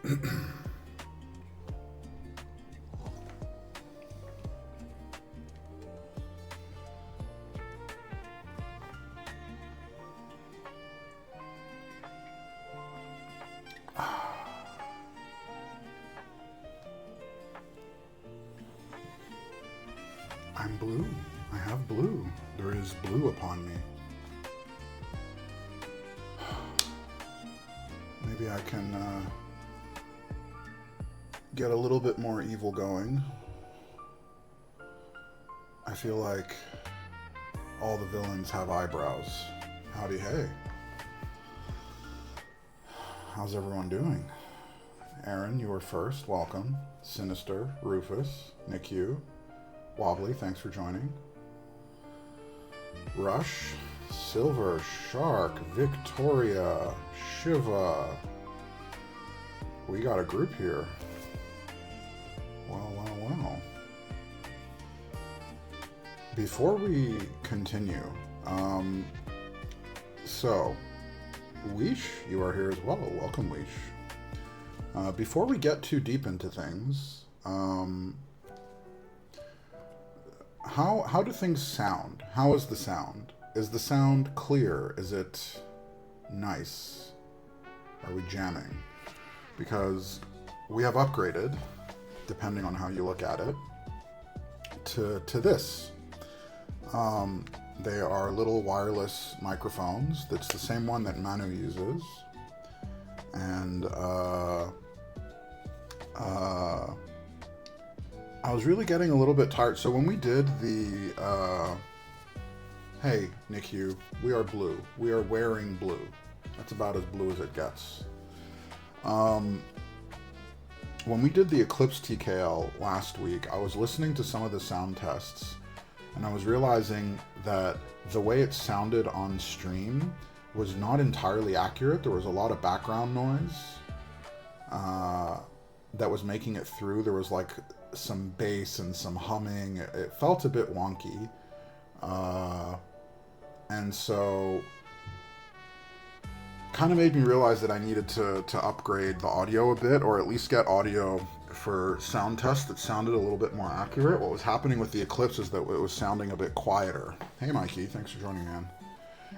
I'm blue. I have blue. There is blue upon me. Maybe I can get a little bit more evil going. I feel like all the villains have eyebrows. Howdy hey. How's everyone doing? Aaron, you were first. Welcome. Sinister, Rufus, Nick Yu, Wobbly, thanks for joining. Rush, Silver, Shark, Victoria, Shiva. We got a group here. Well, well, well. Before we continue, so, Weesh, you are here as well. Welcome, Weesh. Before we get too deep into things, how do things sound? How is the sound? Is the sound clear? Is it nice? Are we jamming? Because we have upgraded, depending on how you look at it, to this. They are little wireless microphones. That's the same one that Manu uses. And I was really getting a little bit tired. So when we did the, hey, Nick Hugh, we are blue. We are wearing blue. That's about as blue as it gets. When we did the Eclipse TKL last week, I was listening to some of the sound tests, and I was realizing that the way it sounded on stream was not entirely accurate. There was a lot of background noise that was making it through. There was like some bass and some humming. It felt a bit wonky. And so kind of made me realize that I needed to upgrade the audio a bit, or at least get audio for sound tests that sounded a little bit more accurate. What was happening with the Eclipse is that it was sounding a bit quieter. Hey Mikey, thanks for joining, man.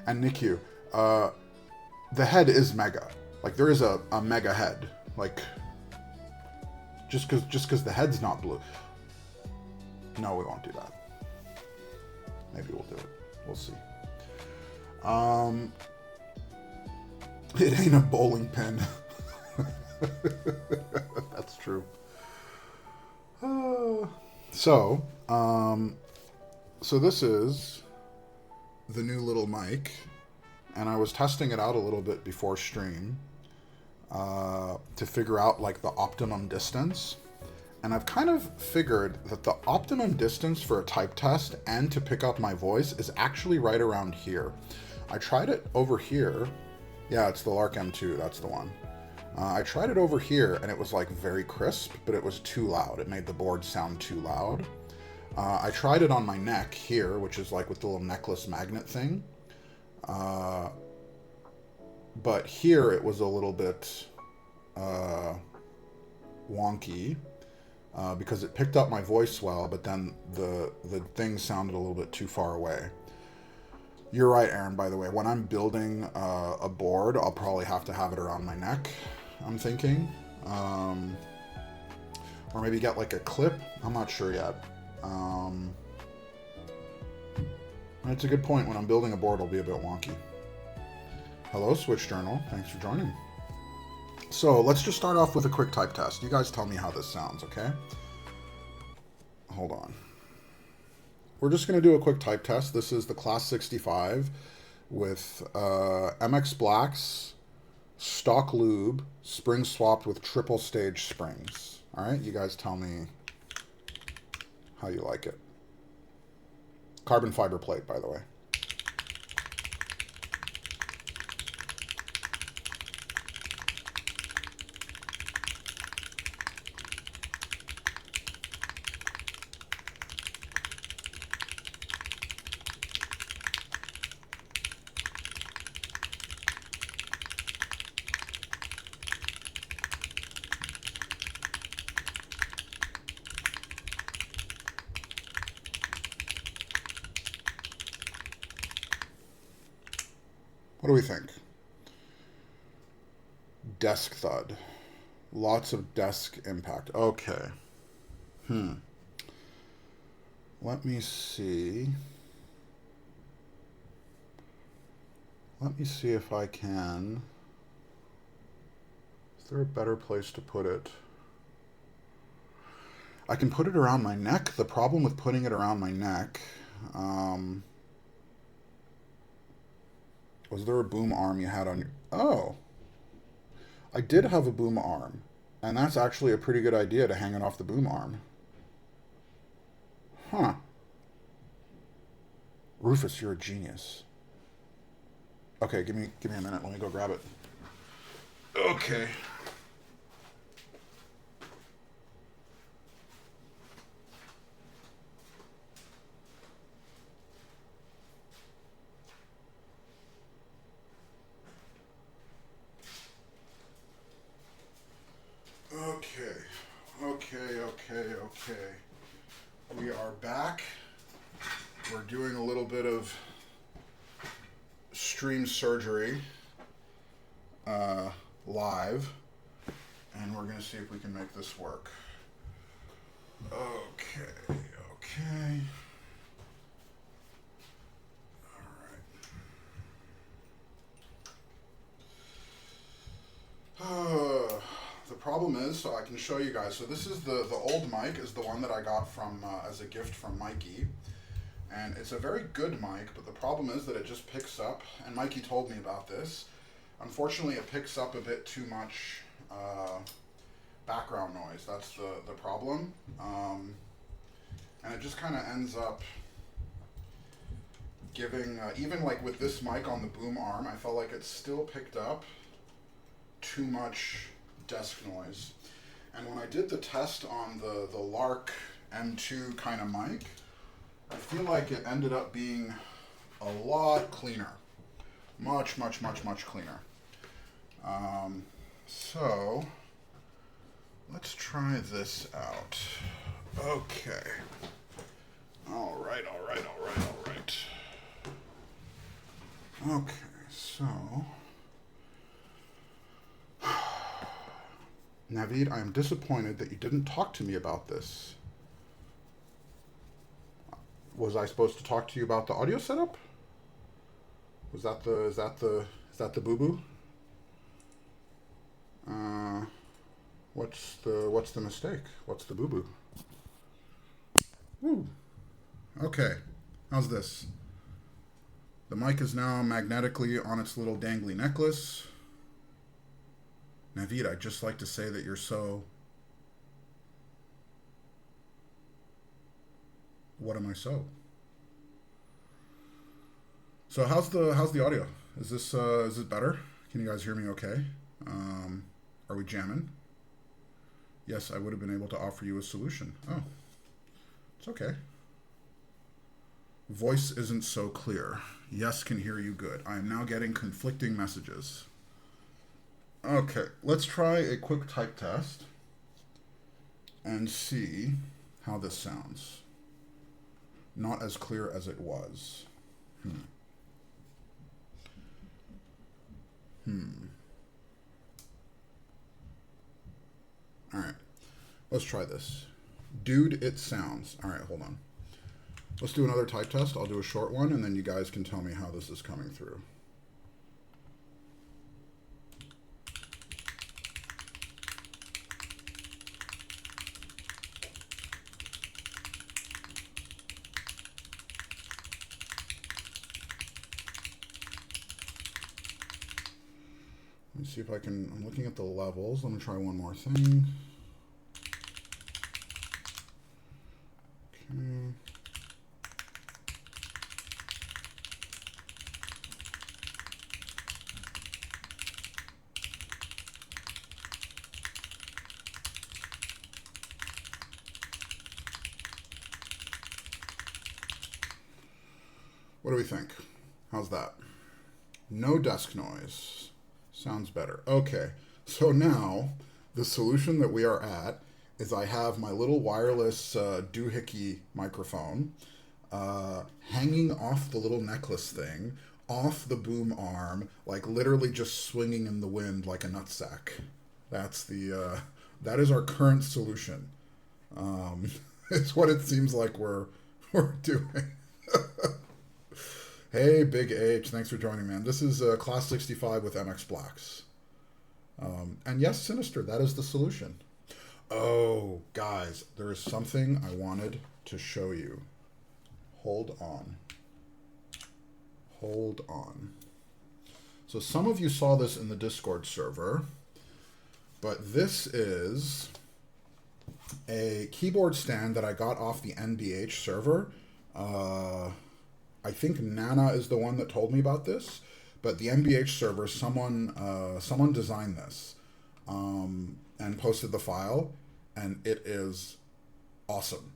And Niku, the head is mega. Like, there is a mega head. Like, just because the head's not blue. No, we won't do that. Maybe we'll do it. We'll see. It ain't a bowling pin. That's true. So this is the new little mic, and I was testing it out a little bit before stream to figure out like the optimum distance. And I've kind of figured that the optimum distance for a type test and to pick up my voice is actually right around here. I tried it over here. Yeah, it's the Lark M2, that's the one. I tried it over here and it was like very crisp, but it was too loud. It made the board sound too loud. I tried it on my neck here, which is like with the little necklace magnet thing. But here it was a little bit wonky because it picked up my voice well, but then the thing sounded a little bit too far away. You're right, Aaron, by the way. When I'm building a board, I'll probably have to have it around my neck, I'm thinking. Or maybe get like a clip. I'm not sure yet. That's a good point. When I'm building a board, it'll be a bit wonky. Hello, Switch Journal. Thanks for joining. So let's just start off with a quick type test. You guys tell me how this sounds, okay? Hold on. We're just going to do a quick type test. This is the Class 65 with MX Blacks, stock lube, spring swapped with triple stage springs. All right, you guys tell me how you like it. Carbon fiber plate, by the way. What do we think? Desk thud. Lots of desk impact. Okay. Let me see. Let me see if I can. Is there a better place to put it? I can put it around my neck. The problem with putting it around my neck, was there a boom arm you had on your... Oh, I did have a boom arm. And that's actually a pretty good idea to hang it off the boom arm. Huh. Rufus, you're a genius. Okay, give me a minute. Let me go grab it. Okay. Okay. We are back. We're doing a little bit of stream surgery live, and we're going to see if we can make this work. Okay. The problem is, so I can show you guys. So this is the old mic, is the one that I got from as a gift from Mikey, and it's a very good mic. But the problem is that it just picks up, and Mikey told me about this. Unfortunately, it picks up a bit too much background noise. That's the problem, and it just kind of ends up giving even like with this mic on the boom arm, I felt like it still picked up too much desk noise. And when I did the test on the Lark M2 kind of mic, I feel like it ended up being a lot cleaner. Much cleaner. So let's try this out. Okay. All right. Okay, so Naveed, I am disappointed that you didn't talk to me about this. Was I supposed to talk to you about the audio setup? Is that the boo-boo? What's the mistake? What's the boo-boo? Woo. Okay. How's this? The mic is now magnetically on its little dangly necklace. Naveed, I'd just like to say that you're so... What am I so? So how's the audio? Is it better? Can you guys hear me okay? Are we jamming? Yes, I would have been able to offer you a solution. Oh, it's okay. Voice isn't so clear. Yes, can hear you good. I am now getting conflicting messages. Okay, let's try a quick type test and see how this sounds. Not as clear as it was. All right, let's try this. Dude, it sounds. All right, hold on. Let's do another type test. I'll do a short one, and then you guys can tell me how this is coming through. Let me see if I can, I'm looking at the levels. Let me try one more thing. Okay. What do we think? How's that? No desk noise. Sounds better. Okay, so now the solution that we are at is I have my little wireless doohickey microphone hanging off the little necklace thing off the boom arm, like literally just swinging in the wind like a nutsack. That's that is our current solution. It's what it seems like we're doing. Hey, Big H, thanks for joining, man. This is Class 65 with MX Blacks. And yes, Sinister, that is the solution. Oh, guys, there is something I wanted to show you. Hold on. Hold on. So some of you saw this in the Discord server, but this is a keyboard stand that I got off the NBH server. I think Nana is the one that told me about this, but the NBH server, someone designed this and posted the file, and it is awesome.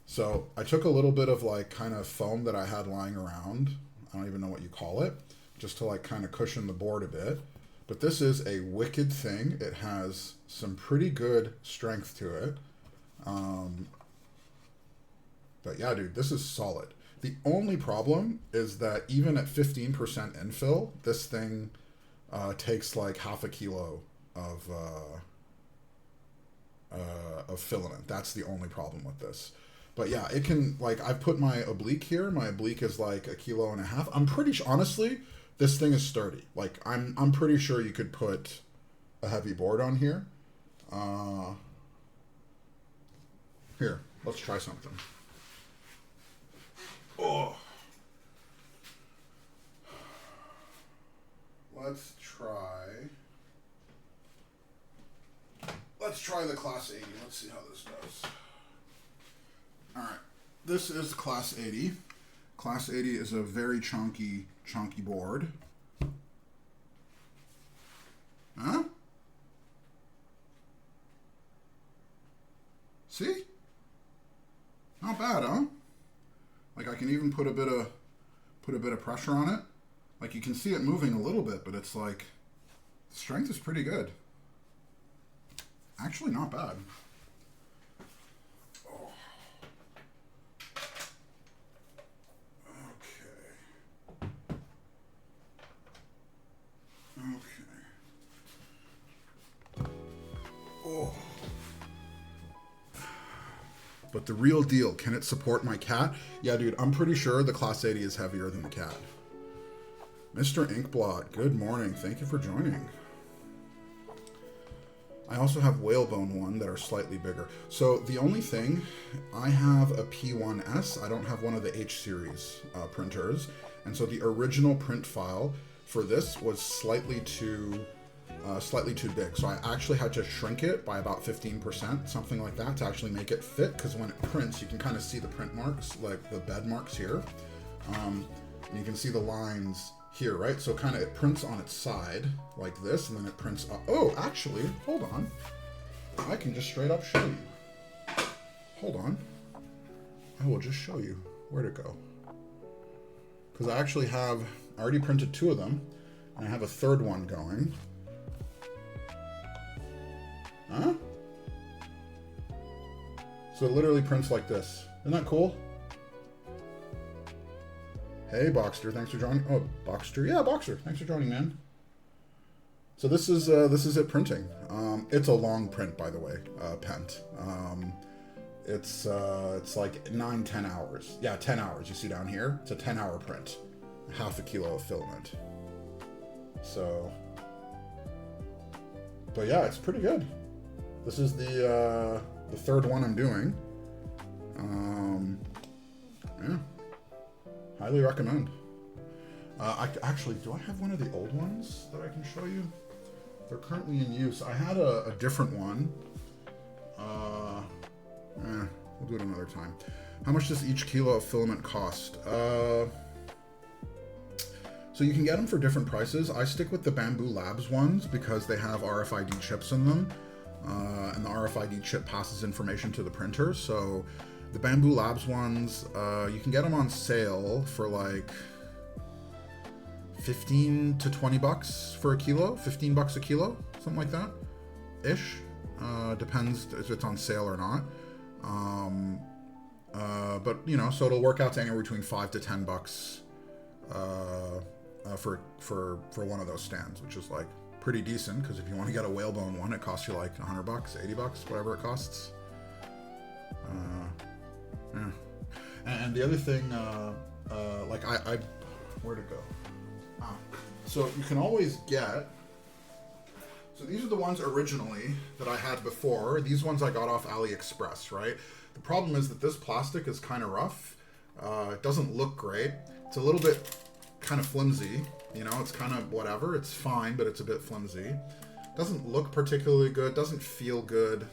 So I took a little bit of like kind of foam that I had lying around. I don't even know what you call it, just to like kind of cushion the board a bit. But this is a wicked thing. It has some pretty good strength to it. But yeah, dude, this is solid. The only problem is that even at 15% infill, this thing takes like half a kilo of filament. That's the only problem with this. But yeah, it can, like, I've put my oblique here. My oblique is like 1.5 kilos. I'm pretty sure, honestly, this thing is sturdy. Like, I'm pretty sure you could put a heavy board on here. Here, let's try something. Oh. Let's try the Class 80. Let's see how this goes. All right, this is Class 80. Class 80 is a very chunky board. Huh? See? Not bad, huh? Like I can even put a bit of pressure on it. Like you can see it moving a little bit, but it's like the strength is pretty good. Actually, not bad. Oh. Okay. Oh. But the real deal, can it support my cat? Yeah, dude, I'm pretty sure the Class 80 is heavier than the cat. Mr. Inkblot, good morning. Thank you for joining. I also have whalebone one that are slightly bigger. So the only thing, I have a P1S. I don't have one of the H series printers. And so the original print file for this was slightly too big. So I actually had to shrink it by about 15%, something like that, to actually make it fit. Because when it prints, you can kind of see the print marks, like the bed marks here. And you can see the lines here, right? So kind of it prints on its side like this, and then it prints up. Oh, actually, hold on. I can just straight up show you. Hold on. I will just show you. Where'd it go? Because I actually have, I already printed 2 of them, and I have a 3rd one going. Huh? So it literally prints like this. Isn't that cool? Hey, Boxster, thanks for joining. Oh, Boxster, yeah, Boxer, thanks for joining, man. So this is it printing. It's a long print, by the way, Pent. It's like 9-10 hours. Yeah, 10 hours. You see down here, it's a 10-hour print, half a kilo of filament. So, but yeah, it's pretty good. This is the 3rd one I'm doing. Yeah. Highly recommend. Actually, do I have one of the old ones that I can show you? They're currently in use. I had a different one. We'll do it another time. How much does each kilo of filament cost? So you can get them for different prices. I stick with the Bamboo Labs ones because they have RFID chips in them. And the RFID chip passes information to the printer. So the Bamboo Labs ones, you can get them on sale for like 15 to 20 bucks for a kilo, 15 bucks a kilo, something like that, ish. Depends if it's on sale or not. But you know, so it'll work out to anywhere between 5 to 10 bucks for one of those stands, which is like pretty decent, because if you want to get a whalebone one, it costs you like $100, $80, whatever it costs. Yeah. And the other thing, like I where'd it go? So you can always get. So these are the ones originally that I had before. These ones I got off AliExpress, right? The problem is that this plastic is kind of rough. It doesn't look great. It's a little bit kind of flimsy. You know, it's kind of whatever. It's fine, but it's a bit flimsy. Doesn't look particularly good. Doesn't feel good.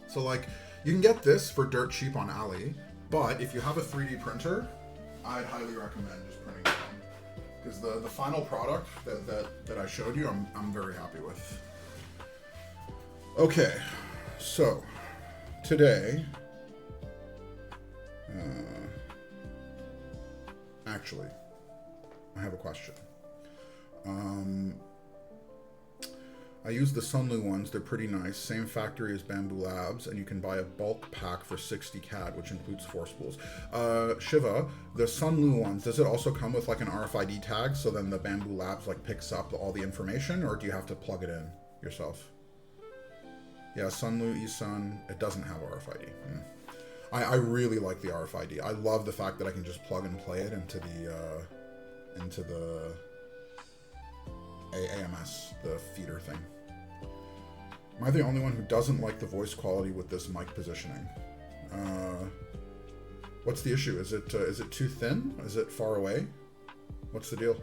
So like, you can get this for dirt cheap on Ali, but if you have a 3D printer, I'd highly recommend just printing it on. Because the final product that I showed you, I'm very happy with. Okay, so today, actually, I have a question. I use the Sunlu ones. They're pretty nice. Same factory as Bamboo Labs, and you can buy a bulk pack for 60 CAD, which includes 4 spools. Shiva, the Sunlu ones, does it also come with like an RFID tag, so then the Bamboo Labs like picks up all the information, or do you have to plug it in yourself? Yeah, Sunlu, eSun, it doesn't have RFID. I really like the RFID. I love the fact that I can just plug and play it into the AMS, the feeder thing. Am I the only one who doesn't like the voice quality with this mic positioning? What's the issue? Is it too thin? Is it far away? What's the deal?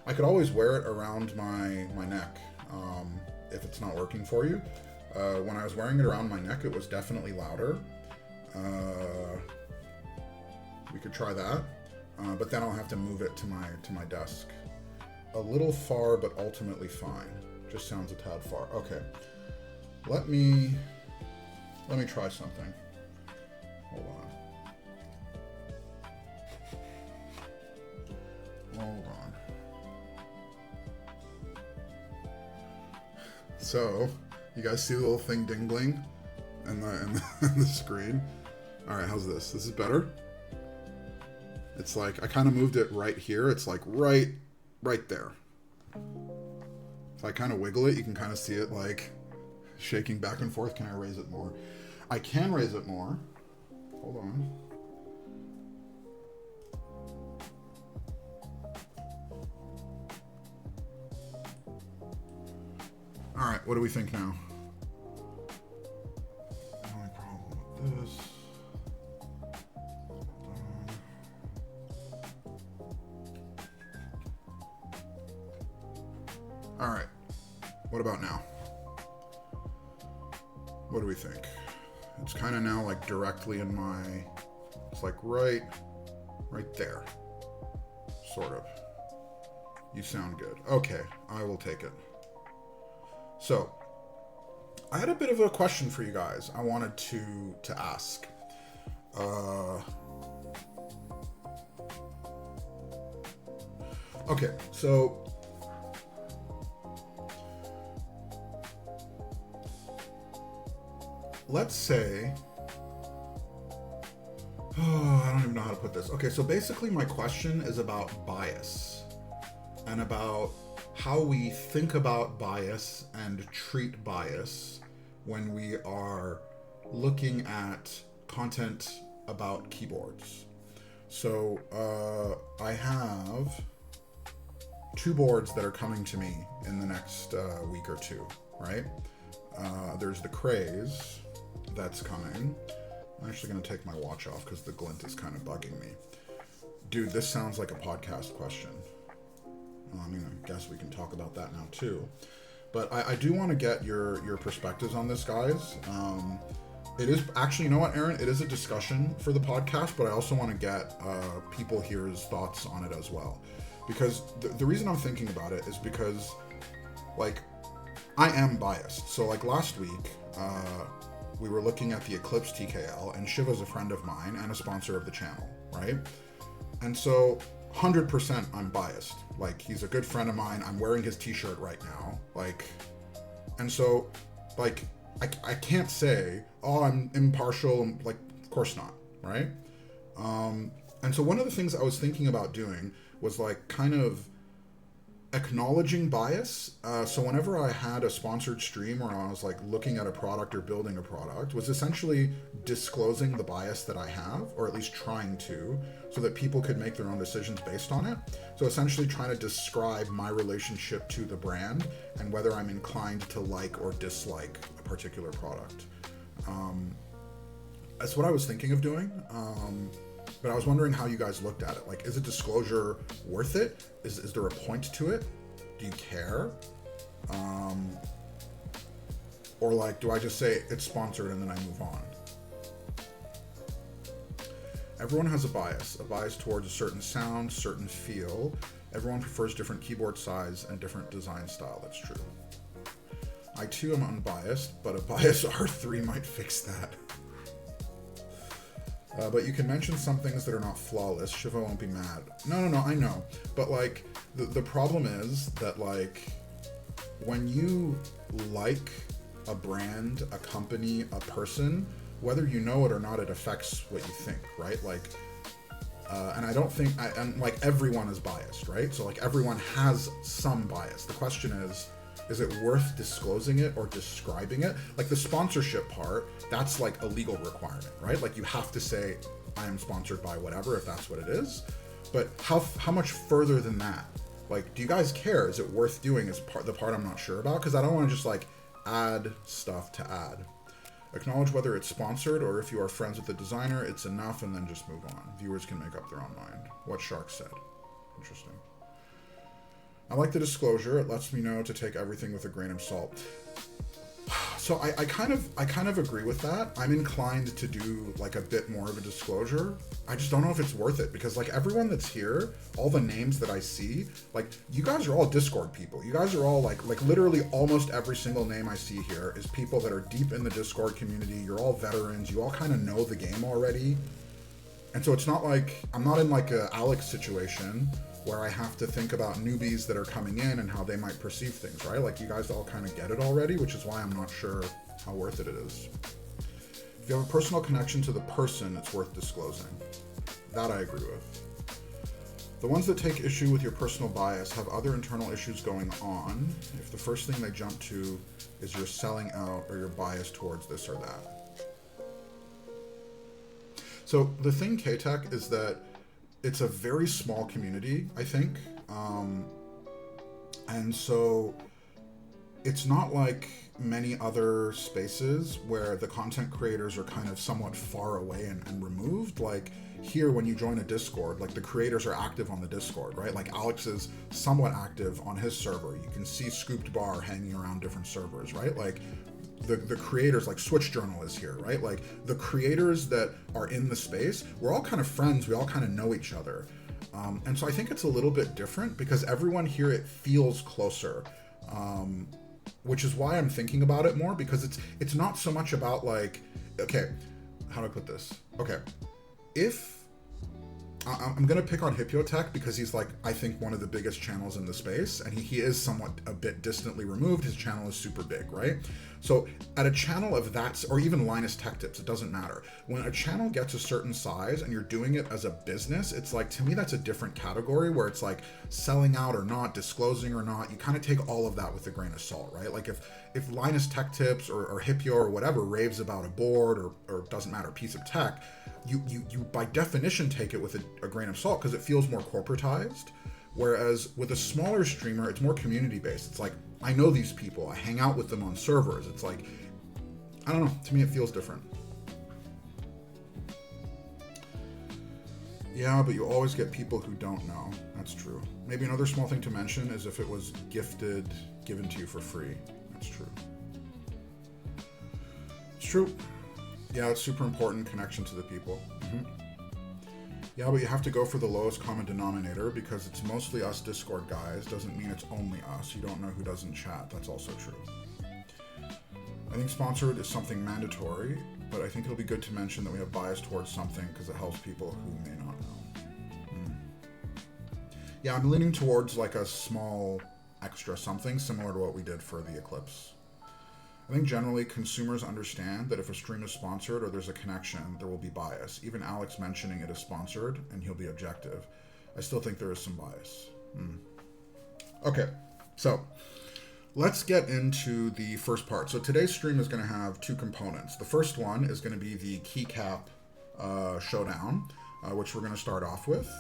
I could always wear it around my neck if it's not working for you. When I was wearing it around my neck, it was definitely louder. We could try that, but then I'll have to move it to my desk. A little far, but ultimately fine. Just sounds a tad far. Okay. Let me try something. Hold on. So, you guys see the little thing dingling in the screen? All right, how's this? This is better? It's like, I kind of moved it right here. It's like right there. If I kind of wiggle it, you can kind of see it like shaking back and forth. Can I raise it more? I can raise it more. Hold on. All right, what do we think now? Only problem with this. All right, what about now? What do we think? It's kind of now like directly in my, it's like right there, sort of. You sound good. Okay, I will take it. So, I had a bit of a question for you guys I wanted to ask. Okay, so let's say, I don't even know how to put this. Okay, so basically my question is about bias and about how we think about bias and treat bias when we are looking at content about keyboards. So I have 2 boards that are coming to me in the next week or 2, right? There's the Craze that's coming. I'm actually going to take my watch off because the glint is kind of bugging me. Dude, this sounds like a podcast question. I mean, I guess we can talk about that now too. But I do want to get your perspectives on this, guys. It is actually, you know what, Aaron? It is a discussion for the podcast, but I also want to get people here's thoughts on it as well. Because the reason I'm thinking about it is because, like, I am biased. So, like, last week, we were looking at the Eclipse TKL, and Shiva's a friend of mine and a sponsor of the channel, right? And so, 100% I'm biased. Like, he's a good friend of mine. I'm wearing his t-shirt right now. Like, and so, like, I can't say, oh, I'm impartial. Like, of course not, right? And so one of the things I was thinking about doing was like kind of acknowledging bias. So whenever I had a sponsored stream where I was like looking at a product or building a product, was essentially disclosing the bias that I have, or at least trying to, so that people could make their own decisions based on it. So essentially trying to describe my relationship to the brand and whether I'm inclined to like or dislike a particular product. That's what I was thinking of doing. But I was wondering how you guys looked at it. Like, is a disclosure worth it? Is there a point to it? Do you care? Or like, do I just say it's sponsored and then I move on? Everyone has a bias towards a certain sound, certain feel. Everyone prefers different keyboard size and different design style. That's true. I too am unbiased, but a bias R3 might fix that. But you can mention some things that are not flawless. Shiva won't be mad. No, I know. But like, the problem is that like, when you like a brand, a company, a person, whether you know it or not, it affects what you think, right? Like, and I don't think, and like everyone is biased, right? So like everyone has some bias. The question is it worth disclosing it or describing it? Like the sponsorship part, that's like a legal requirement, right? Like you have to say, I am sponsored by whatever, if that's what it is. But how much further than that? Like, do you guys care? Is it worth doing? Is the part I'm not sure about? Because I don't want to just like add stuff to add. Acknowledge whether it's sponsored or if you are friends with the designer, it's enough, and then just move on. Viewers can make up their own mind. What Shark said. Interesting. I like the disclosure. It lets me know to take everything with a grain of salt. So I kind of agree with that. I'm inclined to do like a bit more of a disclosure. I just don't know if it's worth it, because like everyone that's here, all the names that I see, like you guys are all Discord people. You guys are all like literally almost every single name I see here is people that are deep in the Discord community. You're all veterans. You all kind of know the game already. And so it's not like, I'm not in like a Alex situation where I have to think about newbies that are coming in and how they might perceive things, right? Like you guys all kind of get it already, which is why I'm not sure how worth it is. If you have a personal connection to the person, it's worth disclosing. That I agree with. The ones that take issue with your personal bias have other internal issues going on. If the first thing they jump to is you're selling out or you're biased towards this or that. So the thing, K-Tech, is that it's a very small community, I think. And so it's not like many other spaces where the content creators are kind of somewhat far away and removed. Like here, when you join a Discord, like the creators are active on the Discord, right? Like Alex is somewhat active on his server. You can see Scooped Bar hanging around different servers, right? Like the creators, like Switch Journal is here, right? Like the creators that are in the space, we're all kind of friends. We all kind of know each other. And so I think it's a little bit different because everyone here, it feels closer. Which is why I'm thinking about it more, because it's not so much about like, okay, how do I put this? Okay, if I'm gonna pick on Hippotech because he's like, I think one of the biggest channels in the space, and he is somewhat a bit distantly removed. His channel is super big, right? So at a channel of that, or even Linus Tech Tips, it doesn't matter. When a channel gets a certain size and you're doing it as a business, it's like, to me, that's a different category where it's like selling out or not, disclosing or not. You kind of take all of that with a grain of salt, right? Like if Linus Tech Tips or Hippio or whatever raves about a board or doesn't matter, piece of tech, you by definition take it with a grain of salt because it feels more corporatized. Whereas with a smaller streamer, it's more community based. It's like, I know these people, I hang out with them on servers. It's like, I don't know, to me it feels different. Yeah, but you always get people who don't know. That's true. Maybe another small thing to mention is if it was given to you for free. That's true. It's true. Yeah, it's super important, connection to the people. Mm-hmm. Yeah, but you have to go for the lowest common denominator because it's mostly us Discord guys. Doesn't mean it's only us. You don't know who doesn't chat. That's also true. I think sponsored is something mandatory, but I think it'll be good to mention that we have bias towards something because it helps people who may not know. Yeah, I'm leaning towards like a small extra something similar to what we did for the Eclipse. I I think generally consumers understand that if a stream is sponsored or there's a connection, there will be bias. Even Alex mentioning it is sponsored and he'll be objective. I still think there is some bias. Okay, so let's get into the first part. So today's stream is going to have two components. The first one is going to be the Keycap Showdown, which we're going to start off with.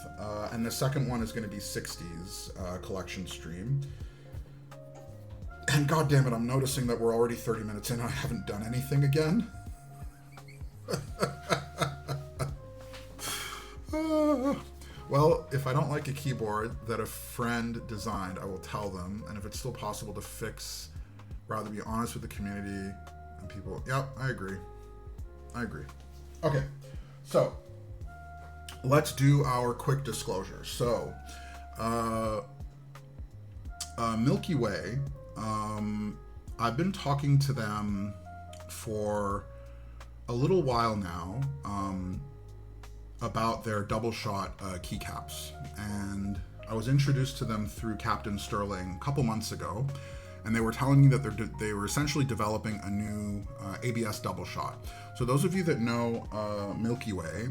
And the second one is going to be 60s collection stream. And god damn it, I'm noticing that we're already 30 minutes in and I haven't done anything again. Well, if I don't like a keyboard that a friend designed, I will tell them. And if it's still possible to fix, rather be honest with the community and people. Yep, I agree. Okay, so let's do our quick disclosure. So, Milky Way, I've been talking to them for a little while now about their double shot keycaps, and I was introduced to them through Captain Sterling a couple months ago, and they were telling me that they were essentially developing a new ABS double shot. So those of you that know Milky Way,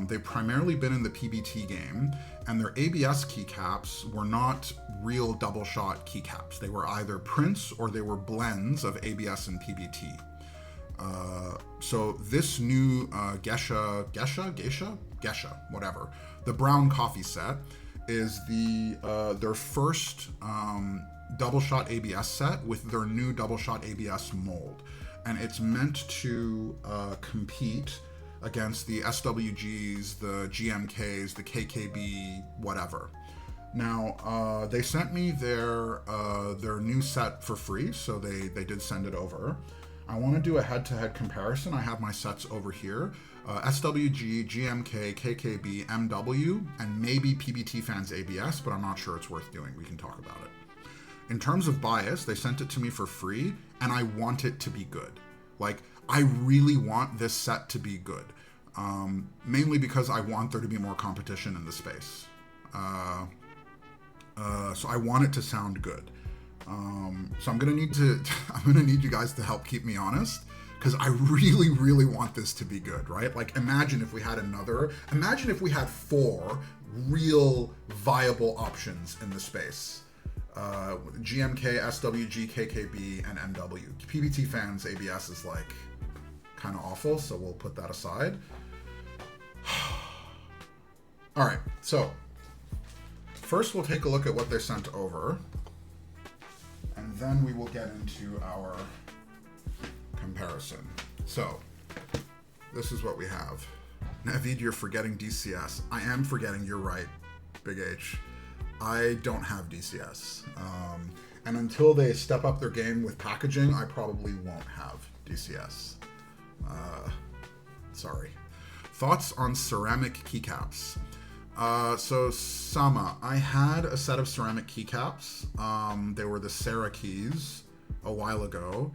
they've primarily been in the PBT game, and their ABS keycaps were not real double shot keycaps. They were either prints or they were blends of ABS and PBT. So this new Geisha, whatever, the brown coffee set is their first double shot ABS set with their new double shot ABS mold, and it's meant to compete against the SWGs, the GMKs, the KKB, whatever. Now they sent me their new set for free, so they did send it over. I want to do a head-to-head comparison. I have my sets over here. SWG, GMK, KKB, MW, and maybe PBT Fans ABS, but I'm not sure it's worth doing. We can talk about it. In terms of bias, they sent it to me for free, and I want it to be good. Like, I really want this set to be good. Mainly because I want there to be more competition in the space. So I want it to sound good. So I'm gonna need you guys to help keep me honest, because I really, really want this to be good, right? Like, imagine if we had 4 real viable options in the space. GMK, SWG, KKB, and MW. PBT Fans ABS is like kind of awful, so we'll put that aside. All right, so first we'll take a look at what they sent over, and then we will get into our comparison. So this is what we have. Navid, you're forgetting DCS. I am forgetting, you're right, Big H. I don't have DCS. And until they step up their game with packaging, I probably won't have DCS. Sorry. Thoughts on ceramic keycaps? So Sama, I had a set of ceramic keycaps. They were the Sarah keys a while ago.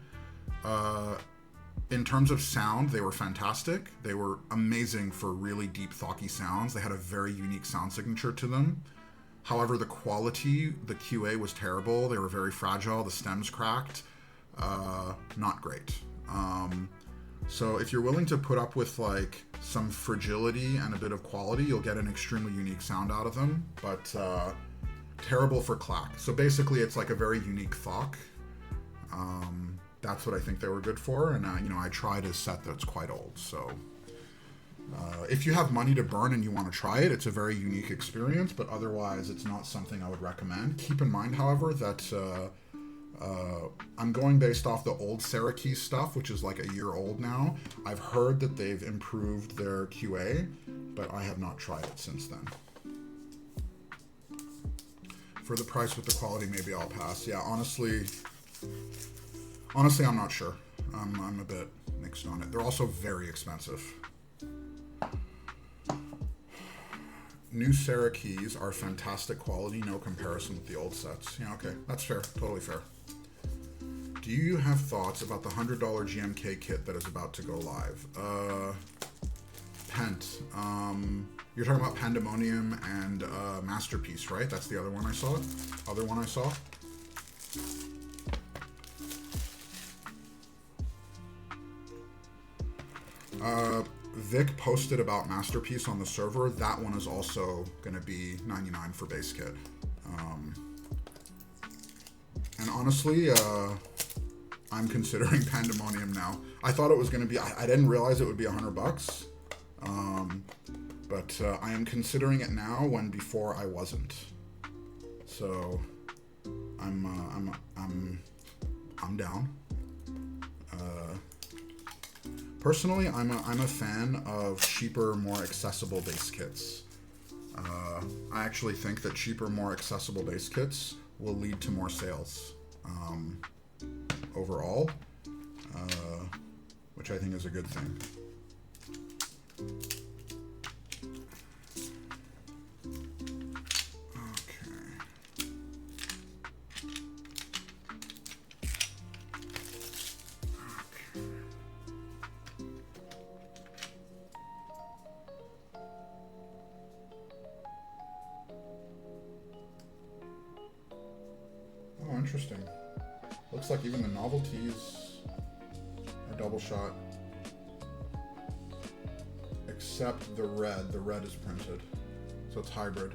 In terms of sound, they were fantastic. They were amazing for really deep, thocky sounds. They had a very unique sound signature to them. However, the quality, the QA was terrible. They were very fragile. The stems cracked. Not great. So if you're willing to put up with like some fragility and a bit of quality, you'll get an extremely unique sound out of them, but terrible for clack. So basically it's like a very unique thock. That's what I think they were good for. And I tried a set that's quite old. So if you have money to burn and you want to try it, it's a very unique experience, but otherwise it's not something I would recommend. Keep in mind, however, that I'm going based off the old Sarah Keys stuff, which is like a year old now. I've heard that they've improved their QA, but I have not tried it since then. For the price with the quality, maybe I'll pass. Yeah, honestly, I'm not sure. I'm a bit mixed on it. They're also very expensive. New Sarah keys are fantastic quality, no comparison with the old sets. Yeah, okay, that's fair, totally fair. Do you have thoughts about the $100 GMK kit that is about to go live? Pent. You're talking about Pandemonium and Masterpiece, right? That's the other one I saw. Vic posted about Masterpiece on the server. That one is also going to be 99 for base kit. And honestly, I'm considering Pandemonium now. I thought it was going to be, I didn't realize it would be $100. But I am considering it now when before I wasn't. So I'm down. Personally, I'm a fan of cheaper, more accessible base kits. I actually think that cheaper, more accessible base kits will lead to more sales overall, which I think is a good thing. Interesting. Looks like even the novelties are double shot. Except the red. The red is printed. So it's hybrid.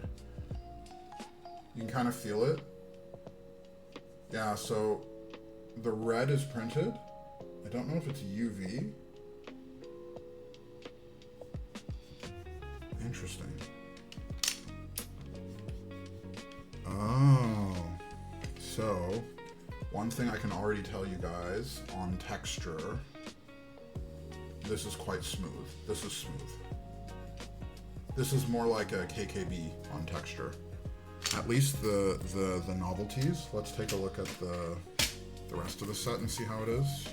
You can kind of feel it. Yeah, so the red is printed. I don't know if it's UV. Interesting. Oh. So, one thing I can already tell you guys on texture, this is quite smooth. This is smooth. This is more like a KKB on texture. At least the novelties. Let's take a look at the rest of the set and see how it is.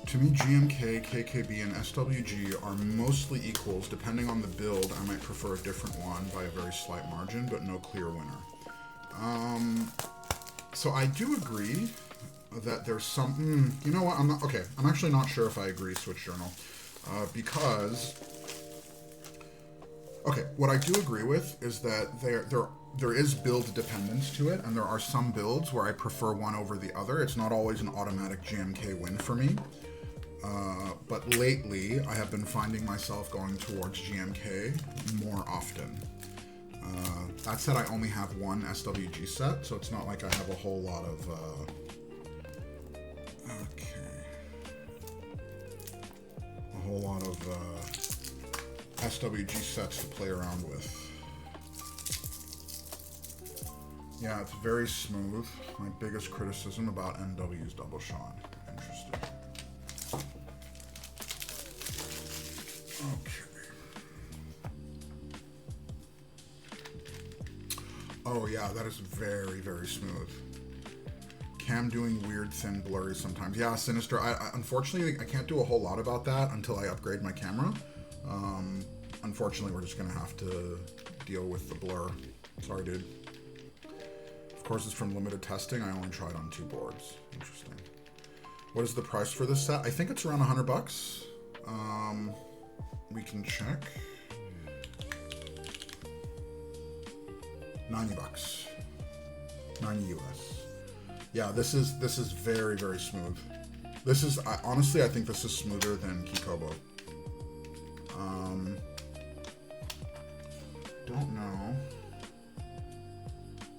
To me, GMK, KKB, and SWG are mostly equals. Depending on the build, I might prefer a different one by a very slight margin, but no clear winner. So I do agree that there's some... you know what? I'm actually not sure if I agree, Switch Journal. Because... Okay, what I do agree with is that there is build dependence to it, and there are some builds where I prefer one over the other. It's not always an automatic GMK win for me. But lately, I have been finding myself going towards GMK more often. That said, I only have one SWG set, so it's not like I have a whole lot of... a whole lot of SWG sets to play around with. Yeah, it's very smooth. My biggest criticism about NW's double shot. Interesting. Okay. Oh yeah, that is very, very smooth. Cam doing weird, thin, blurry sometimes. Yeah, Sinister. I unfortunately, I can't do a whole lot about that until I upgrade my camera. Unfortunately, we're just gonna have to deal with the blur. Sorry, dude. Of course, it's from limited testing. I only tried on 2 boards. Interesting. What is the price for this set? I think it's around $100. We can check. $90. 90 US. Yeah, this is very, very smooth. This is honestly, I think this is smoother than Kikobo. Don't know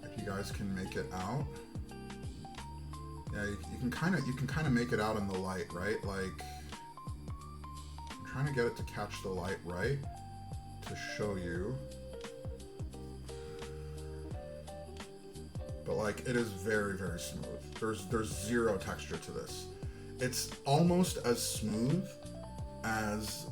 if you guys can make it out. Yeah, you can kind of make it out in the light, right? Like, I'm trying to get it to catch the light right to show you. But like, it is very, very smooth. There's zero texture to this. It's almost as smooth as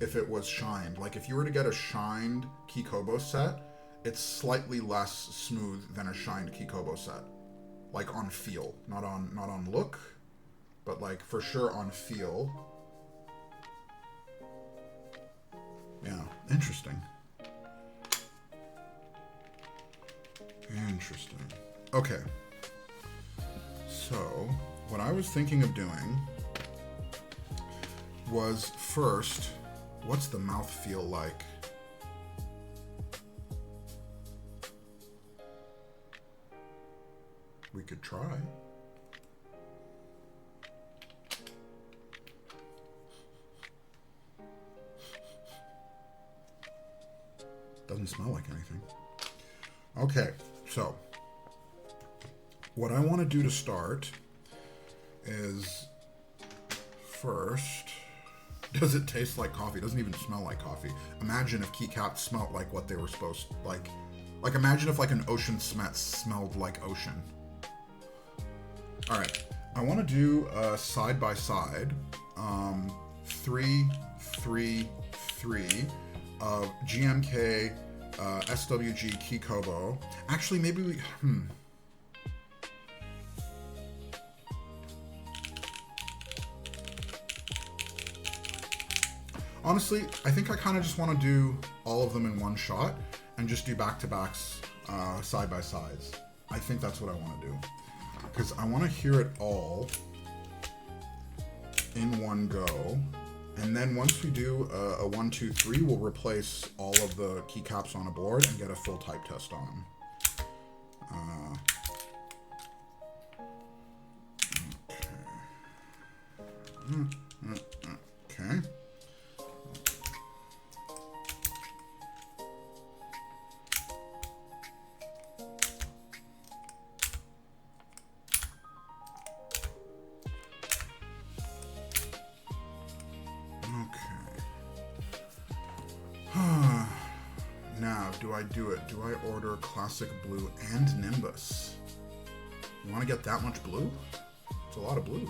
if it was shined. Like if you were to get a shined Kikobo set, it's slightly less smooth than a shined Kikobo set. Like on feel, not on look, but like for sure on feel. Yeah, interesting. Interesting. Okay. So, what I was thinking of doing was first, what's the mouth feel like? We could try. Doesn't smell like anything. Okay, so what I want to do to start is first, does it taste like coffee? It doesn't even smell like coffee. Imagine if Keycap smelled like what they were supposed to, like imagine if like an ocean smelled like ocean. All right, I want to do side by side, 3, 3, 3 of GMK, SWG Kikobo. Actually, maybe we, Honestly, I think I kind of just want to do all of them in one shot and just do back-to-backs, side by sides. I think that's what I want to do. Because I want to hear it all in one go. And then once we do a 1, 2, 3, we'll replace all of the keycaps on a board and get a full type test on them. Okay. Now, do I do it? Do I order Classic Blue and Nimbus? You want to get that much blue? It's a lot of blue.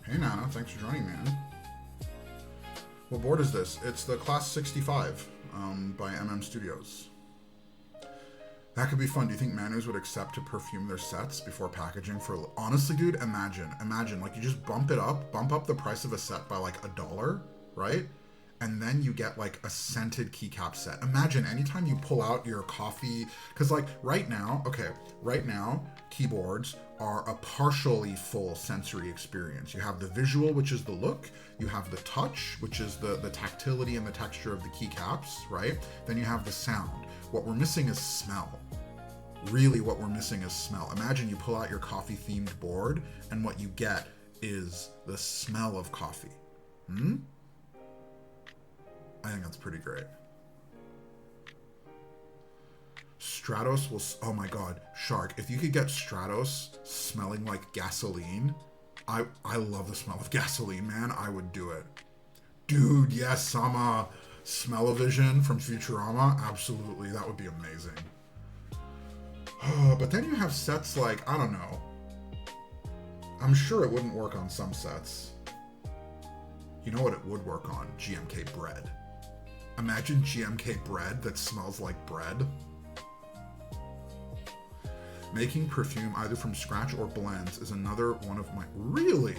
Hey Nana, thanks for joining, man. What board is this? It's the Class 65 by MM Studios. That could be fun. Do you think Manus would accept to perfume their sets before packaging for... Honestly, dude, imagine, like you just bump up the price of a set by like $1, right? And then you get like a scented keycap set. Imagine anytime you pull out your coffee, because like right now, keyboards are a partially full sensory experience. You have the visual, which is the look. You have the touch, which is the tactility and the texture of the keycaps, right? Then you have the sound. What we're missing is smell. Really what we're missing is smell. Imagine you pull out your coffee themed board and what you get is the smell of coffee. I think that's pretty great. Stratos will... Oh my god, Shark, if you could get Stratos smelling like gasoline, I love the smell of gasoline, man. I would do it. Dude, yes, Sama. Smell-o-vision from Futurama. Absolutely, that would be amazing. But then you have sets like, I don't know. I'm sure it wouldn't work on some sets. You know what it would work on? GMK bread. Imagine GMK bread that smells like bread. Making perfume either from scratch or blends is another one of my... Really?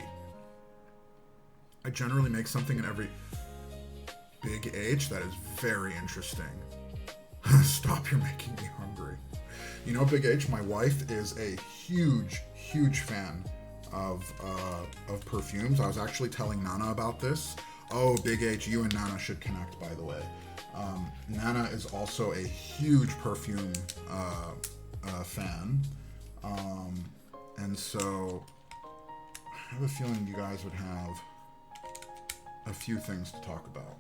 I generally make something in every... Big H? That is very interesting. Stop, you're making me hungry. You know, Big H, my wife is a huge, huge fan of perfumes. I was actually telling Nana about this. Oh, Big H, you and Nana should connect, by the way. Nana is also a huge perfume fan. And so I have a feeling you guys would have a few things to talk about.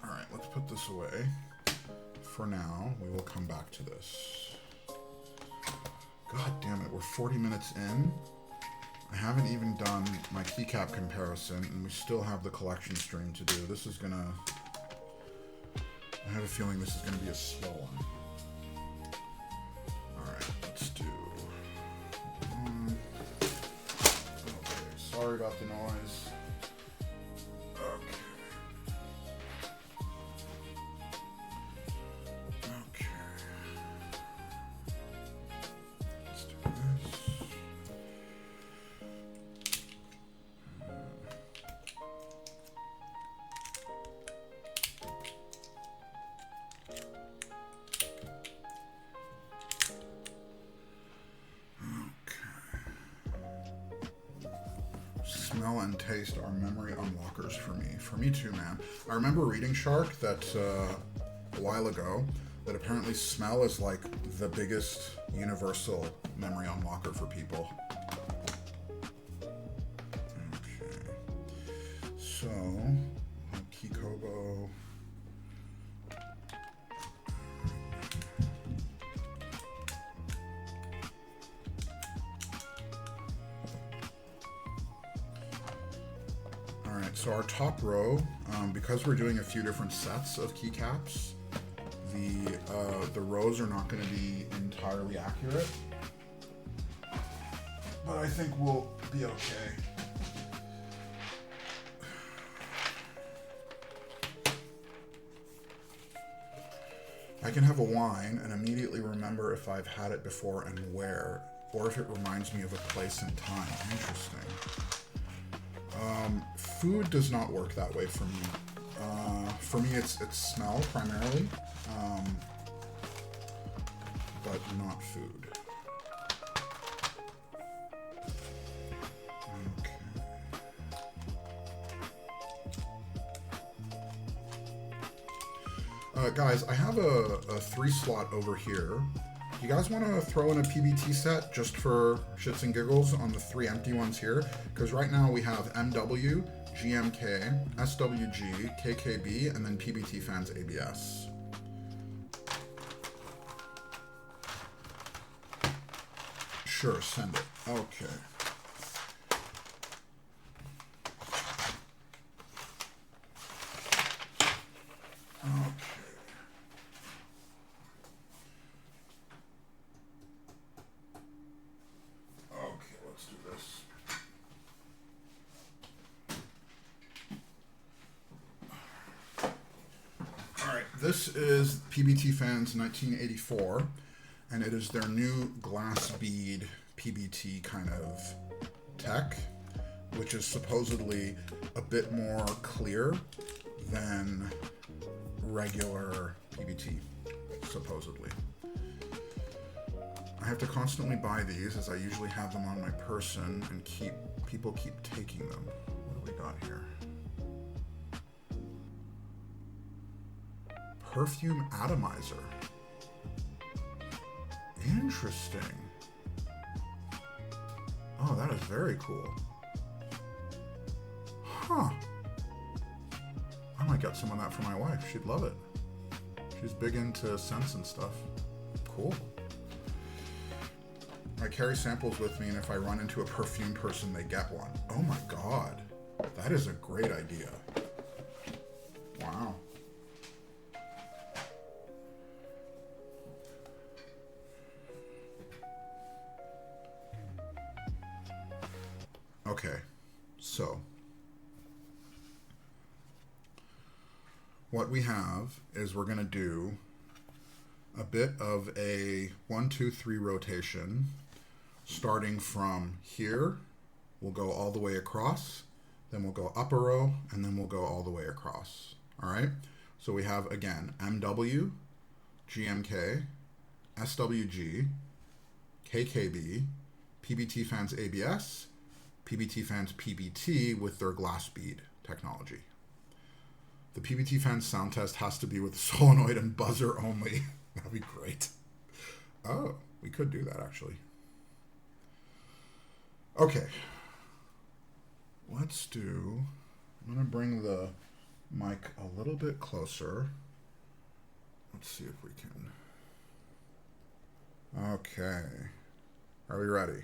All right, let's put this away. For now, we will come back to this. God damn it, we're 40 minutes in. I haven't even done my keycap comparison, and we still have the collection stream to do. This is gonna... I have a feeling this is gonna be a slow one. Alright, let's do... Okay, sorry about the noise. Okay. Let's do this. Smell and taste are memory unlockers for me. For me too, man. I remember reading, Shark, that a while ago, that apparently smell is like the biggest universal memory unlocker for people. Okay. So, Keykobo. Alright, so our top row, because we're doing a few different sets of keycaps, the rows are not going to be entirely accurate, but I think we'll be okay. I can have a wine and immediately remember if I've had it before and where, or if it reminds me of a place and time. Interesting. Food does not work that way for me. For me, it's smell primarily, but not food. Okay. Guys, I have a 3-slot over here. You guys want to throw in a PBT set just for shits and giggles on the 3 empty ones here? Because right now we have MW, GMK, SWG, KKB, and then PBT Fans ABS. Sure, send it. Okay. This is PBT Fans 1984, and it is their new glass bead PBT kind of tech, which is supposedly a bit more clear than regular PBT, supposedly. I have to constantly buy these as I usually have them on my person and people keep taking them. What do we got here? Perfume atomizer. Interesting. Oh, that is very cool. Huh. I might get some of that for my wife. She'd love it. She's big into scents and stuff. Cool. I carry samples with me, and if I run into a perfume person, they get one. Oh my god. That is a great idea. Wow. Okay, so what we have is we're going to do a bit of a 1, 2, 3 rotation, starting from here. We'll go all the way across, then we'll go up a row, and then we'll go all the way across. All right, so we have again MW, GMK, SWG, KKB, PBT Fans ABS, PBT Fans PBT with their glass bead technology. The PBT Fans sound test has to be with solenoid and buzzer only. That'd be great. Oh, we could do that actually. Okay. Let's do, I'm going to bring the mic a little bit closer. Let's see if we can. Okay. Are we ready?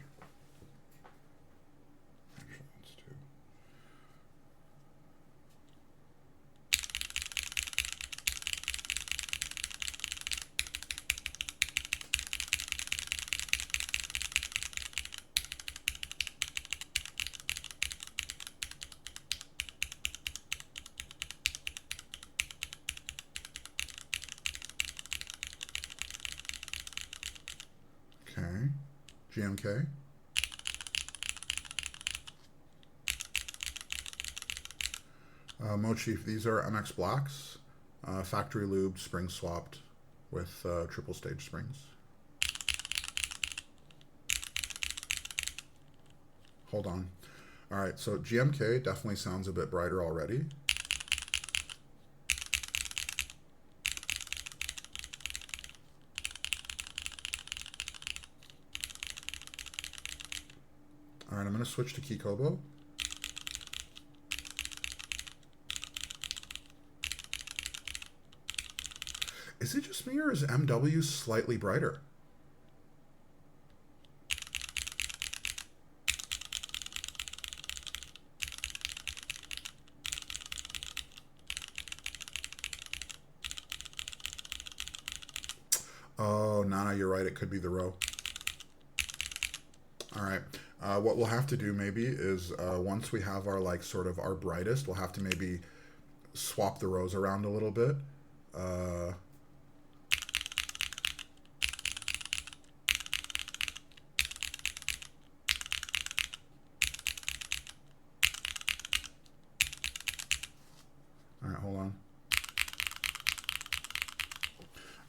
Okay, GMK. Motif, these are MX Blacks, factory lubed, spring swapped with triple stage springs. Hold on. All right, so GMK definitely sounds a bit brighter already. All right, I'm going to switch to Keykobo. Is it just me or is MW slightly brighter? Oh, Nana, you're right. It could be the row. All right. What we'll have to do maybe is once we have our like sort of our brightest, we'll have to maybe swap the rows around a little bit. All right, hold on.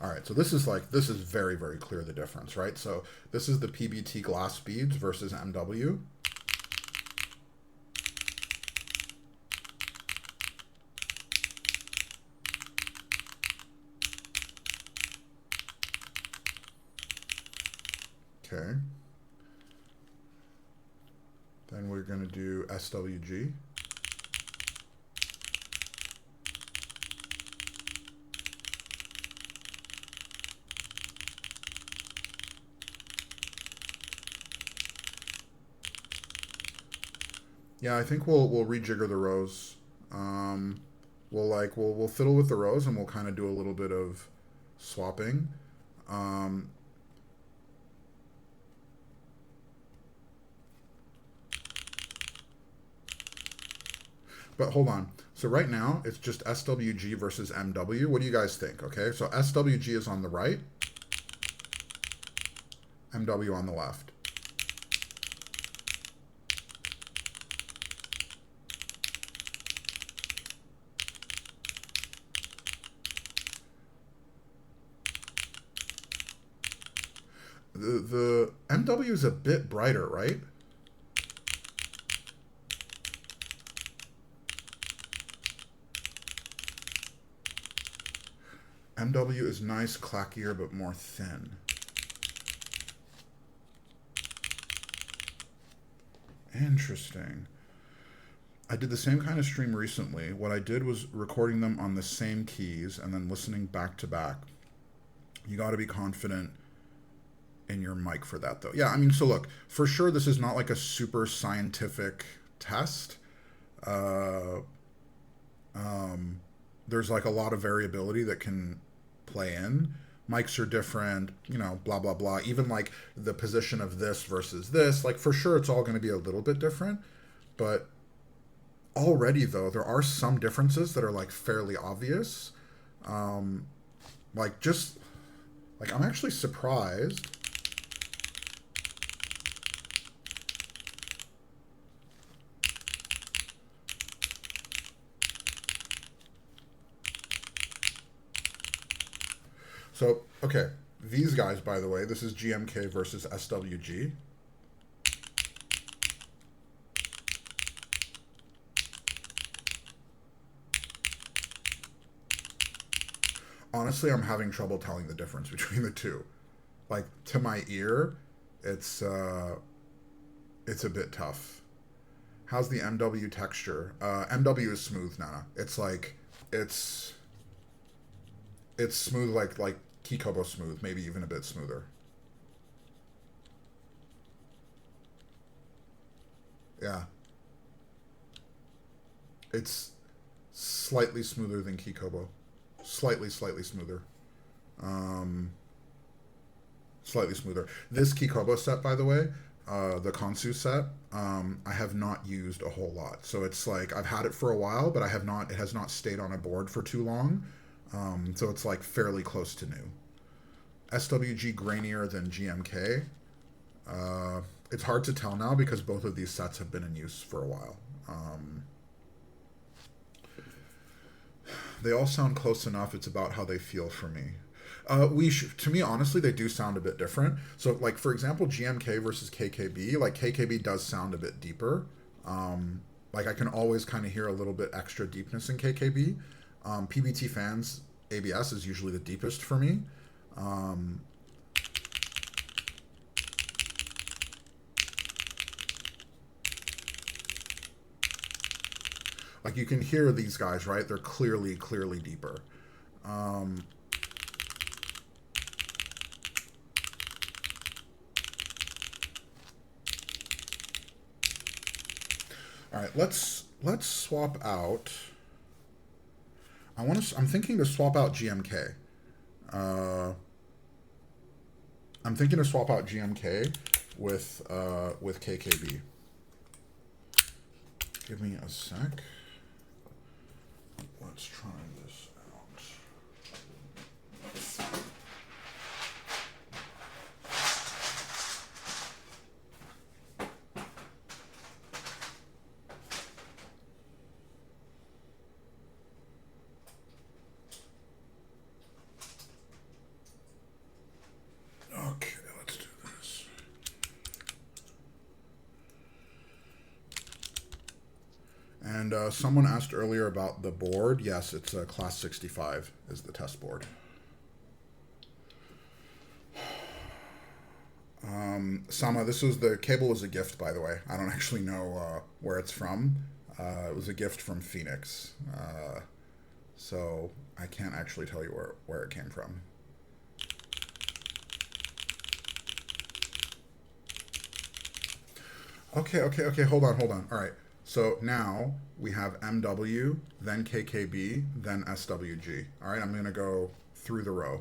All right, so this is very, very clear the difference, right? So this is the PBT glass beads versus MW. Okay. Then we're going to do SWG. Yeah, I think we'll rejigger the rows. We'll fiddle with the rows and we'll kind of do a little bit of swapping. But hold on. So right now it's just SWG versus MW. What do you guys think? Okay, so SWG is on the right, MW on the left. The MW is a bit brighter, right? MW is nice, clackier, but more thin. Interesting. I did the same kind of stream recently. What I did was recording them on the same keys and then listening back to back. You got to be confident in your mic for that, though. Yeah, I mean, so look, for sure, this is not like a super scientific test. There's like a lot of variability that can play in. Mics are different, you know, blah, blah, blah. Even like the position of this versus this, like for sure it's all going to be a little bit different. But already, though, there are some differences that are like fairly obvious. Like just, like I'm actually surprised. So, okay, these guys, by the way, this is GMK versus SWG. Honestly, I'm having trouble telling the difference between the two. Like, to my ear, it's a bit tough. How's the MW texture? MW is smooth, Nana. It's like, it's smooth like Keykobo smooth, maybe even a bit smoother. Yeah. It's slightly smoother than Keykobo. Slightly smoother. Slightly smoother. This Keykobo set, by the way, the Kansu set, I have not used a whole lot. So it's like I've had it for a while, but it has not stayed on a board for too long. So it's like fairly close to new. SWG grainier than GMK. It's hard to tell now because both of these sets have been in use for a while. They all sound close enough. It's about how they feel for me. To me, honestly, they do sound a bit different. So, like, for example, GMK versus KKB, like, KKB does sound a bit deeper. Like, I can always kind of hear a little bit extra deepness in KKB. PBT fans, ABS is usually the deepest for me. Like you can hear these guys, right? They're clearly deeper. All right, let's swap out. I'm thinking to swap out GMK. I'm thinking to swap out GMK with KKB. Give me a sec. Let's try this out. Okay, let's do this. And someone asked earlier about the board. Yes, it's a Class 65 is the test board. Sama, the cable was a gift, by the way. I don't actually know where it's from. It was a gift from Phoenix. So I can't actually tell you where it came from. Okay, hold on. All right. So now we have MW, then KKB, then SWG. All right, I'm going to go through the row.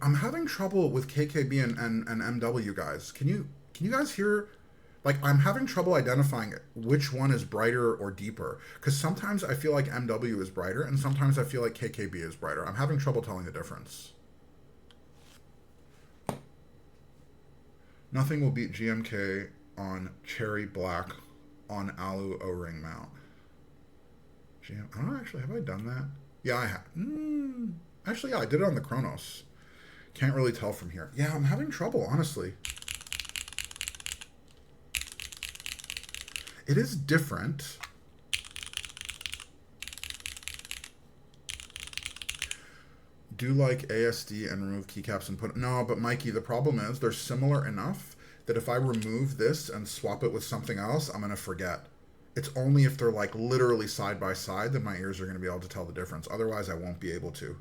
I'm having trouble with KKB and MW, guys. Can you guys hear? Like, I'm having trouble identifying which one is brighter or deeper. Because sometimes I feel like MW is brighter, and sometimes I feel like KKB is brighter. I'm having trouble telling the difference. Nothing will beat GMK on cherry black on alu O-ring mount. I don't know, actually, have I done that? Yeah, I have. Actually, yeah, I did it on the Chronos. Can't really tell from here. Yeah, I'm having trouble, honestly. It is different. Do like ASD and remove keycaps and put... No, but Mikey, the problem is they're similar enough that if I remove this and swap it with something else, I'm going to forget. It's only if they're like literally side by side that my ears are going to be able to tell the difference. Otherwise, I won't be able to.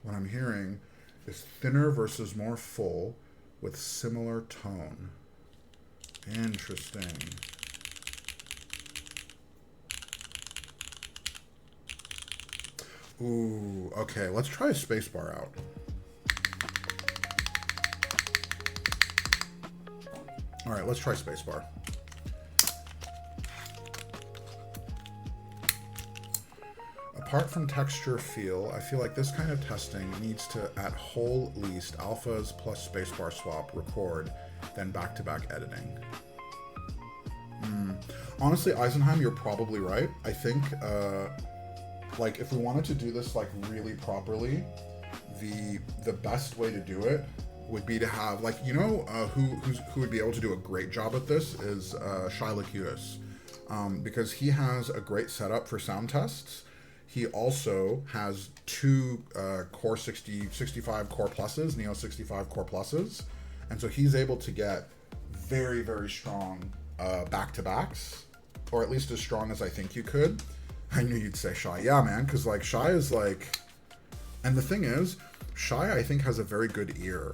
What I'm hearing is thinner versus more full with similar tone. Interesting. Ooh, okay, let's try a spacebar out. All right, let's try spacebar. Apart from texture feel, I feel like this kind of testing needs to, at whole least, alphas plus spacebar swap, record, then back-to-back editing. Honestly, Eisenheim, you're probably right. I think, like, if we wanted to do this, like, really properly, the best way to do it would be to have, like, you know, who would be able to do a great job at this is Shai Lakutis, because he has a great setup for sound tests. He also has two Core 65 Core Pluses, Neo 65 Core Pluses, and so he's able to get very, very strong back-to-backs, or at least as strong as I think you could. I knew you'd say Shai. Yeah, man, because like Shai is like... And the thing is, Shai, I think, has a very good ear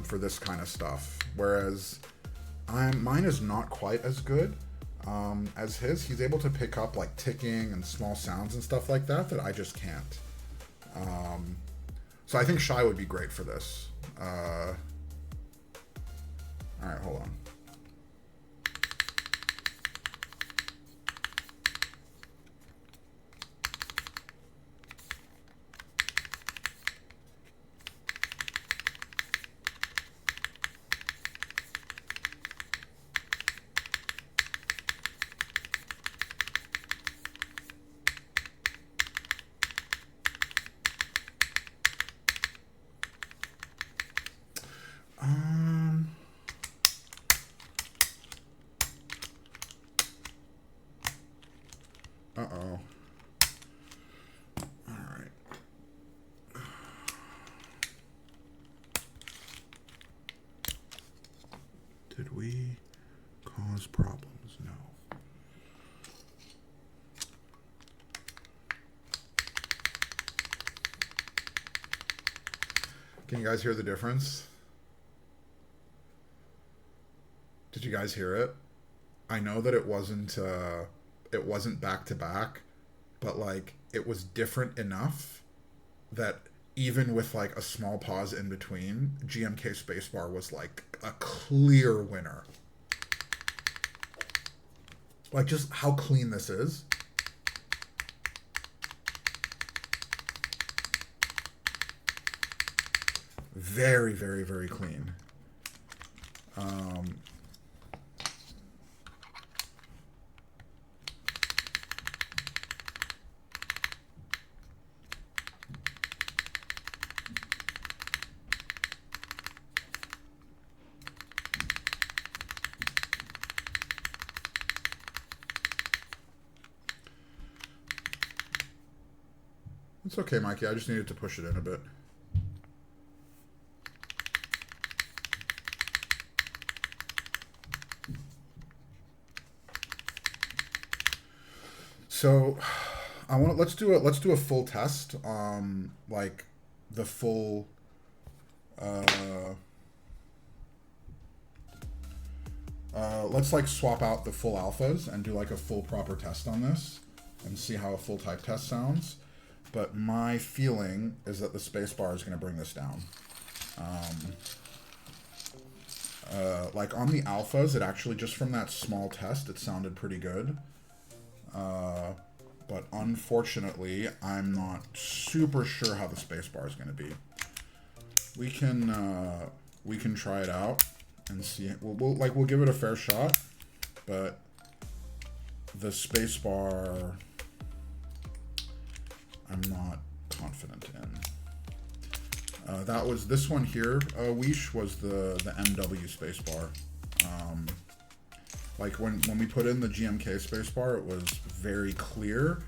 for this kind of stuff, whereas mine is not quite as good. As his, he's able to pick up like ticking and small sounds and stuff like that I just can't. So I think Shai would be great for this. All right, hold on. Uh-oh. All right. Did we cause problems? No. Can you guys hear the difference? Did you guys hear it? I know that it wasn't back to back, but like it was different enough that even with like a small pause in between, GMK Spacebar was like a clear winner. Like just how clean this is. Very, very, very clean. It's okay, Mikey. I just needed to push it in a bit. So, let's do a full test. Like the full. Let's like swap out the full alphas and do like a full proper test on this and see how a full type test sounds. But my feeling is that the spacebar is going to bring this down. Like on the alphas, it actually, just from that small test, it sounded pretty good. But unfortunately, I'm not super sure how the spacebar is going to be. We can try it out and see. We'll give it a fair shot, but the spacebar, I'm not confident in. That was this one here. Weesh was the MW spacebar. Like when we put in the GMK spacebar, it was very clear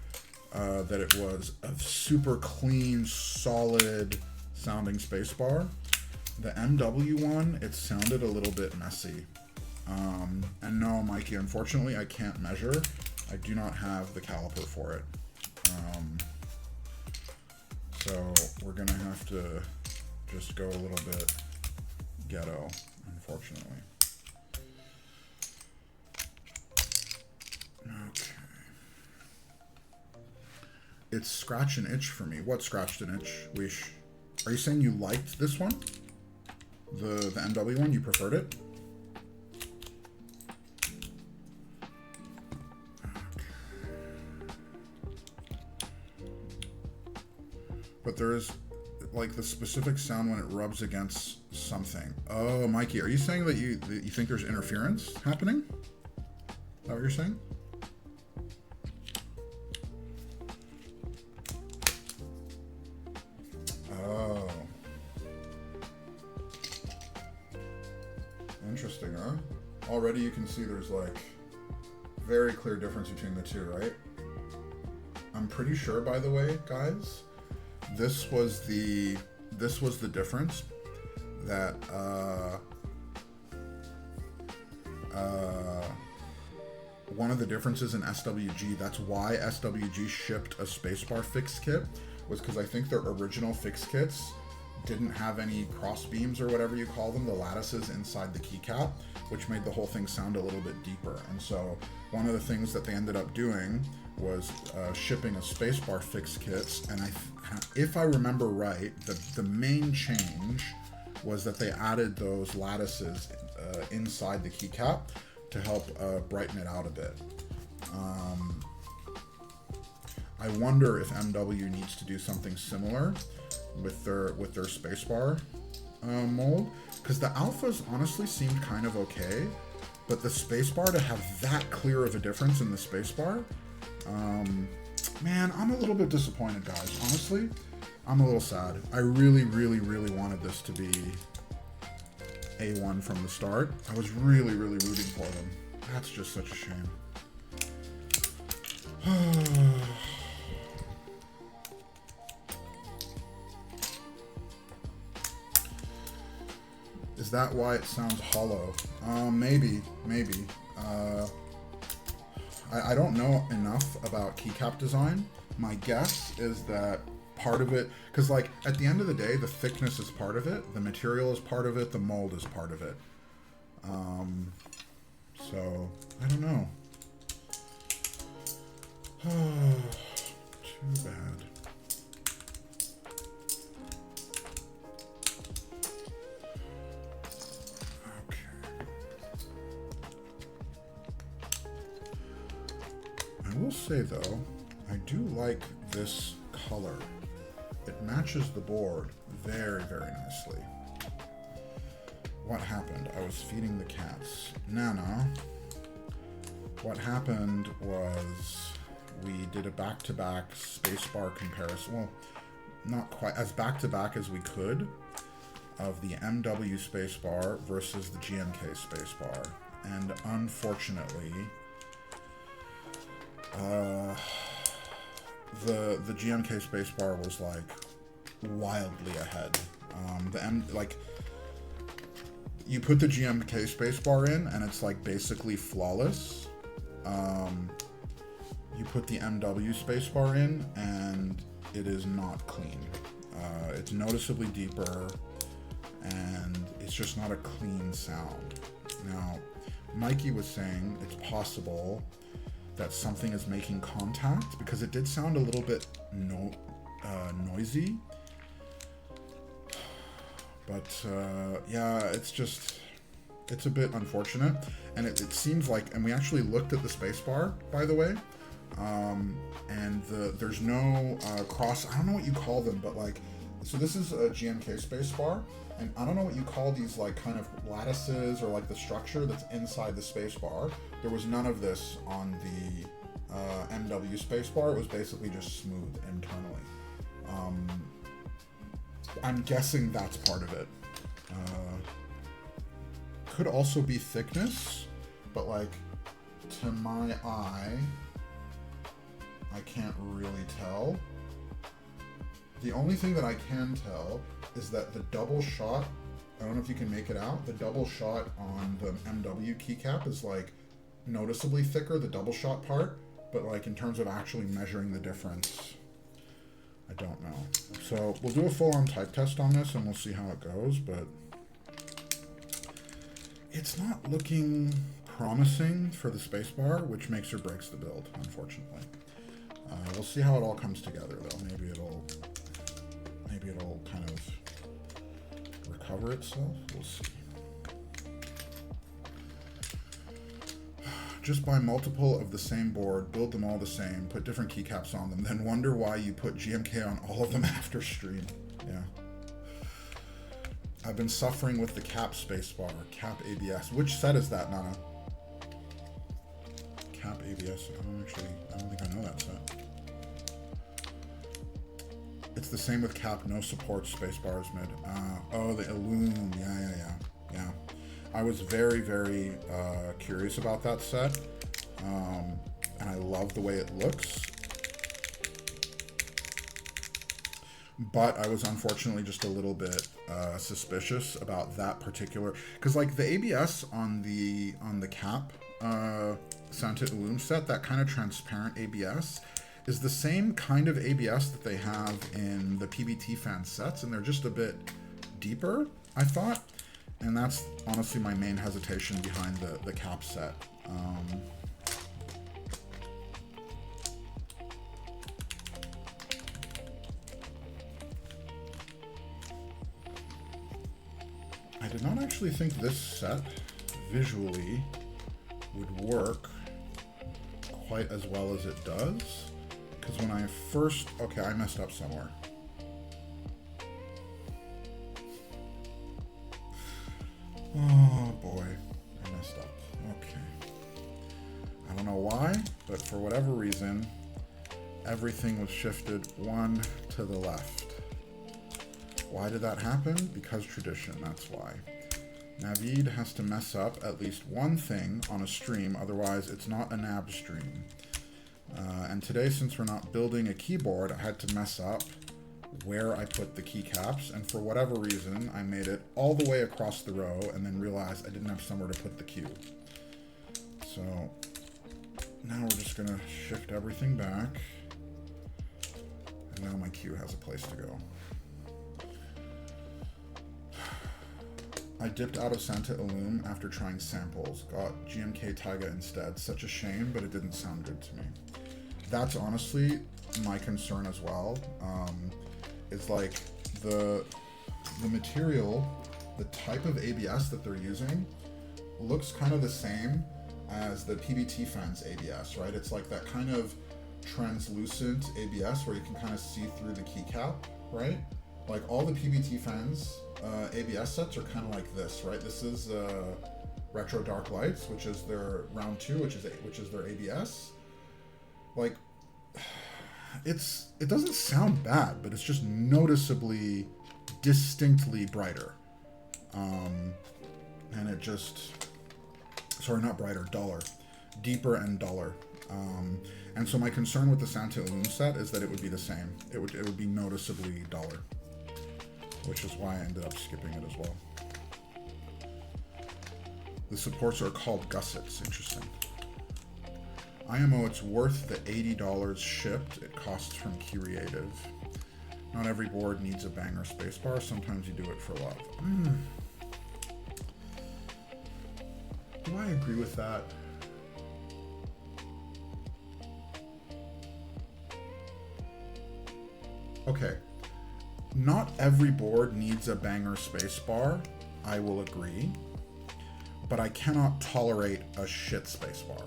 that it was a super clean, solid sounding spacebar. The MW one, it sounded a little bit messy. And no, Mikey, unfortunately, I can't measure. I do not have the caliper for it. So we're gonna have to just go a little bit ghetto, unfortunately. Okay. It's scratch and itch for me. What scratched and itch? Weesh. Are you saying you liked this one? The MW one? You preferred it? But there is like the specific sound when it rubs against something. Oh, Mikey, are you saying that you think there's interference happening? Is that what you're saying? Oh. Interesting, huh? Already you can see there's like very clear difference between the two, right? I'm pretty sure, by the way, guys, this was the difference that one of the differences in SWG. That's why SWG shipped a spacebar fix kit, was because I think their original fix kits didn't have any cross beams or whatever you call them, the lattices inside the keycap, which made the whole thing sound a little bit deeper. And so one of the things that they ended up doing was shipping a spacebar fix kits, and if I remember right, the main change was that they added those lattices inside the keycap to help brighten it out a bit. I wonder if MW needs to do something similar with their spacebar mold, because the alphas honestly seemed kind of okay, but the spacebar, to have that clear of a difference in the spacebar, man, I'm a little bit disappointed, guys. Honestly, I'm a little sad. I really, really, really wanted this to be A1 from the start. I was really, really rooting for them. That's just such a shame. Is that why it sounds hollow? Maybe. I don't know enough about keycap design. My guess is that part of it, because like at the end of the day, the thickness is part of it, the material is part of it, the mold is part of it. So I don't know. Too bad. I will say though, I do like this color. It matches the board very, very nicely. What happened? I was feeding the cats. Nana. What happened was we did a back-to-back spacebar comparison. Well, not quite as back-to-back as we could of the MW spacebar versus the GMK spacebar. And unfortunately, the GMK spacebar was like wildly ahead. You put the GMK spacebar in and it's like basically flawless. You put the MW spacebar in and it is not clean. It's noticeably deeper and it's just not a clean sound. Now, Mikey was saying it's possible that something is making contact because it did sound a little bit noisy. But yeah, it's a bit unfortunate. And it seems like, and we actually looked at the spacebar, by the way, and there's no cross, I don't know what you call them, but like, so this is a GMK spacebar, and I don't know what you call these like kind of lattices or like the structure that's inside the spacebar. There was none of this on the MW spacebar. It was basically just smooth internally. I'm guessing that's part of it. Could also be thickness, but like to my eye, I can't really tell. The only thing that I can tell is that the double shot, I don't know if you can make it out, the double shot on the MW keycap is like noticeably thicker, the double shot part, but like in terms of actually measuring the difference, I don't know. So we'll do a full-on type test on this and we'll see how it goes, but it's not looking promising for the spacebar, which makes or breaks the build, unfortunately. We'll see how it all comes together though. Maybe it'll kind of recover itself. We'll see. Just buy multiple of the same board, build them all the same, put different keycaps on them, then wonder why you put GMK on all of them after stream. Yeah. I've been suffering with the cap spacebar, cap ABS. Which set is that, Nana? Cap ABS. I don't think I know that set. It's the same with cap, no support, spacebar is mid. Oh, the Illume. Yeah. I was very, very curious about that set, and I love the way it looks. But I was unfortunately just a little bit suspicious about that particular, because like the ABS on the cap Santa Illume set, that kind of transparent ABS, is the same kind of ABS that they have in the PBT fan sets, and they're just a bit deeper, I thought. And that's honestly my main hesitation behind the cap set. I did not actually think this set visually would work quite as well as it does. Because when I first... Okay, I messed up somewhere. Oh boy, I messed up. Okay. I don't know why, but for whatever reason, everything was shifted one to the left. Why did that happen? Because tradition, that's why. Navid has to mess up at least one thing on a stream, otherwise it's not a NAB stream. And today, since we're not building a keyboard, I had to mess up where I put the keycaps, and for whatever reason, I made it all the way across the row and then realized I didn't have somewhere to put the cue. So now we're just gonna shift everything back, and now my cue has a place to go. I dipped out of Santa Illume after trying samples, got GMK Taiga instead. Such a shame, but it didn't sound good to me. That's honestly my concern as well. It's like the material, the type of ABS that they're using looks kind of the same as the PBT fans ABS, right? It's like that kind of translucent ABS where you can kind of see through the keycap, right? Like all the PBT fans ABS sets are kind of like this, right? This is Retro Dark Lights, which is their round 2, which is their ABS. Like, it doesn't sound bad, but it's just noticeably, distinctly brighter. And it just, sorry, not brighter, duller, deeper and duller. And so my concern with the Santa Illume set is that it would be the same. It would be noticeably duller, which is why I ended up skipping it as well. The supports are called gussets. Interesting. IMO, it's worth the $80 shipped it costs from Creative. Not every board needs a banger spacebar. Sometimes you do it for love. Do I agree with that? Okay. Not every board needs a banger spacebar. I will agree. But I cannot tolerate a shit spacebar.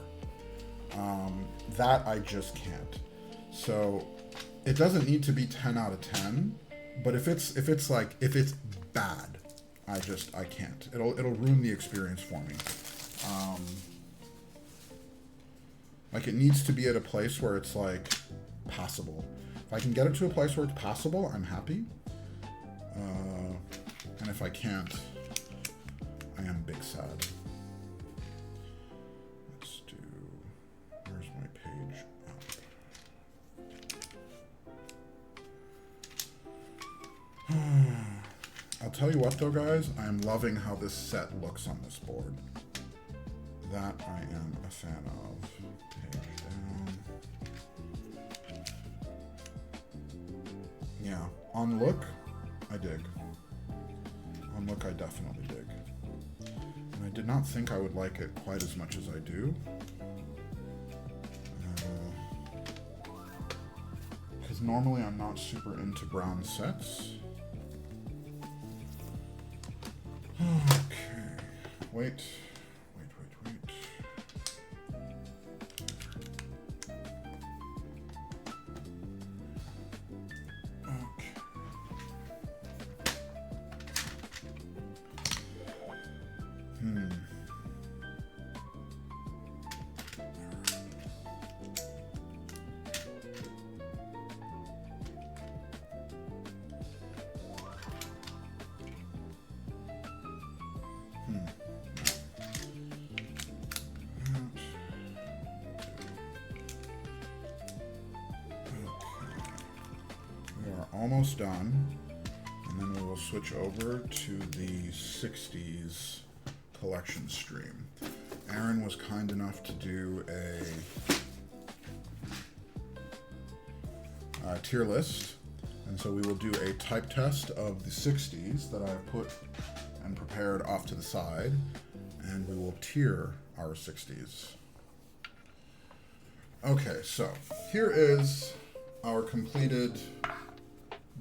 That I just can't. So it doesn't need to be 10 out of 10, but if it's bad, I can't. It'll ruin the experience for me. Like it needs to be at a place where it's like passable. If I can get it to a place where it's passable, I'm happy. And if I can't, I am big sad. Where's my page up? I'll tell you what though, guys, I am loving how this set looks on this board. That I am a fan of. Page down. Yeah, on look, I dig. On look, I definitely dig. And I did not think I would like it quite as much as I do. Normally I'm not super into brown sets. Okay. Wait. Okay. Almost done, and then we will switch over to the 60s collection stream. Aaron was kind enough to do a tier list, and so we will do a type test of the 60s that I've put and prepared off to the side, and we will tier our 60s. Okay, so here is our completed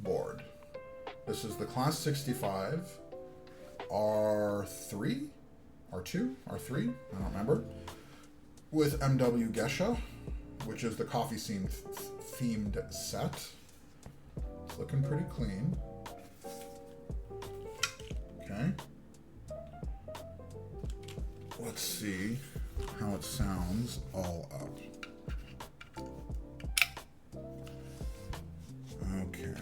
board. This is the Class 65 R3, R2, R3, I don't remember, with MW Gesha, which is the coffee scene themed set. It's looking pretty clean. Okay. Let's see how it sounds all up. Okay.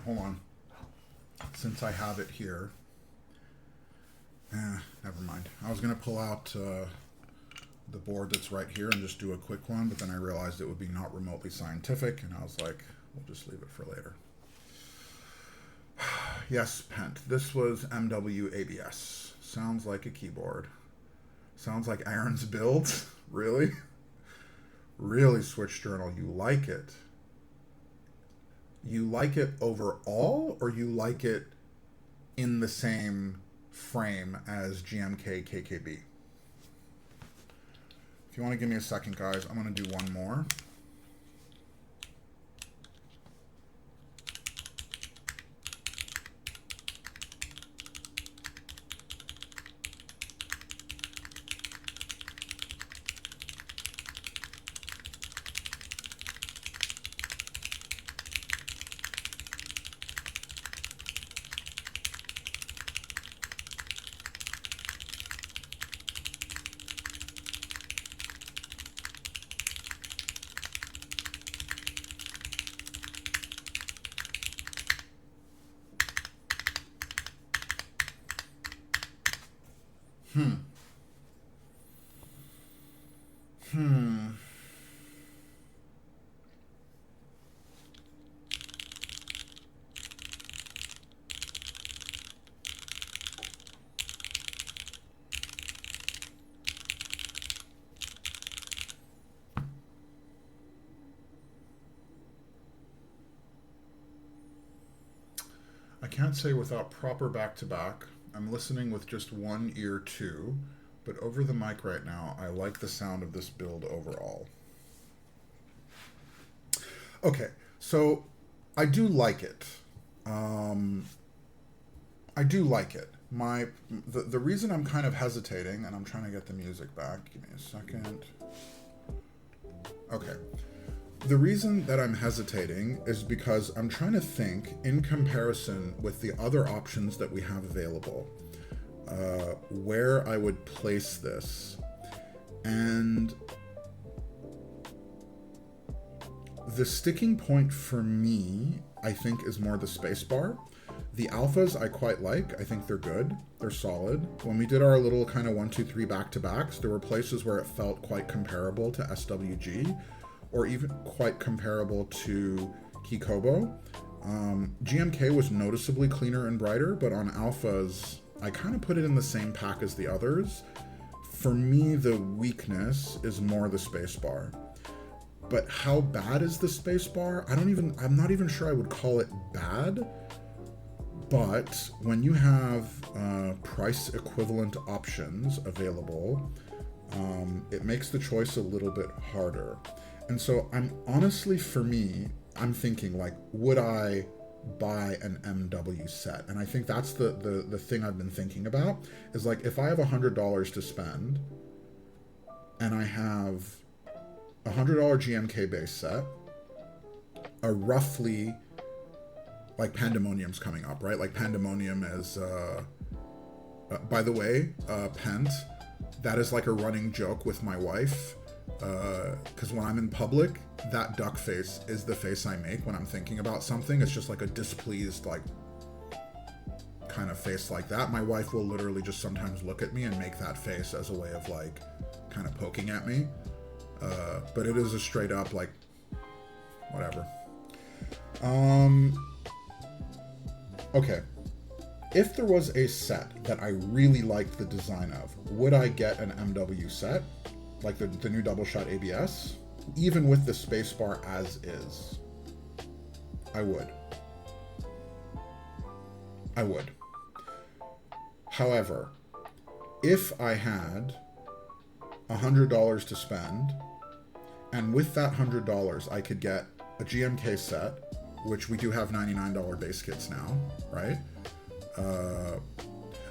hold on. Since I have it here. Never mind. I was going to pull out the board that's right here and just do a quick one, but then I realized it would be not remotely scientific, and I was like, we'll just leave it for later. Yes, Pent. This was MWABS. Sounds like a keyboard. Sounds like Aaron's build. Really? Really, Switch Journal, you like it? You like it overall, or you like it in the same frame as GMK KKB? If you want to give me a second, guys, I'm going to do one more. I can't say without proper back-to-back. I'm listening with just one ear too, but over the mic right now, I like the sound of this build overall. Okay, so I do like it. I do like it. The reason I'm kind of hesitating, and I'm trying to get the music back. Give me a second. Okay. The reason that I'm hesitating is because I'm trying to think in comparison with the other options that we have available, where I would place this. And the sticking point for me, I think, is more the spacebar. The alphas I quite like. I think they're good. They're solid. When we did our little kind of 1, 2, 3 back-to-backs, there were places where it felt quite comparable to SWG, or even quite comparable to Kikobo. GMK was noticeably cleaner and brighter, but on alphas, I kind of put it in the same pack as the others. For me, the weakness is more the spacebar. But how bad is the spacebar? I'm not even sure I would call it bad. But when you have price equivalent options available, it makes the choice a little bit harder. And so for me, I'm thinking like, would I buy an MW set? And I think that's the thing I've been thinking about is like, if I have $100 to spend and I have a $100 GMK base set, a roughly, like Pandemonium's coming up, right? Like Pandemonium is, by the way, Pent, that is like a running joke with my wife. Because when I'm in public, that duck face is the face I make when I'm thinking about something. It's just like a displeased, like, kind of face like that. My wife will literally just sometimes look at me and make that face as a way of, like, kind of poking at me. But it is a straight up, like, whatever. Okay. If there was a set that I really liked the design of, would I get an MW set? Like the new double shot ABS, even with the spacebar as is? I would. However, if I had $100 to spend, and with that $100 I could get a GMK set, which we do have $99 base kits now, right?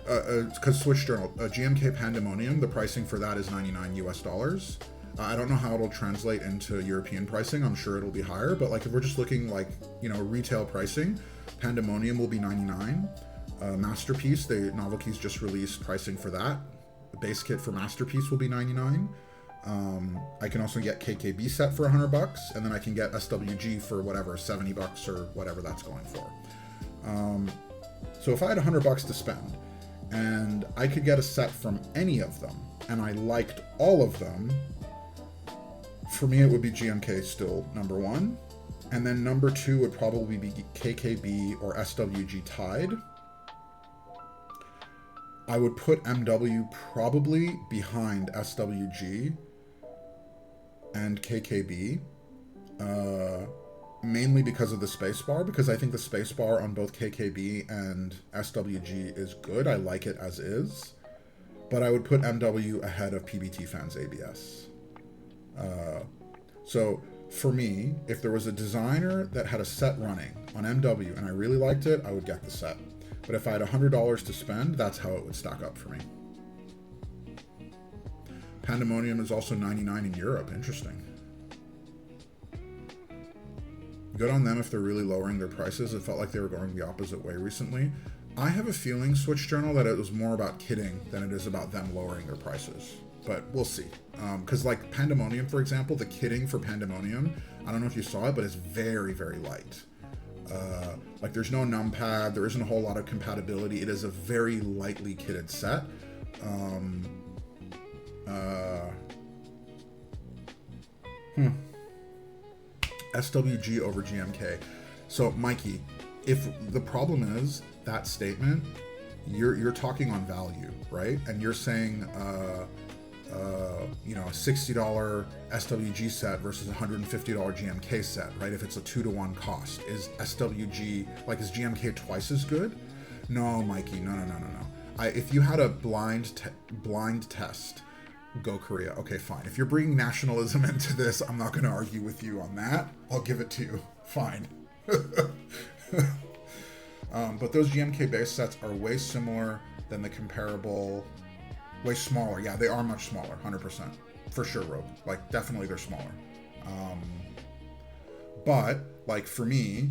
Because Switch Journal, GMK Pandemonium, the pricing for that is $99 US. I don't know how it'll translate into European pricing. I'm sure it'll be higher, but like if we're just looking like, retail pricing, Pandemonium will be $99. Masterpiece, the Novel Keys just released pricing for that. The base kit for Masterpiece will be $99. I can also get KKB set for $100, and then I can get SWG for whatever, $70 or whatever that's going for. So if I had $100 to spend and I could get a set from any of them and I liked all of them, for me it would be GMK still number one. And then number two would probably be KKB or SWG tied. I would put MW probably behind SWG and KKB, mainly because of the spacebar, because I think the spacebar on both KKB and SWG is good. I like it as is. But I would put MW ahead of PBT Fans ABS. So for me, if there was a designer that had a set running on MW and I really liked it, I would get the set. But if I had $100 to spend, that's how it would stack up for me. Pandemonium is also 99 in Europe. Interesting. Good on them if they're really lowering their prices. It felt like they were going the opposite way recently. I have a feeling, Switch Journal, that it was more about kidding than it is about them lowering their prices. But we'll see. Because like Pandemonium, for example, the kitting for Pandemonium, I don't know if you saw it, but it's very, very light. Like there's no numpad, there isn't a whole lot of compatibility. It is a very lightly kitted set. SWG over GMK. So Mikey, if the problem is that statement, you're talking on value, right? And you're saying you know, a $60 SWG set versus a $150 GMK set, right? If it's a 2-to-1 cost, is SWG, like, is GMK twice as good? No, Mikey, no. If you had a blind test, go Korea. Okay, fine. If you're bringing nationalism into this, I'm not going to argue with you on that. I'll give it to you. Fine. But those GMK base sets are way similar than the comparable. Way smaller. Yeah, they are much smaller. 100%. For sure, Rogue. Like, definitely they're smaller. But, like, for me,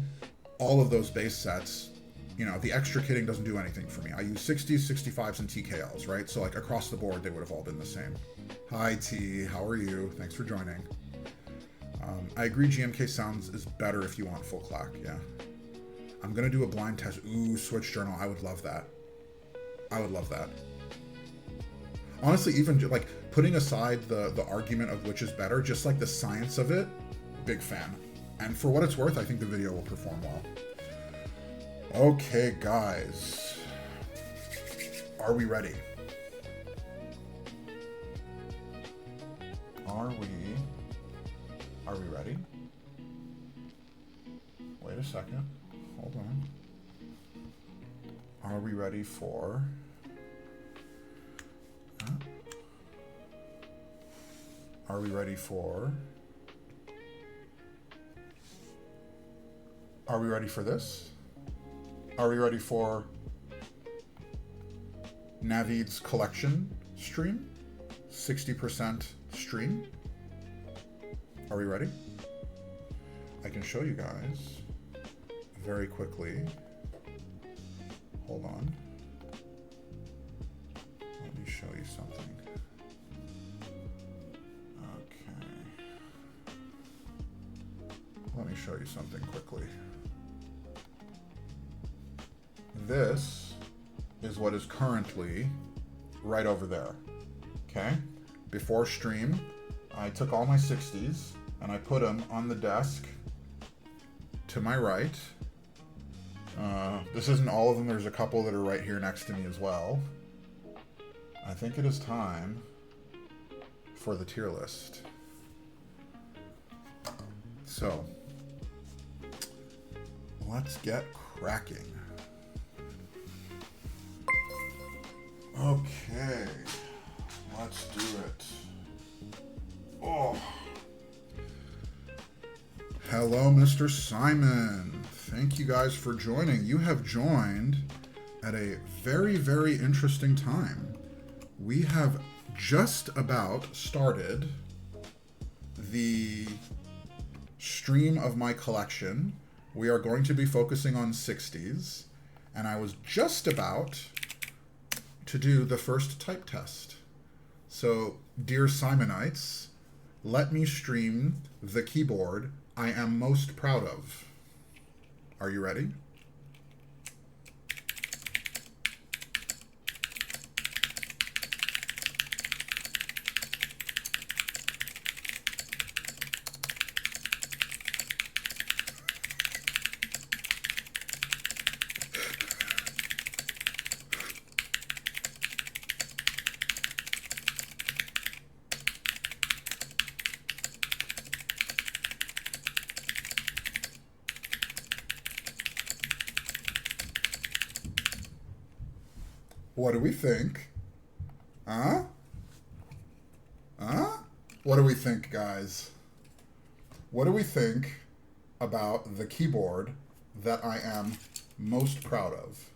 all of those base sets, you know, the extra kitting doesn't do anything for me. I use 60s, 65s, and TKLs, right? So, like, across the board, they would have all been the same. Hi, T. How are you? Thanks for joining. I agree GMK sounds is better if you want full clack. Yeah. I'm going to do a blind test. Ooh, Switch Journal. I would love that. I would love that. Honestly, even like putting aside the argument of which is better, just like the science of it, big fan. And for what it's worth, I think the video will perform well. Okay, guys. Are we ready? Are we ready? Wait a second. Hold on. Are we ready for... Are we ready for... Are we ready for this? Are we ready for Navid's collection stream? 60% stream? Are we ready? I can show you guys very quickly. Hold on. Let me show you something. Okay. Let me show you something quickly. This is what is currently right over there. Okay? Before stream, I took all my 60s and I put them on the desk to my right. This isn't all of them. There's a couple that are right here next to me as well. I think it is time for the tier list. So, let's get cracking. Okay, let's do it. Oh. Hello, Mr. Simon. Thank you guys for joining. You have joined at a very, very interesting time. We have just about started the stream of my collection. We are going to be focusing on 60s, and I was just about to do the first type test. So, dear Simonites, let me stream the keyboard I am most proud of. Are you ready? What do we think? Huh? Huh? What do we think, guys? What do we think about the keyboard that I am most proud of?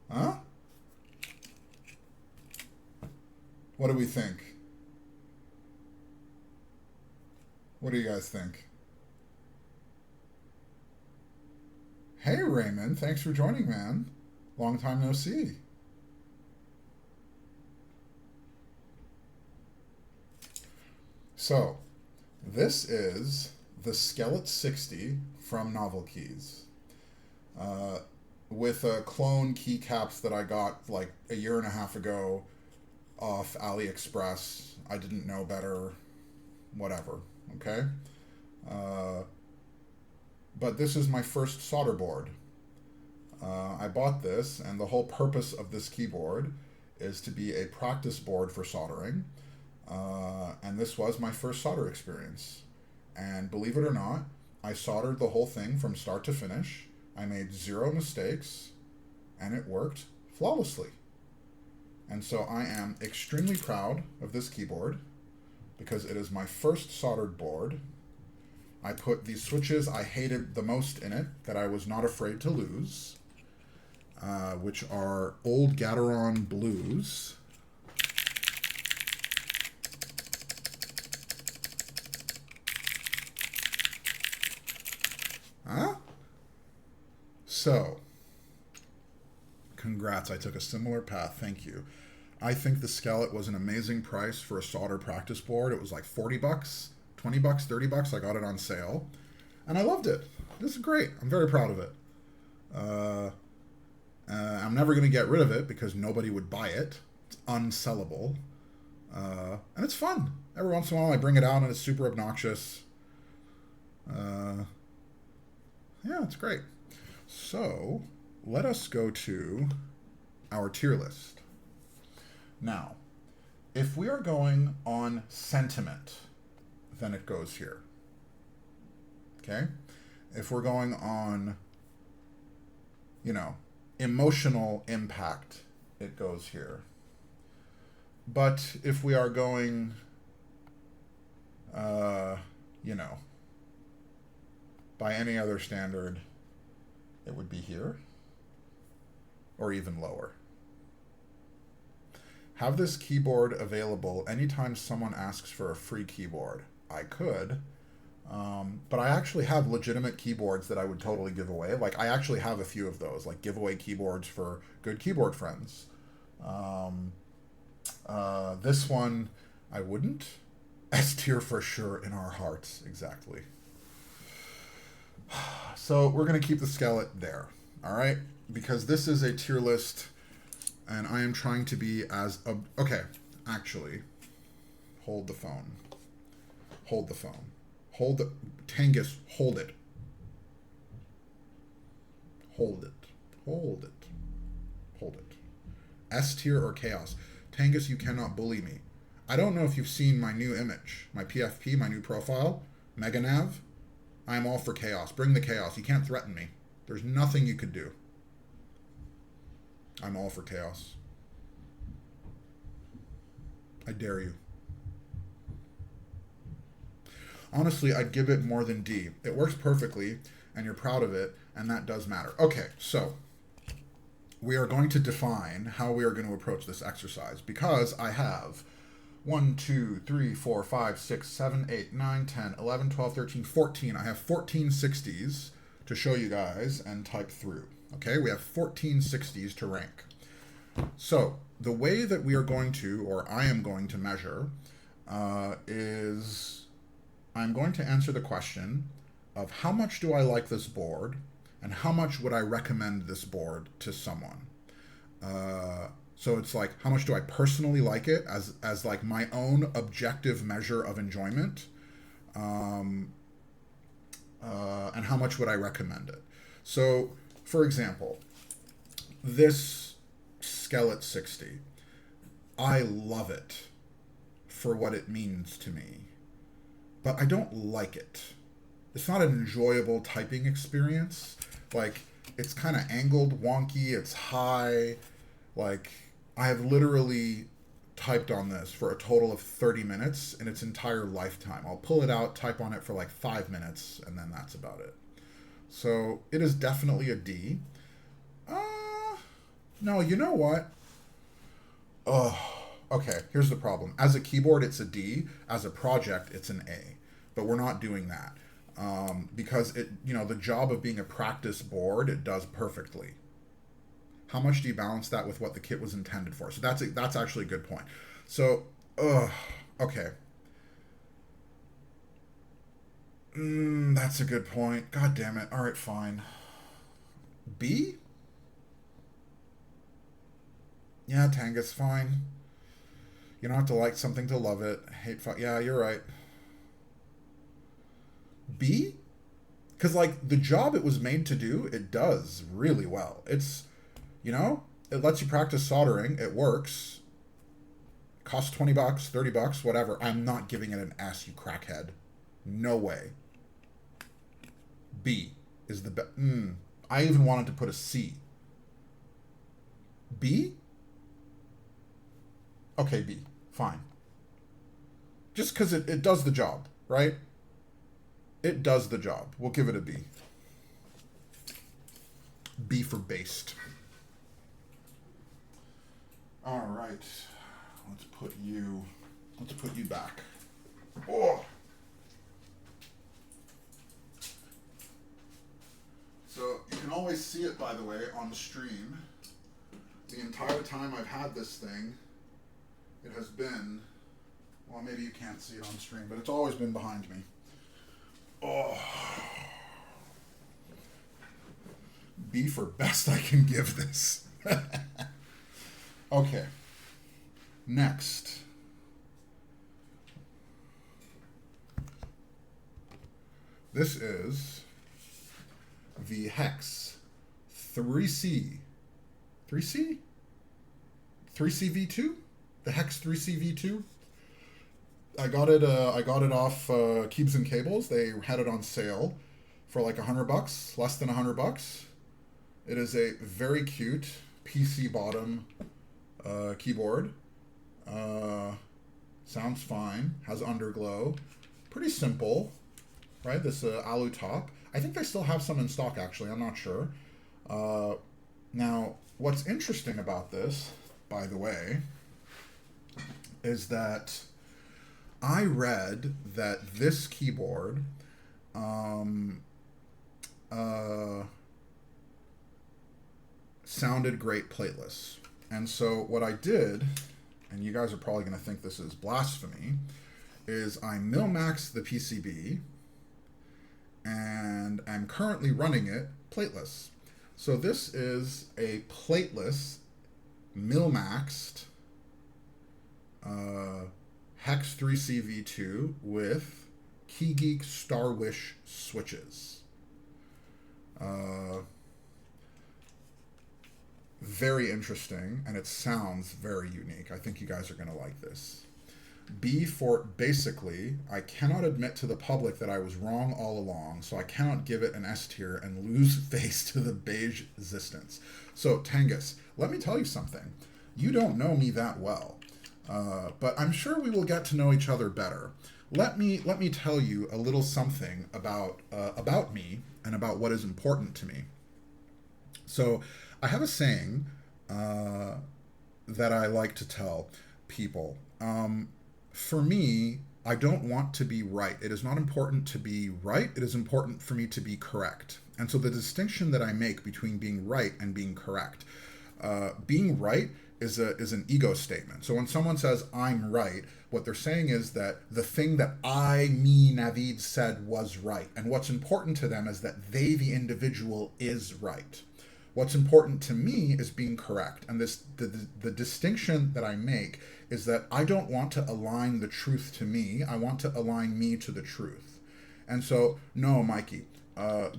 Huh? What do we think? What do you guys think? Hey, Raymond. Thanks for joining, man. Long time no see. So, this is the Skelet 60 from Novel Keys. With clone keycaps that I got like a year and a half ago off AliExpress. I didn't know better. Whatever. Okay? But this is my first solder board. I bought this, and the whole purpose of this keyboard is to be a practice board for soldering. And this was my first solder experience. And believe it or not, I soldered the whole thing from start to finish. I made 0 mistakes, and it worked flawlessly. And so I am extremely proud of this keyboard because it is my first soldered board. I put the switches I hated the most in it that I was not afraid to lose, which are old Gateron Blues. Huh? So, congrats, I took a similar path, thank you. I think the Skelet was an amazing price for a solder practice board. It was like 40 bucks, 20 bucks, 30 bucks. I got it on sale, and I loved it. This is great. I'm very proud of it. I'm never going to get rid of it because nobody would buy it. It's unsellable. And it's fun. Every once in a while I bring it out and it's super obnoxious. Yeah, it's great. So, let us go to our tier list. Now, if we are going on sentiment, then it goes here. Okay? If we're going on, emotional impact, it goes here. But if we are going, by any other standard, it would be here, or even lower. Have this keyboard available anytime someone asks for a free keyboard. I could, but I actually have legitimate keyboards that I would totally give away. Like, I actually have a few of those, like giveaway keyboards for good keyboard friends. This one, I wouldn't. S tier for sure in our hearts, exactly. So we're going to keep the Skelet there, all right? Because this is a tier list, and I am trying to be as... okay, actually, hold the phone. Hold the phone. Hold the... Tangus, hold it. Hold it. Hold it. Hold it. S tier or chaos? Tangus, you cannot bully me. I don't know if you've seen my new image, my PFP, my new profile, Meganav. I am all for chaos. Bring the chaos. You can't threaten me. There's nothing you could do. I'm all for chaos. I dare you. Honestly, I'd give it more than D. It works perfectly, and you're proud of it, and that does matter. Okay, so we are going to define how we are going to approach this exercise, because I have 1, 2, 3, 4, 5, 6, 7, 8, 9, 10, 11, 12, 13, 14. I have 14 60s to show you guys and type through. Okay, we have 14 60s to rank. So the way that we are going to, or I am going to measure, is I'm going to answer the question of how much do I like this board and how much would I recommend this board to someone. So it's like, how much do I personally like it as like my own objective measure of enjoyment, and how much would I recommend it. So, for example, this Skelet 60, I love it for what it means to me, but I don't like it. It's not an enjoyable typing experience. Like, it's kind of angled, wonky, it's high. Like, I have literally typed on this for a total of 30 minutes in its entire lifetime. I'll pull it out, type on it for like 5 minutes, and then that's about it. So it is definitely a D. No, you know what? Oh, okay, here's the problem. As a keyboard, it's a D. As a project, it's an A. But we're not doing that. Because the job of being a practice board, it does perfectly. How much do you balance that with what the kit was intended for? So that's actually a good point. So, okay. That's a good point. God damn it. All right, fine. B? Yeah, Tangus, fine. You don't have to like something to love it. Yeah, you're right. B? Because, like, the job it was made to do, it does really well. It's, it lets you practice soldering. It works. Costs $20, $30, whatever. I'm not giving it an S, you crackhead. No way. B is the best. I even wanted to put a C. B? Okay, B. Fine. Just because it does the job, right? It does the job. We'll give it a B. B for based. All right. Let's put you back. Oh. So you can always see it, by the way, on the stream. The entire time I've had this thing, it has been, well, maybe you can't see it on stream, but it's always been behind me. Oh. B for best I can give this. Okay. Next. This is the Hex 3C. 3C? 3C V2? The Hex 3C V2? I got it off Keebs and Cables. They had it on sale for like $100, less than $100. It is a very cute PC bottom keyboard. Sounds fine. Has underglow. Pretty simple, right? This alu top. I think they still have some in stock, actually. I'm not sure. Now, what's interesting about this, by the way, is that I read that this keyboard sounded great plateless. And so what I did, and you guys are probably going to think this is blasphemy, is I mil-maxed the PCB, and I'm currently running it plateless. So this is a plateless, mil-maxed Hex 3C V2 with KeyGeek Starwish switches. Very interesting, and it sounds very unique. I think you guys are going to like this. B for basically, I cannot admit to the public that I was wrong all along, so I cannot give it an S tier and lose face to the beige existence. So, Tangus, let me tell you something. You don't know me that well, but I'm sure we will get to know each other better. Let me tell you a little something about me and about what is important to me. So, I have a saying that I like to tell people. For me, I don't want to be right. It is not important to be right. It is important for me to be correct. And so the distinction that I make between being right and being correct, being right is an ego statement. So when someone says, I'm right, what they're saying is that the thing that Naveed, said was right. And what's important to them is that they, the individual, is right. What's important to me is being correct. And the distinction that I make is that I don't want to align the truth to me. I want to align me to the truth. And so, no, Mikey,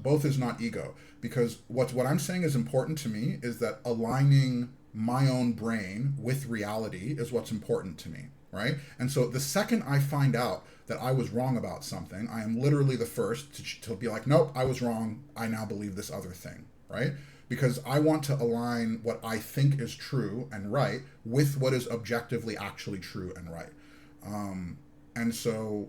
both is not ego. Because what I'm saying is important to me is that aligning my own brain with reality is what's important to me, right? And so the second I find out that I was wrong about something, I am literally the first to be like, nope, I was wrong. I now believe this other thing, right? because I want to align what I think is true and right with what is objectively actually true and right. And so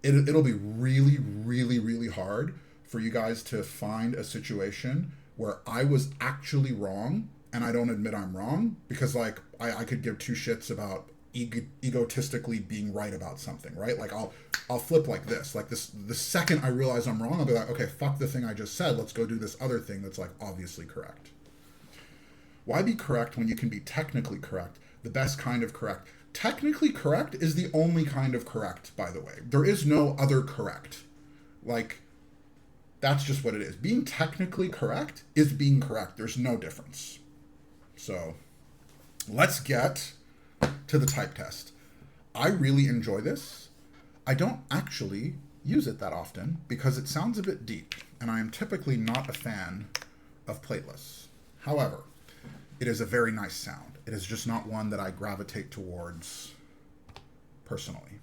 it'll be really, really, really hard for you guys to find a situation where I was actually wrong and I don't admit I'm wrong, because like I could give two shits about egotistically being right about something, right? Like I'll flip like this. Like this, the second I realize I'm wrong, I'll be like, okay, fuck the thing I just said. Let's go do this other thing that's like obviously correct. Why be correct when you can be technically correct? The best kind of correct. Technically correct is the only kind of correct, by the way. There is no other correct. Like, that's just what it is. Being technically correct is being correct. There's no difference. So, let's get to the type test. I really enjoy this. I don't actually use it that often because it sounds a bit deep, and I am typically not a fan of plateless. However, it is a very nice sound. It is just not one that I gravitate towards personally.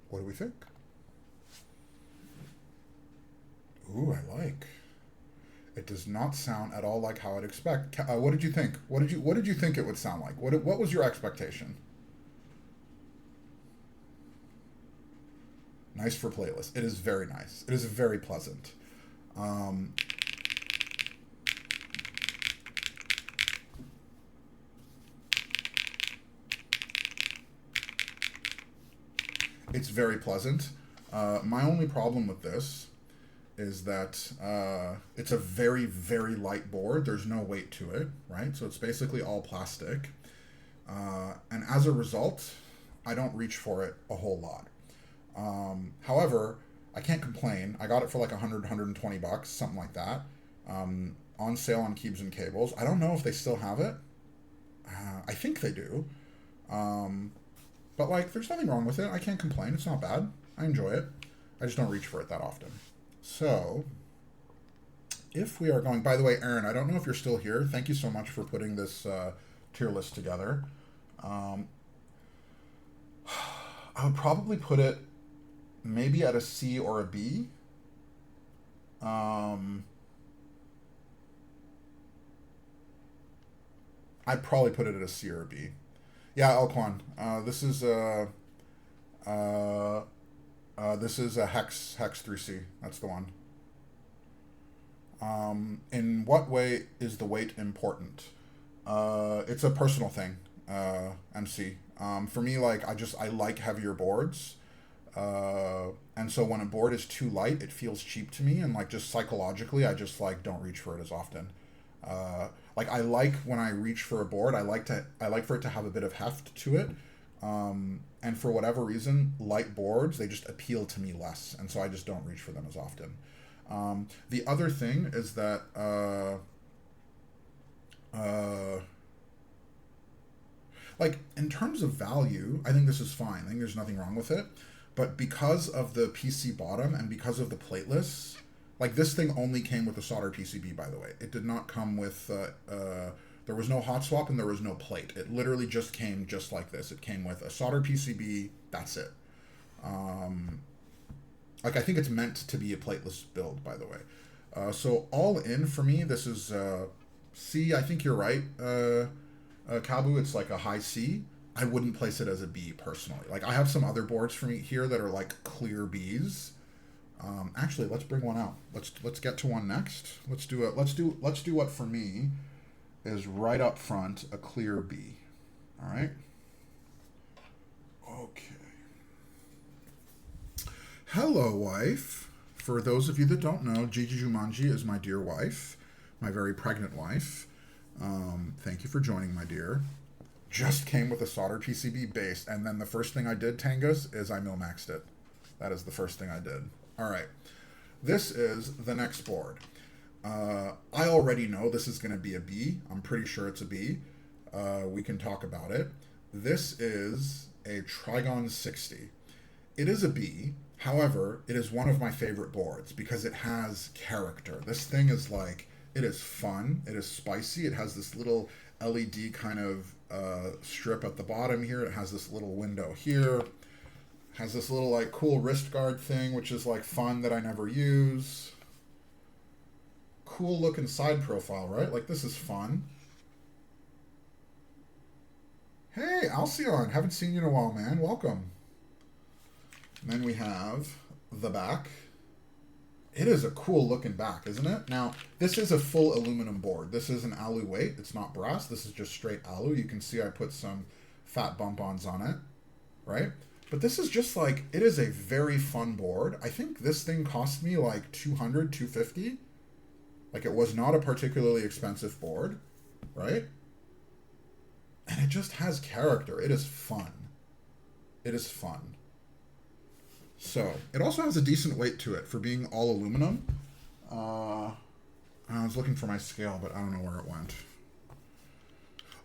What do we think? Ooh, I like. It does not sound at all like how I'd expect. What did you think? What did you think it would sound like? What was your expectation? Nice for playlist. It is very nice. It is very pleasant. It's very pleasant. My only problem with this is that it's a very, very light board. There's no weight to it, right? So it's basically all plastic. And as a result, I don't reach for it a whole lot. However, I can't complain. I got it for like 100, 120 bucks, something like that. On sale on Keebs and Cables. I don't know if they still have it. I think they do. But like, there's nothing wrong with it. I can't complain. It's not bad. I enjoy it. I just don't reach for it that often. So, if we are going... By the way, Aaron, I don't know if you're still here. Thank you so much for putting this tier list together. I would probably put it maybe at a C or a B. I'd probably put it at a C or a B. Yeah, Elquan. This is a Hex 3C. That's the one. In what way is the weight important? It's a personal thing, MC. For me, like I like heavier boards, and so when a board is too light, it feels cheap to me, and like just psychologically, I just like don't reach for it as often. Like I like when I reach for a board, I like for it to have a bit of heft to it. And for whatever reason, light boards, they just appeal to me less. And so I just don't reach for them as often. The other thing is that, like in terms of value, I think this is fine. I think there's nothing wrong with it. But because of the PC bottom and because of the plateless, like this thing only came with a solder PCB, by the way. It did not come with, there was no hot swap and there was no plate. It literally just came just like this. It came with a solder PCB, that's it. Like I think it's meant to be a plateless build, by the way. So all in for me, this is C. I think you're right, Kabu. It's like a high C. I wouldn't place it as a B personally. Like I have some other boards for me here that are like clear Bs. Actually, let's bring one out. Let's get to one next. Let's do what for me is right up front a clear B. All right. Okay. Hello, wife. For those of you that don't know, Gigi Jumanji is my dear wife, my very pregnant wife. Thank you for joining, my dear. Just came with a solder PCB base, and then the first thing I did, Tangus, is I mil-maxed it. That is the first thing I did. All right. This is the next board. I already know this is going to be a B. I'm pretty sure it's a B. We can talk about it. This is a Trigon 60. It is a B. However, it is one of my favorite boards because it has character. This thing is like, it is fun. It is spicy. It has this little LED kind of strip at the bottom here. It has this little window here. Has this little like cool wrist guard thing, which is like fun that I never use. Cool looking side profile, right? Like this is fun. Hey, Alcyon, haven't seen you in a while, man. Welcome. And then we have the back. It is a cool looking back, isn't it? Now, this is a full aluminum board. This is an alu weight. It's not brass. This is just straight alu. You can see I put some fat bump-ons on it, right? But this is just like, it is a very fun board. I think this thing cost me like $200, $250. Like it was not a particularly expensive board, right? And it just has character. It is fun. It is fun. So, it also has a decent weight to it for being all aluminum. I was looking for my scale, but I don't know where it went.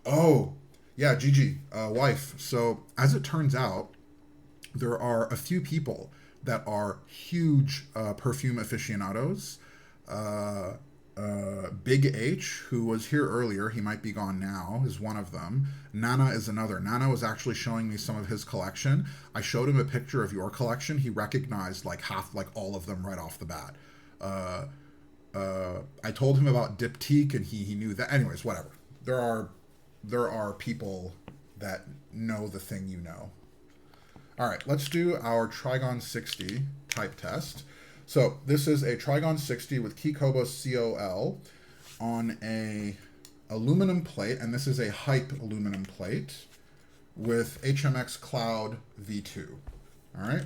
Oh, yeah, Gigi, wife. So, as it turns out, there are a few people that are huge perfume aficionados. Big H, who was here earlier, he might be gone now, is one of them. Nana is another. Nana was actually showing me some of his collection. I showed him a picture of your collection. He recognized like all of them right off the bat. I told him about Diptyque and he knew that. Anyways, whatever. There are people that know the thing you know. All right, let's do our Trigon 60 type test. So this is a Trigon 60 with Keycap COL on a aluminum plate, and this is a Hype aluminum plate with HMX Cloud V2. All right.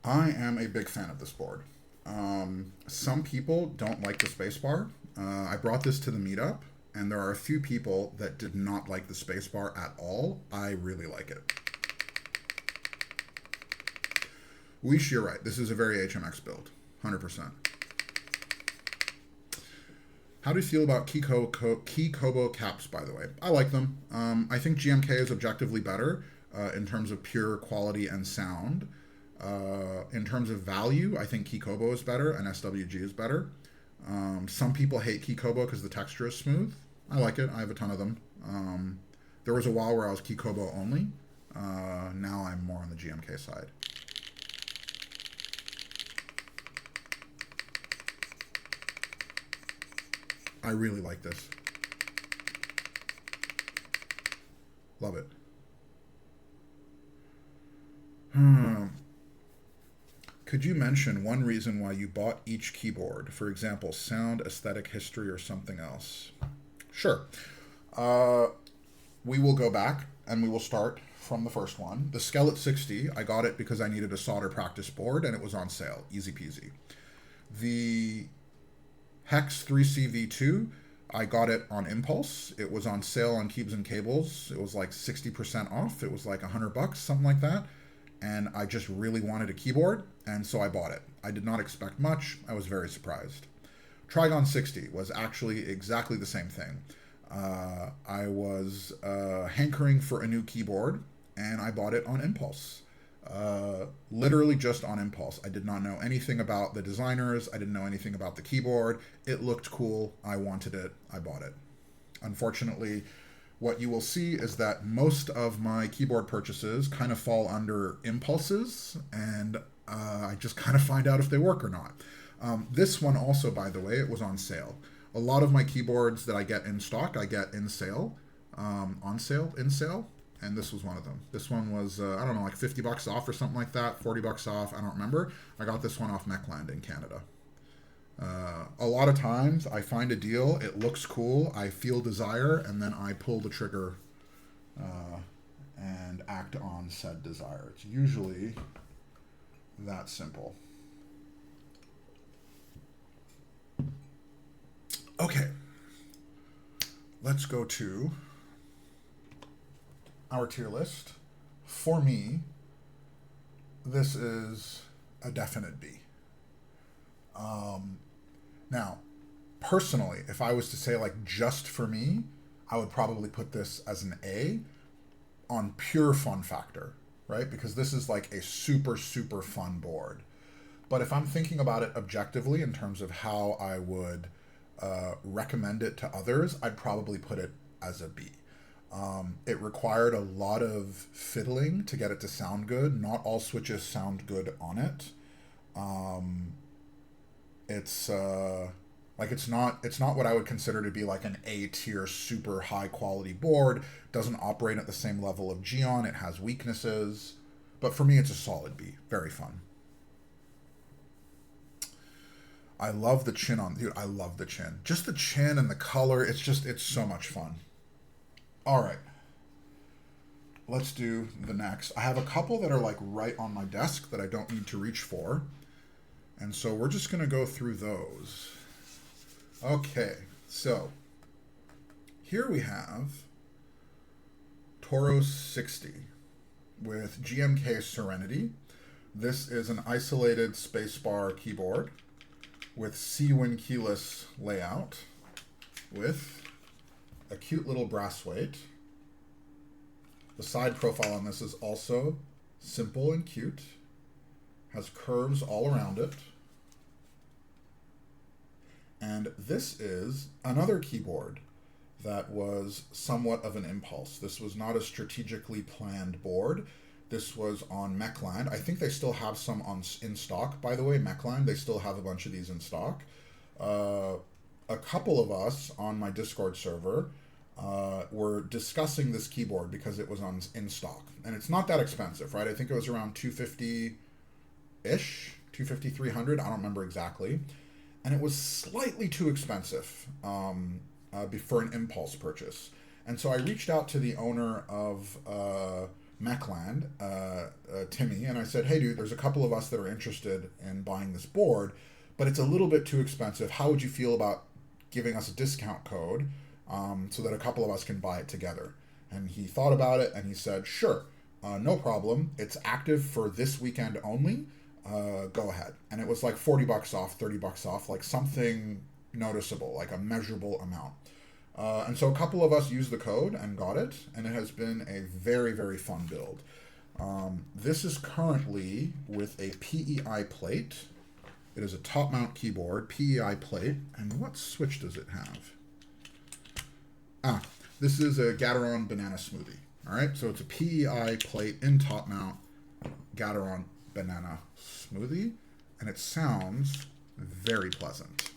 I am a big fan of this board. Some people don't like the spacebar. I brought this to the meetup, and there are a few people that did not like the spacebar at all. I really like it. Weish, you're right. This is a very HMX build, 100%. How do you feel about Keycap caps, by the way? I like them. I think GMK is objectively better in terms of pure quality and sound. In terms of value, I think Keycap is better and SWG is better. Some people hate Keycap because the texture is smooth. I like it. I have a ton of them. There was a while where I was Keycap only. Now I'm more on the GMK side. I really like this. Love it. Could you mention one reason why you bought each keyboard? For example, sound, aesthetic, history, or something else? Sure. We will go back and we will start from the first one. The Skeleton 60, I got it because I needed a solder practice board and it was on sale. Easy peasy. The Hex 3CV2, I got it on impulse. It was on sale on Keebs and Cables. It was like 60% off. It was like $100, something like that. and I just really wanted a keyboard, and so I bought it. I did not expect much. I was very surprised. Trigon 60 was actually exactly the same thing. I was hankering for a new keyboard, and I bought it on impulse. Literally just on impulse. I did not know anything about the designers. I didn't know anything about the keyboard. It looked cool. I wanted it. I bought it. Unfortunately, what you will see is that most of my keyboard purchases kind of fall under impulses, and I just kind of find out if they work or not. This one also, by the way, it was on sale. A lot of my keyboards that I get in stock, I get in sale, on sale, in sale, and this was one of them. This one was, I don't know, like $50 off or something like that, $40 off, I don't remember. I got this one off Mechland in Canada. A lot of times I find a deal, it looks cool, I feel desire, and then I pull the trigger and act on said desire. It's usually that simple. Okay, let's go to our tier list. For me, this is a definite B. Now, personally, if I was to say like just for me, I would probably put this as an A on pure fun factor, right? Because this is like a super, super fun board. But if I'm thinking about it objectively in terms of how I would recommend it to others, I'd probably put it as a B. It required a lot of fiddling to get it to sound good. Not all switches sound good on it. It's not what I would consider to be like an A tier super high quality board. Doesn't operate at the same level of Geon. It has weaknesses, but for me it's a solid B. Very fun. I love the chin on, dude, I love the chin. Just the chin and the color, it's so much fun. All right. Let's do the next. I have a couple that are like right on my desk that I don't need to reach for. And so we're just going to go through those. Okay, so here we have Toros 60 with GMK Serenity. This is an isolated spacebar keyboard with C-Win keyless layout with a cute little brass weight. The side profile on this is also simple and cute. Has curves all around it. And this is another keyboard that was somewhat of an impulse. This was not a strategically planned board. This was on Mechland. I think they still have some in stock, by the way. Mechland, they still have a bunch of these in stock. A couple of us on my Discord server were discussing this keyboard because it was in stock. And it's not that expensive, right? I think it was around $250-ish, $250, $300, I don't remember exactly. And it was slightly too expensive for an impulse purchase. And so I reached out to the owner of Mechland, Timmy, and I said, hey dude, there's a couple of us that are interested in buying this board, but it's a little bit too expensive. How would you feel about giving us a discount code so that a couple of us can buy it together? And he thought about it and he said, sure, no problem. It's active for this weekend only. Go ahead. And it was like $40 off, $30 off, like something noticeable, like a measurable amount. And so a couple of us used the code and got it, and it has been a very, very fun build. This is currently with a PEI plate. It is a top mount keyboard, PEI plate. And what switch does it have? This is a Gateron Banana Smoothie. All right, so it's a PEI plate in top mount Gateron Banana Smoothie, and it sounds very pleasant.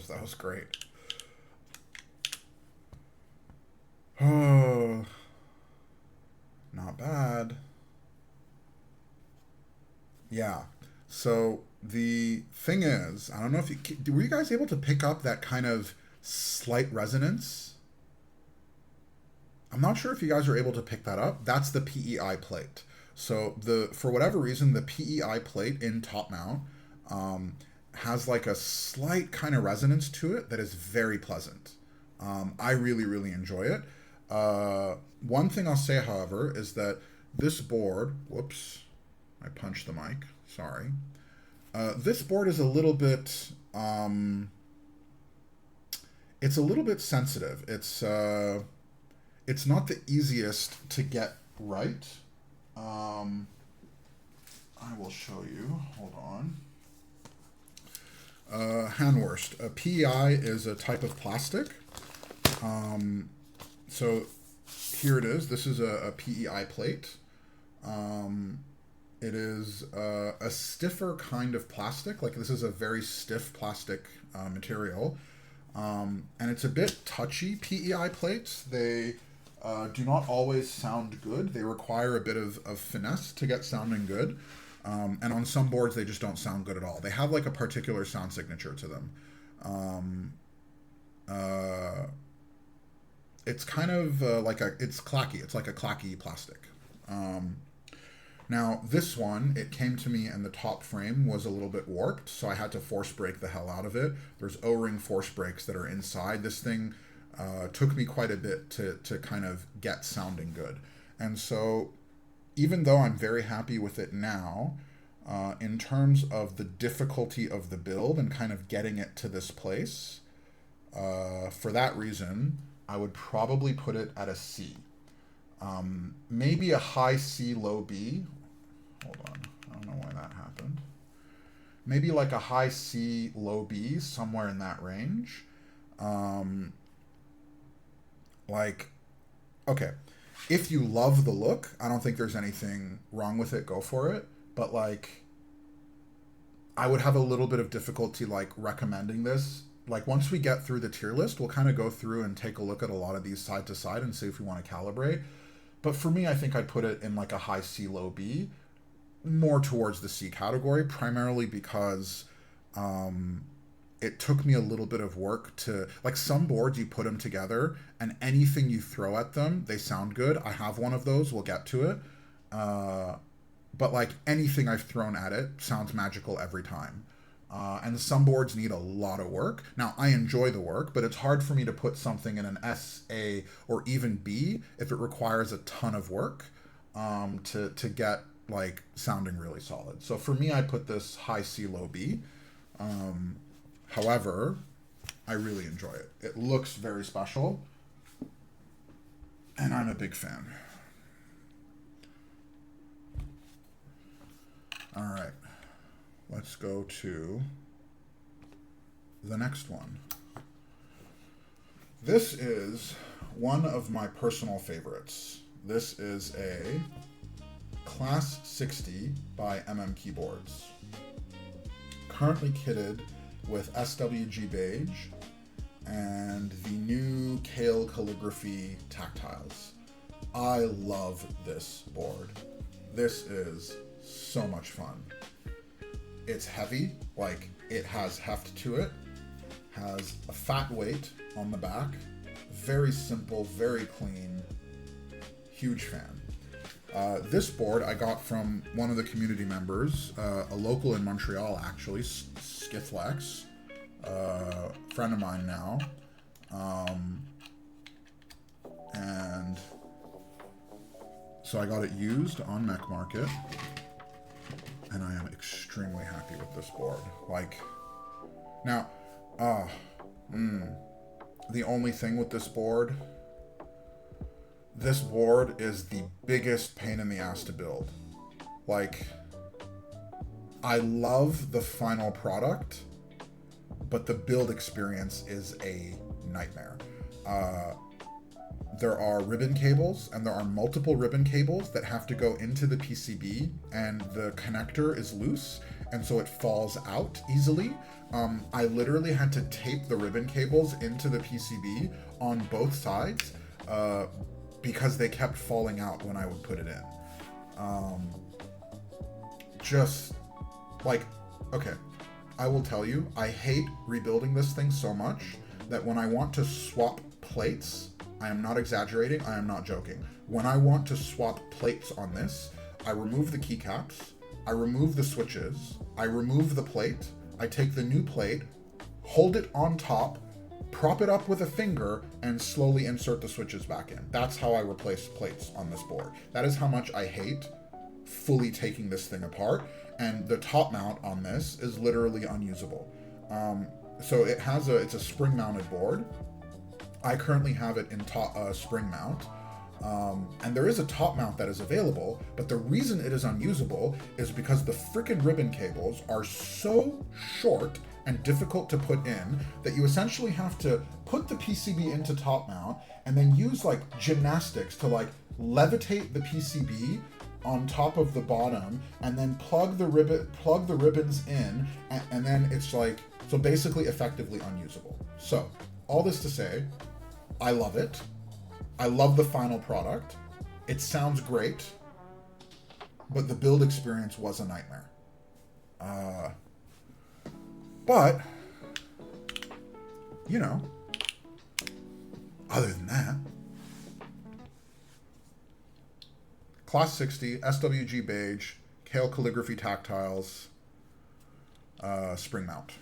That was great. Oh, not bad. Yeah. So the thing is, I don't know if you were you guys able to pick up that kind of slight resonance. I'm not sure if you guys are able to pick that up. That's the PEI plate. So the for whatever reason, the PEI plate in top mount has like a slight kind of resonance to it that is very pleasant. I really, really enjoy it. One thing I'll say, however, is that this board, whoops, I punched the mic, sorry. This board is a little bit, it's a little bit sensitive. It's not the easiest to get right. I will show you, hold on. Handwurst. A PEI is a type of plastic. So here it is. This is a PEI plate. It is a stiffer kind of plastic. Like this is a very stiff plastic material. And it's a bit touchy, PEI plates. They do not always sound good. They require a bit of finesse to get sounding good. And on some boards, they just don't sound good at all. They have like a particular sound signature to them. It's kind of it's clacky. It's like a clacky plastic. Now, this one, it came to me and the top frame was a little bit warped, so I had to force break the hell out of it. There's O-ring force breaks that are inside. This thing took me quite a bit to kind of get sounding good. And so, even though I'm very happy with it now, in terms of the difficulty of the build and kind of getting it to this place, for that reason, I would probably put it at a C. Maybe a high C, low B. Hold on, I don't know why that happened. Maybe like a high C, low B, somewhere in that range. Okay, if you love the look, I don't think there's anything wrong with it, go for it. But like, I would have a little bit of difficulty like recommending this. Like once we get through the tier list, we'll kind of go through and take a look at a lot of these side to side and see if we want to calibrate. But for me, I think I'd put it in like a high C, low B, more towards the C category, primarily because it took me a little bit of work to, like some boards, you put them together and anything you throw at them, they sound good. I have one of those, we'll get to it. But like anything I've thrown at it sounds magical every time. And some boards need a lot of work. Now, I enjoy the work, but it's hard for me to put something in an S, A, or even B if it requires a ton of work to get like sounding really solid. So for me, I put this high C, low B. However, I really enjoy it. It looks very special, and I'm a big fan. All right. Let's go to the next one. This is one of my personal favorites. This is a Class 60 by Keyboards. Currently kitted with SWG beige and the new Kale calligraphy tactiles. I love this board. This is so much fun. It's heavy, like it has heft to it, has a fat weight on the back, very simple, very clean, huge fan. This board I got from one of the community members, a local in Montreal actually, Skithlex, friend of mine now, and so I got it used on Mech Market. And I am extremely happy with this board. Like, now, the only thing with this board is the biggest pain in the ass to build. Like, I love the final product, but the build experience is a nightmare. There are ribbon cables, and there are multiple ribbon cables that have to go into the PCB, and the connector is loose, and so it falls out easily. I literally had to tape the ribbon cables into the PCB on both sides because they kept falling out when I would put it in. Just like, okay, I will tell you, I hate rebuilding this thing so much that when I want to swap plates, I am not exaggerating, I am not joking. When I want to swap plates on this, I remove the keycaps, I remove the switches, I remove the plate, I take the new plate, hold it on top, prop it up with a finger, and slowly insert the switches back in. That's how I replace plates on this board. That is how much I hate fully taking this thing apart, and the top mount on this is literally unusable. So it's a spring mounted board. I currently have it in spring mount. And there is a top mount that is available, but the reason it is unusable is because the freaking ribbon cables are so short and difficult to put in that you essentially have to put the PCB into top mount and then use like gymnastics to like levitate the PCB on top of the bottom and then plug the ribbons in, and then it's like, so basically effectively unusable. So all this to say, I love it. I love the final product. It sounds great, but the build experience was a nightmare. But, you know, other than that, Class 60, SWG beige, Kale calligraphy tactiles, spring mount.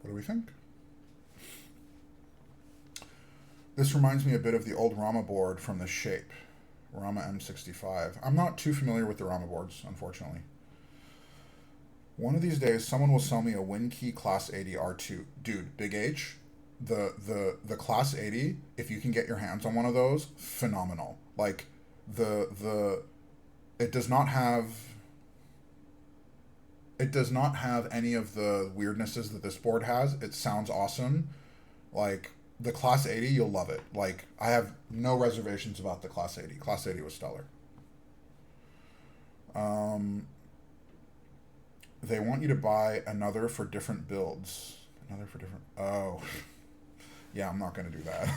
What do we think? This reminds me a bit of the old Rama board from the Shape, Rama M65. I'm not too familiar with the Rama boards, unfortunately. One of these days, someone will sell me a WinKey Class 80 R2. Dude, Big H, the Class 80, if you can get your hands on one of those, phenomenal. Like, it does not have any of the weirdnesses that this board has. It sounds awesome. Like, the Class 80, you'll love it. Like, I have no reservations about the Class 80. Class 80 was stellar. They want you to buy another for different builds. Oh. Yeah, I'm not going to do that.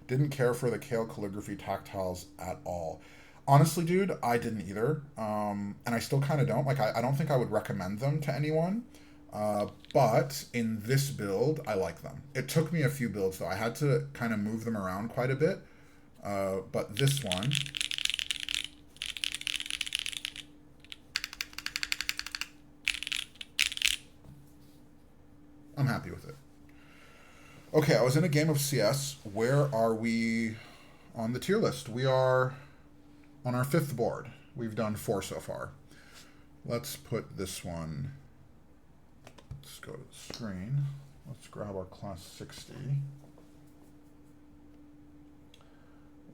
Didn't care for the Kale calligraphy tactiles at all. Honestly, dude, I didn't either. And I still kind of don't. Like, I don't think I would recommend them to anyone. But in this build, I like them. It took me a few builds, though. I had to kind of move them around quite a bit. But this one... I'm happy with it. Okay, I was in a game of CS. Where are we on the tier list? We are on our 5th board. We've done 4 so far. Let's put this one... Let's go to the screen. Let's grab our Class 60.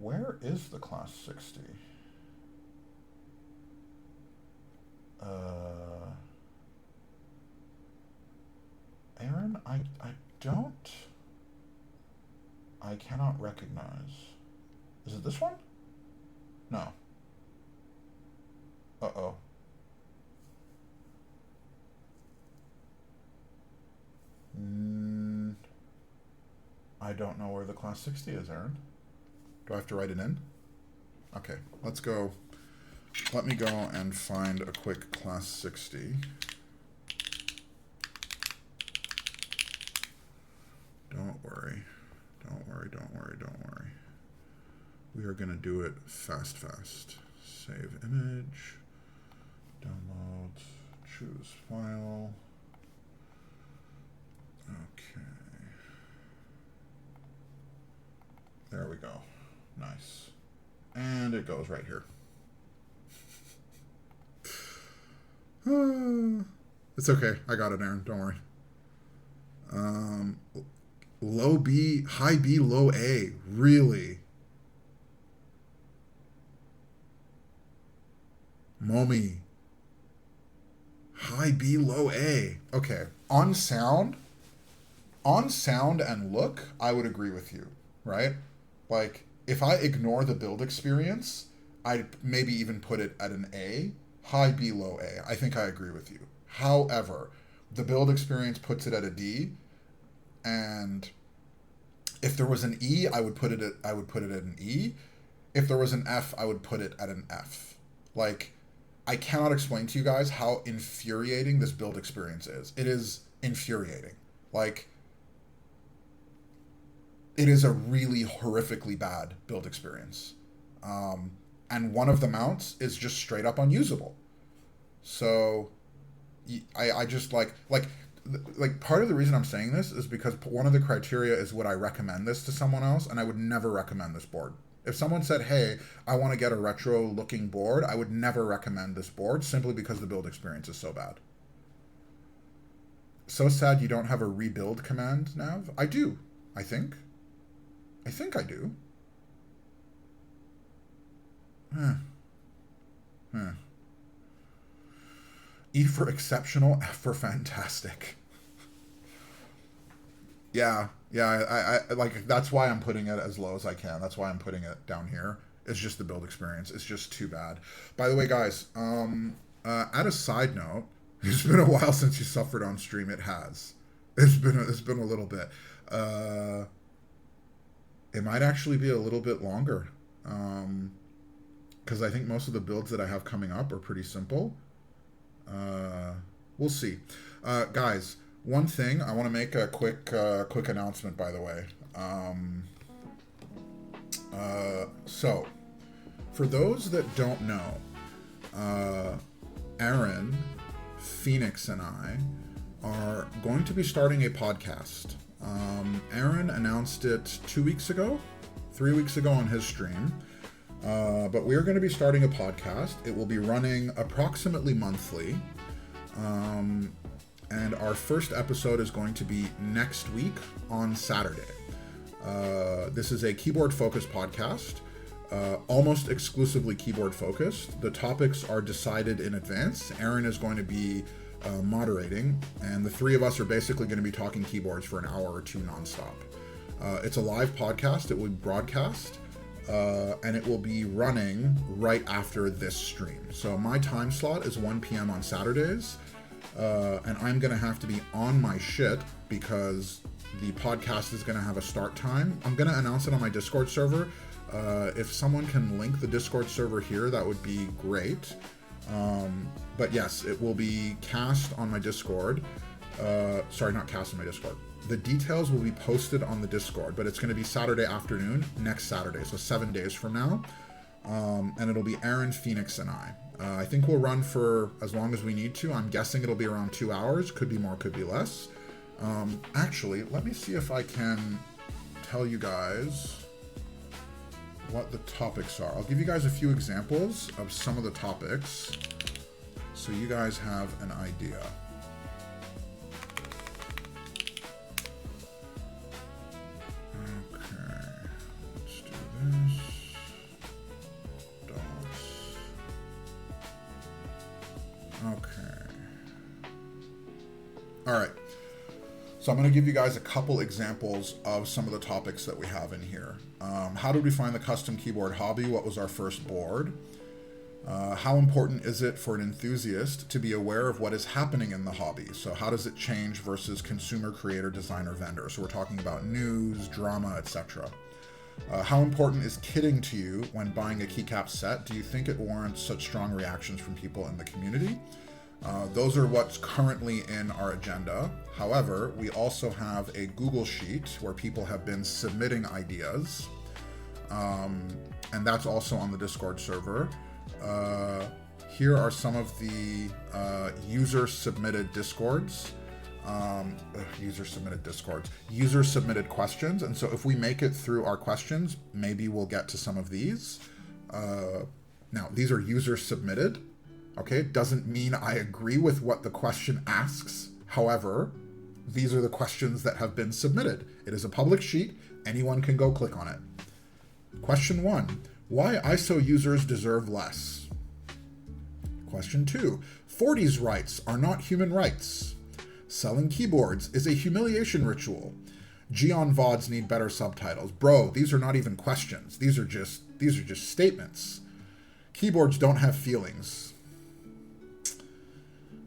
Where is the Class 60? Aaron, I don't... I cannot recognize. Is it this one? No. Uh-oh. I don't know where the Class 60 is, Aaron. Do I have to write it in? Okay, let's go. Let me go and find a quick Class 60. Don't worry. Don't worry, don't worry, don't worry. We are going to do it fast. Save image. Download. choose file. Okay. There we go. Nice. And it goes right here. It's okay. I got it, Aaron. Don't worry. Low B, high B, low A. Really? Momi. High B, low A. Okay. On sound and look, I would agree with you, right? Like, if I ignore the build experience, I'd maybe even put it at an A. High B, low A. I think I agree with you. However, the build experience puts it at a D, and if there was an E, I would put it at an E. If there was an F, I would put it at an F. Like, I cannot explain to you guys how infuriating this build experience is. It is infuriating. Like, it is a really horrifically bad build experience. And one of the mounts is just straight up unusable. So I just like part of the reason I'm saying this is because one of the criteria is would I recommend this to someone else, and I would never recommend this board. If someone said, hey, I want to get a retro looking board, I would never recommend this board simply because the build experience is so bad. So sad you don't have a rebuild command, Nav. I do, I think I do. E for exceptional, F for fantastic. Yeah, I like, that's why I'm putting it as low as I can. That's why I'm putting it down here. It's just the build experience. It's just too bad. By the way, guys, at a side note, it's been a while since you suffered on stream. It has. It's been a little bit. It might actually be a little bit longer. Because I think most of the builds that I have coming up are pretty simple. We'll see. Guys, one thing, I want to make a quick announcement, by the way. So, for those that don't know, Aaron, Phoenix, and I are going to be starting a podcast. Aaron announced it 3 weeks ago on his stream. But we're going to be starting a podcast. It will be running approximately monthly. And our first episode is going to be next week on Saturday. This is a keyboard-focused podcast, almost exclusively keyboard-focused. The topics are decided in advance. Aaron is going to be moderating, and the three of us are basically going to be talking keyboards for an hour or two nonstop. It's a live podcast. It will be broadcast. And it will be running right after this stream. So my time slot is 1 p.m. on Saturdays, and I'm going to have to be on my shit because the podcast is going to have a start time. I'm going to announce it on my Discord server. If someone can link the Discord server here, that would be great. But yes, it will be cast on my Discord. Sorry, not cast on my Discord. The details will be posted on the Discord, but it's going to be Saturday afternoon, next Saturday, so 7 days from now. And it'll be Aaron, Phoenix, and I. I think we'll run for as long as we need to. I'm guessing it'll be around 2 hours. Could be more, could be less. Actually, let me see if I can tell you guys what the topics are. I'll give you guys a few examples of some of the topics so you guys have an idea. Alright, so I'm going to give you guys a couple examples of some of the topics that we have in here. How did we find the custom keyboard hobby? What was our first board? How important is it for an enthusiast to be aware of what is happening in the hobby? So how does it change versus consumer, creator, designer, vendor? So we're talking about news, drama, etc. How important is kitting to you when buying a keycap set? Do you think it warrants such strong reactions from people in the community? Those are what's currently in our agenda. However, we also have a Google Sheet where people have been submitting ideas, and that's also on the Discord server. Here are some of the user-submitted discords. User-submitted questions. And so if we make it through our questions, maybe we'll get to some of these. Now, these are user-submitted. Okay, it doesn't mean I agree with what the question asks. However, these are the questions that have been submitted. It is a public sheet. Anyone can go click on it. Question 1. Why ISO users deserve less? Question 2. 40s rights are not human rights. Selling keyboards is a humiliation ritual. Geon VODs need better subtitles. Bro, these are not even questions. These are just statements. Keyboards don't have feelings.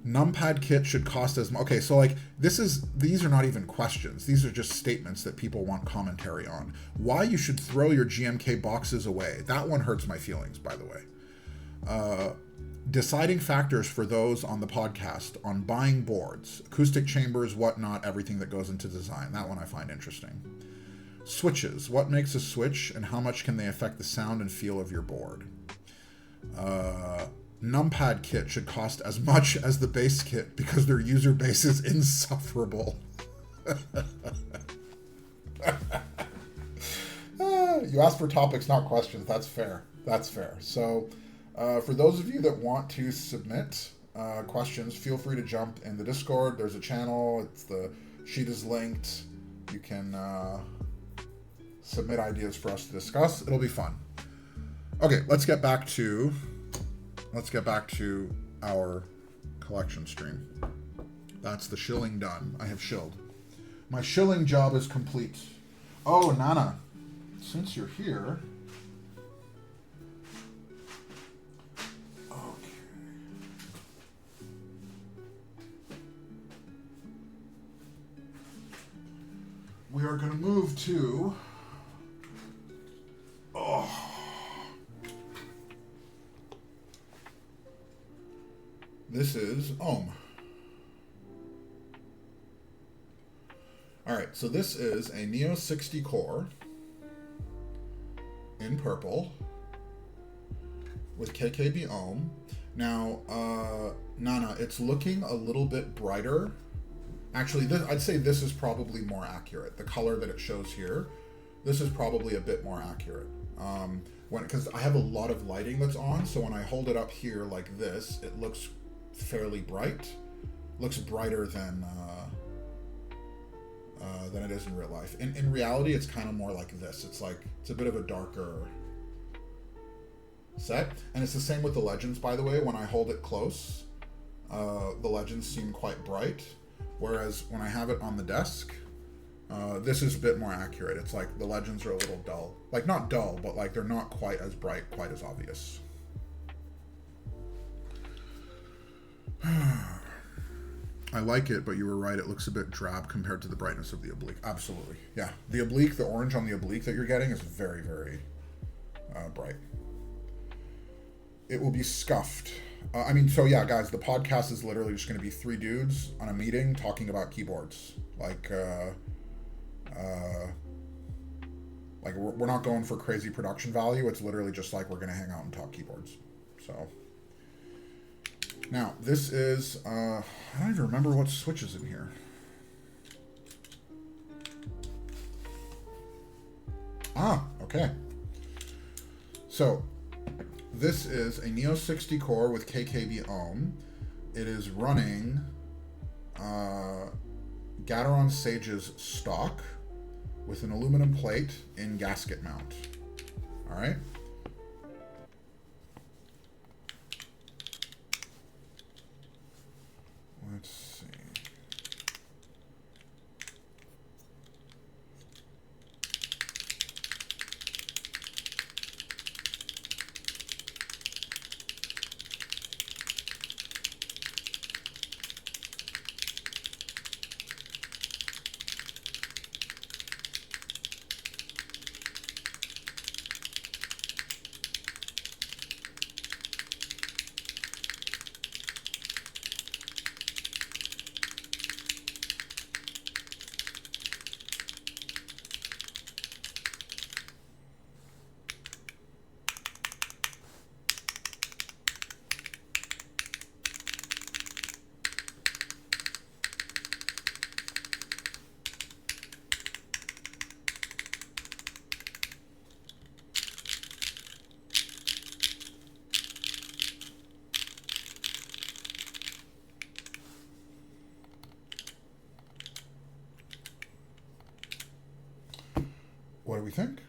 Numpad kit should cost as much. Okay, so like these are not even questions. These are just statements that people want commentary on. Why you should throw your GMK boxes away. That one hurts my feelings, by the way. Deciding factors for those on the podcast on buying boards, acoustic chambers, whatnot, everything that goes into design. That one I find interesting. Switches. What makes a switch and how much can they affect the sound and feel of your board? Numpad kit should cost as much as the base kit because their user base is insufferable. You asked for topics, not questions. That's fair. That's fair. So for those of you that want to submit questions, feel free to jump in the Discord. There's a channel. The sheet is linked. You can submit ideas for us to discuss. It'll be fun. Okay, let's get back to our collection stream. That's the shilling done. I have shilled. My shilling job is complete. Oh, Nana, since you're here. Okay. We are going to move to... Oh. This is Ohm. All right, so this is a Neo 60 core in purple with KKB Ohm. Now, Nana, it's looking a little bit brighter. Actually, I'd say this is probably more accurate. The color that it shows here, this is probably a bit more accurate. Because I have a lot of lighting that's on, so when I hold it up here like this, it looks fairly bright. Looks brighter than it is in real life. In reality, it's kind of more like this. It's a bit of a darker set, and it's the same with the legends. By the way, when I hold it close, the legends seem quite bright, whereas when I have it on the desk, this is a bit more accurate. It's like the legends are a little dull. Like, not dull, but like they're not quite as bright, quite as obvious. I like it, but you were right. It looks a bit drab compared to the brightness of the oblique. Absolutely. Yeah. The oblique, the orange on the oblique that you're getting is very, very bright. It will be scuffed. So yeah, guys, the podcast is literally just going to be 3 dudes on a meeting talking about keyboards. We're not going for crazy production value. It's literally just like we're going to hang out and talk keyboards. So... Now, this is, I don't even remember what switch is in here. Ah, okay. So, this is a Neo 60 core with KKB Ohm. It is running Gateron Sage's stock with an aluminum plate in gasket mount. All right. Let's see. What do we think?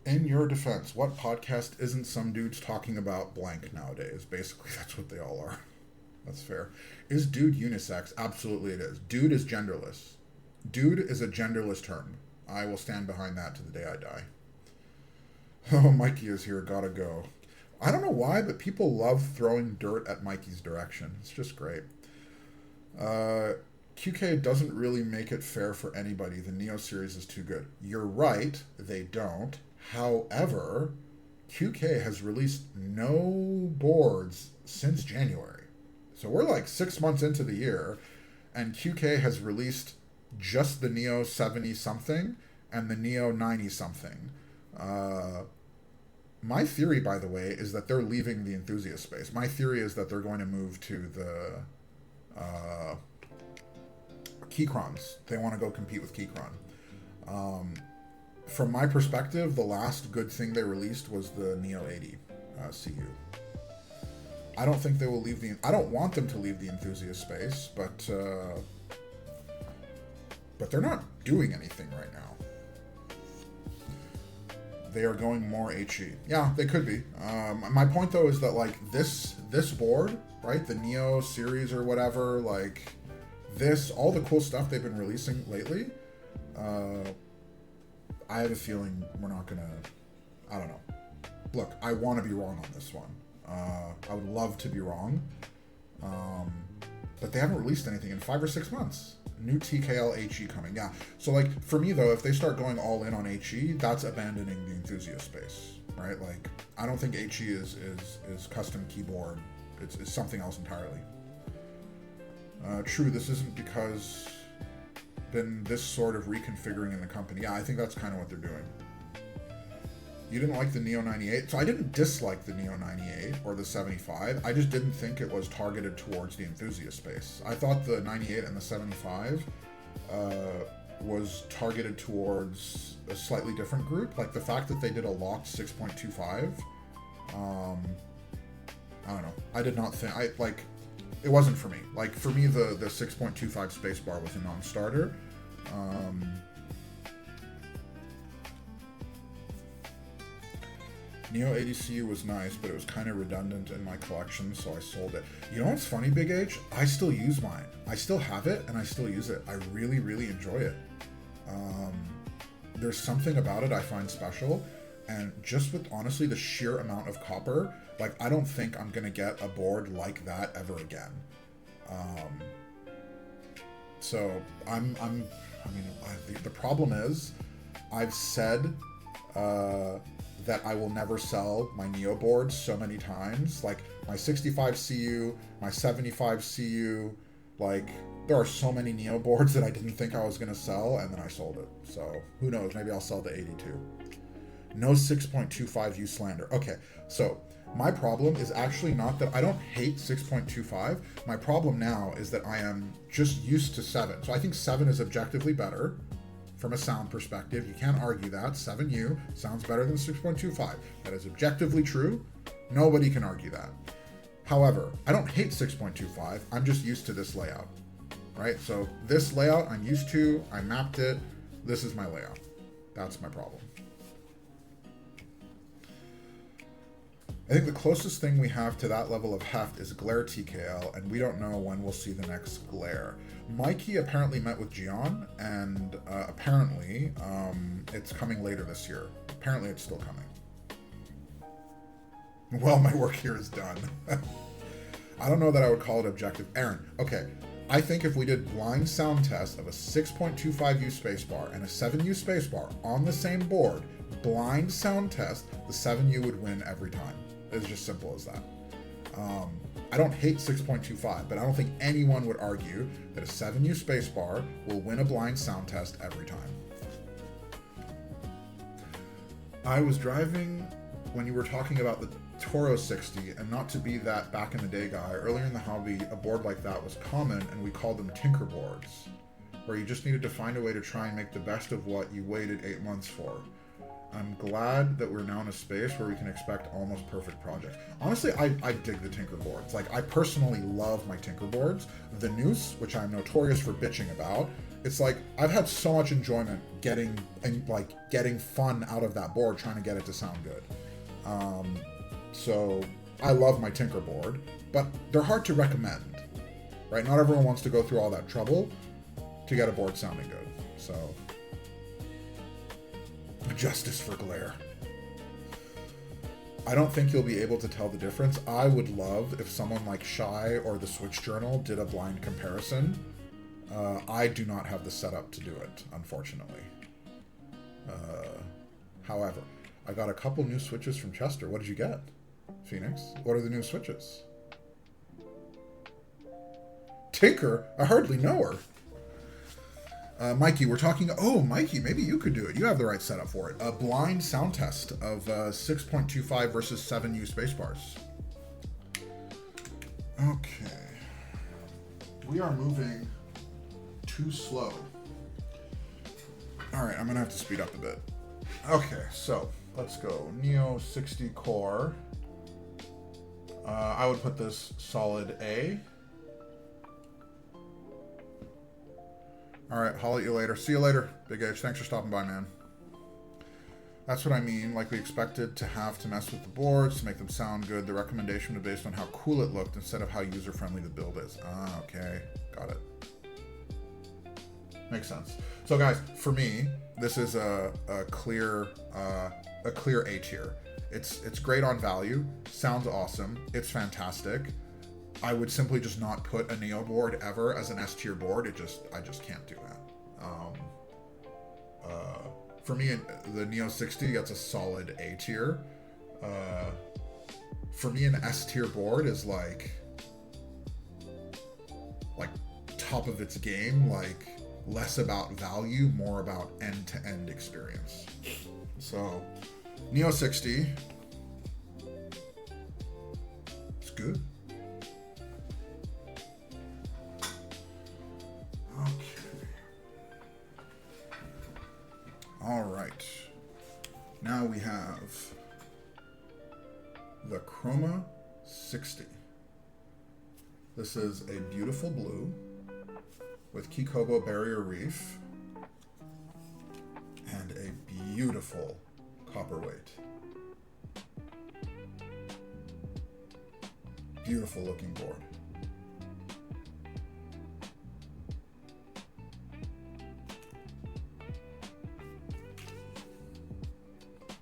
In your defense, what podcast isn't some dudes talking about blank nowadays? Basically, that's what they all are. That's fair. Is dude unisex? Absolutely it is. Dude is genderless. Dude is a genderless term. I will stand behind that to the day I die. Oh, Mikey is here. Gotta go. I don't know why, but people love throwing dirt at Mikey's direction. It's just great. QK doesn't really make it fair for anybody. The Neo series is too good. You're right. They don't. However, QK has released no boards since January. So we're like 6 months into the year, and QK has released just the Neo 70-something and the Neo 90-something. My theory, by the way, is that they're leaving the enthusiast space. My theory is that they're going to move to the Keycrons. They want to go compete with Keychron. From my perspective, the last good thing they released was the Neo 80 CU. I don't think they will leave the... I don't want them to leave the enthusiast space, but they're not doing anything right now. They are going more HE. Yeah, they could be. My point, though, is that, like, this board, right, the Neo series or whatever, like, all the cool stuff they've been releasing lately, I have a feeling we're not going to... I don't know. Look, I want to be wrong on this one. I would love to be wrong. But they haven't released anything in 5 or 6 months. New TKL HE coming. Yeah. So, like, for me, though, if they start going all in on HE, that's abandoning the enthusiast space, right? Like, I don't think HE is custom keyboard. It's something else entirely. True, this isn't because been this sort of reconfiguring in the company. Yeah, I think that's kind of what they're doing. You didn't like the Neo 98? So I didn't dislike the Neo 98 or the 75. I just didn't think it was targeted towards the enthusiast space. I thought the 98 and the 75 was targeted towards a slightly different group. Like the fact that they did a locked 6.25. I don't know. I did not think... it wasn't for me. Like, for me, the 6.25 spacebar was a non-starter. Neo 80 CU was nice, but it was kind of redundant in my collection, so I sold it. You know what's funny, Big H? I still use mine. I still have it, and I still use it. I really, really enjoy it. There's something about it I find special, and just with, honestly, the sheer amount of copper, like, I don't think I'm going to get a board like that ever again. So, the problem is, I've said, that I will never sell my Neo boards so many times. Like, my 65 CU, my 75 CU, like, there are so many Neo boards that I didn't think I was going to sell, and then I sold it. So, who knows, maybe I'll sell the 82. No 6.25 U slander. Okay, so, my problem is actually not that I don't hate 6.25. My problem now is that I am just used to 7. So I think 7 is objectively better from a sound perspective. You can't argue that. 7U sounds better than 6.25. That is objectively true. Nobody can argue that. However, I don't hate 6.25. I'm just used to this layout, right? So this layout I'm used to. I mapped it. This is my layout. That's my problem. I think the closest thing we have to that level of heft is Glare TKL, and we don't know when we'll see the next Glare. Mikey apparently met with Gian, and apparently it's coming later this year. Apparently it's still coming. Well, my work here is done. I don't know that I would call it objective. Aaron, okay. I think if we did blind sound test of a 6.25U spacebar and a 7U spacebar on the same board, blind sound test, the 7U would win every time. It's just simple as that. I don't hate 6.25, but I don't think anyone would argue that a 7U spacebar will win a blind sound test every time. I was driving when you were talking about the Toro 60, and not to be that back in the day guy, earlier in the hobby, a board like that was common, and we called them tinker boards, where you just needed to find a way to try and make the best of what you waited 8 months for. I'm glad that we're now in a space where we can expect almost perfect projects. Honestly, I dig the Tinker boards. Like, I personally love my Tinker boards. The Noose, which I'm notorious for bitching about, it's like I've had so much enjoyment getting fun out of that board, trying to get it to sound good. So I love my Tinker board, but they're hard to recommend, right? Not everyone wants to go through all that trouble to get a board sounding good. So, justice for glare. I don't think you'll be able to tell the difference. I would love if someone like Shy or the Switch Journal did a blind comparison. I do not have the setup to do it, unfortunately. However, I got a couple new switches from Chester. What did you get, Phoenix? What are the new switches? Tinker? I hardly know her. Mikey, we're talking... Oh, Mikey, maybe you could do it. You have the right setup for it. A blind sound test of 6.25 versus 7U spacebars. Okay. We are moving too slow. All right, I'm going to have to speed up a bit. Okay, so let's go. Neo 60 core. I would put this solid A. All right, holler at you later. See you later, Big H. Thanks for stopping by, man. That's what I mean. Like, we expected to have to mess with the boards to make them sound good. The recommendation was based on how cool it looked instead of how user-friendly the build is. Ah, okay. Got it. Makes sense. So, guys, for me, this is a clear A tier. It's great on value. Sounds awesome. It's fantastic. I would simply just not put a Neo board ever as an S tier board. I just can't do that. For me, the Neo 60 gets a solid A tier. For me, an S tier board is like top of its game, like less about value, more about end-to-end experience. So, Neo 60, it's good. All right, now we have the Chroma 60. This is a beautiful blue with Kikobo Barrier Reef and a beautiful copperweight. Beautiful looking board.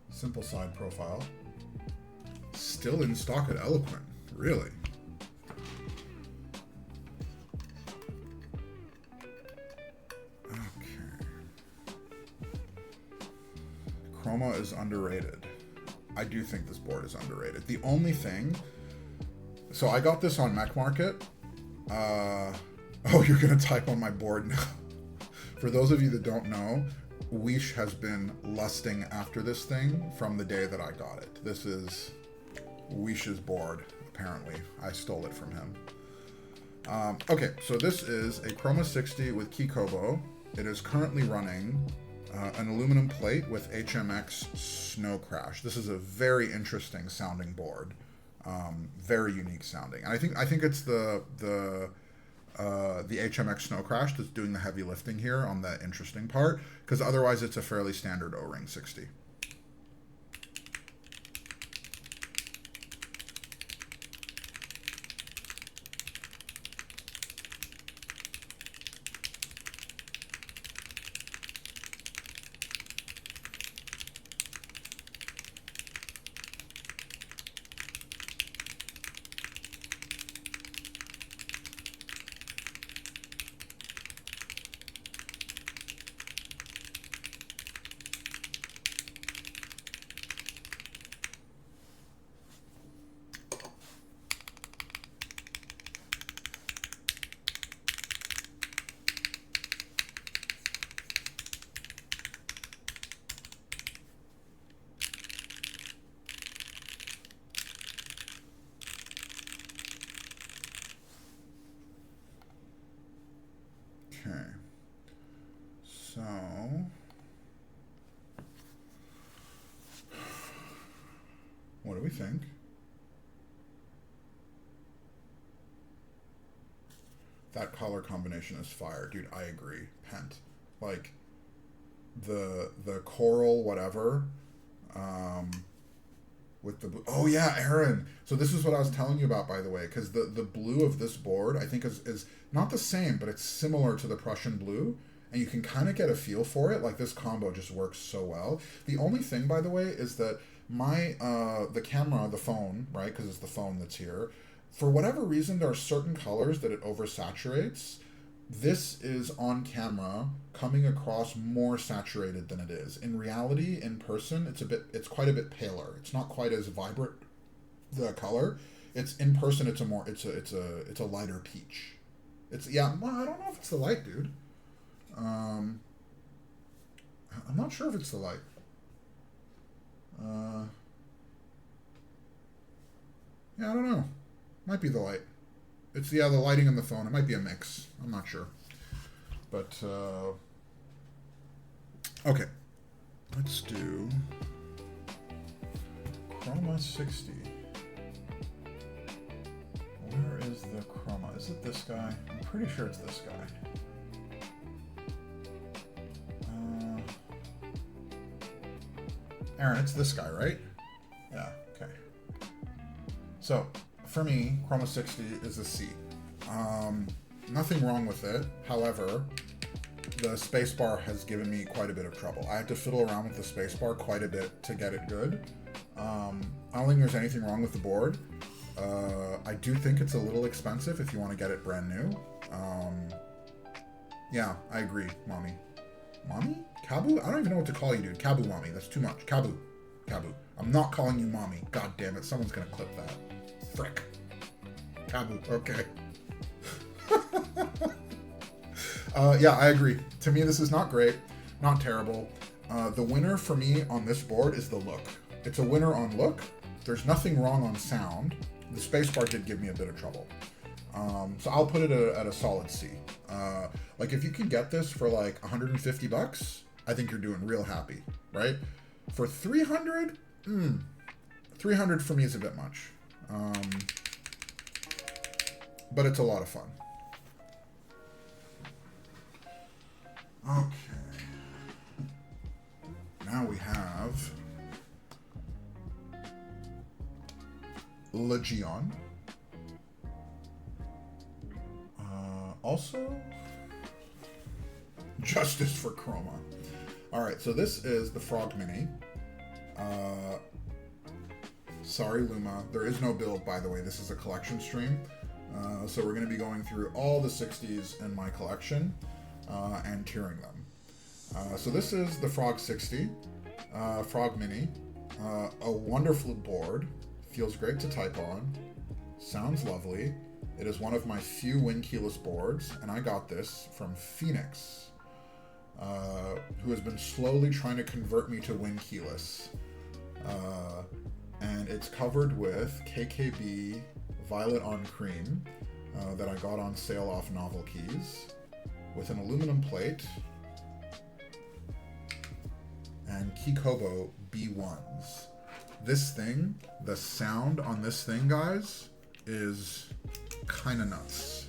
Simple side profile. Still in stock at Eloquent. Really? Okay. Chroma is underrated. I do think this board is underrated. The only thing... So I got this on Mech Market. Oh, you're going to type on my board now. For those of you that don't know, Weish has been lusting after this thing from the day that I got it. This is Weish's board, apparently. I stole it from him. Okay, so this is a Chroma 60 with Kikobo. It is currently running an aluminum plate with HMX Snow Crash. This is a very interesting sounding board. Very unique sounding. And I think it's the HMX Snow Crash that's doing the heavy lifting here on the interesting part, because otherwise it's a fairly standard O-Ring 60. we think? That color combination is fire. Dude, I agree. Pent. Like, the coral whatever, with the... Oh, yeah, Aaron. So this is what I was telling you about, by the way, because the blue of this board, I think, is not the same, but it's similar to the Prussian blue, and you can kind of get a feel for it. Like, this combo just works so well. The only thing, by the way, is that the camera, the phone, right, because it's the phone that's here, for whatever reason, there are certain colors that it oversaturates. This is on camera coming across more saturated than it is. In reality, in person, it's quite a bit paler. It's not quite as vibrant, the color. It's in person, it's a lighter peach. Well, I don't know if it's the light, dude. I'm not sure if it's the light. Yeah, I don't know. Might be the light. It's the lighting on the phone. It might be a mix. I'm not sure. But, okay. Let's do Chroma 60. Where is the Chroma? Is it this guy? I'm pretty sure it's this guy. Aaron, it's this guy, right? Yeah, okay. So, for me, Chroma 60 is a C. Nothing wrong with it. However, the spacebar has given me quite a bit of trouble. I had to fiddle around with the spacebar quite a bit to get it good. I don't think there's anything wrong with the board. I do think it's a little expensive if you want to get it brand new. Yeah, I agree, Mommy. Mommy? Kabu? I don't even know what to call you, dude. Kabu Mommy. That's too much. Kabu. Kabu. I'm not calling you Mommy. God damn it. Someone's gonna clip that. Frick. Kabu. Okay. Yeah, I agree. To me, this is not great. Not terrible. The winner for me on this board is the look. It's a winner on look. There's nothing wrong on sound. The spacebar did give me a bit of trouble. So I'll put it at a solid C. Like, if you can get this for like 150 bucks, I think you're doing real happy, right? For 300, 300 for me is a bit much. But it's a lot of fun. Okay. Now we have Legion. Also, Justice for Chroma. Alright, so this is the Frog Mini. Sorry, Luma. There is no build, by the way. This is a collection stream. So we're going to be going through all the 60s in my collection and tiering them. So this is the Frog 60, Frog Mini. A wonderful board. Feels great to type on. Sounds lovely. It is one of my few Win keyless boards, and I got this from Phoenix, who has been slowly trying to convert me to Win keyless. And it's covered with KKB Violet on Cream that I got on sale off Novel Keys, with an aluminum plate and Kikobo B1s. This thing, the sound on this thing, guys, is kind of nuts.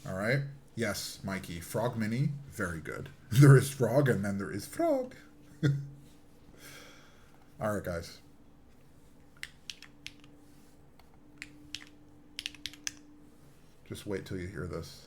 All right? Yes, Mikey. Frog Mini, very good. There is Frog, and then there is Frog. All right, guys. Just wait till you hear this.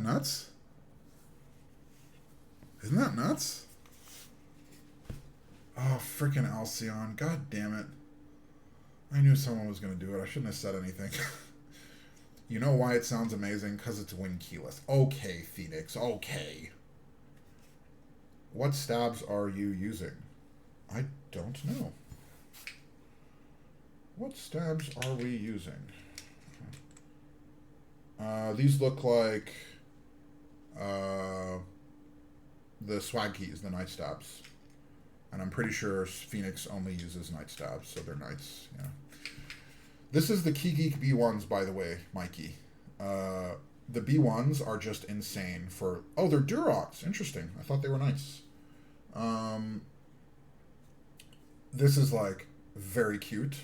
nuts? Isn't that nuts? Oh, freaking Alcyon. God damn it. I knew someone was going to do it. I shouldn't have said anything. You know why it sounds amazing? Because it's win keyless. Okay, Phoenix. Okay. What stabs are you using? I don't know. What stabs are we using? These look like the swag keys, the night stabs. And I'm pretty sure Phoenix only uses night stabs, so they're knights, yeah. This is the Key Geek B1s, by the way, Mikey. The B1s are just insane for... Oh, they're Durocs. Interesting. I thought they were nice. This is, like, very cute.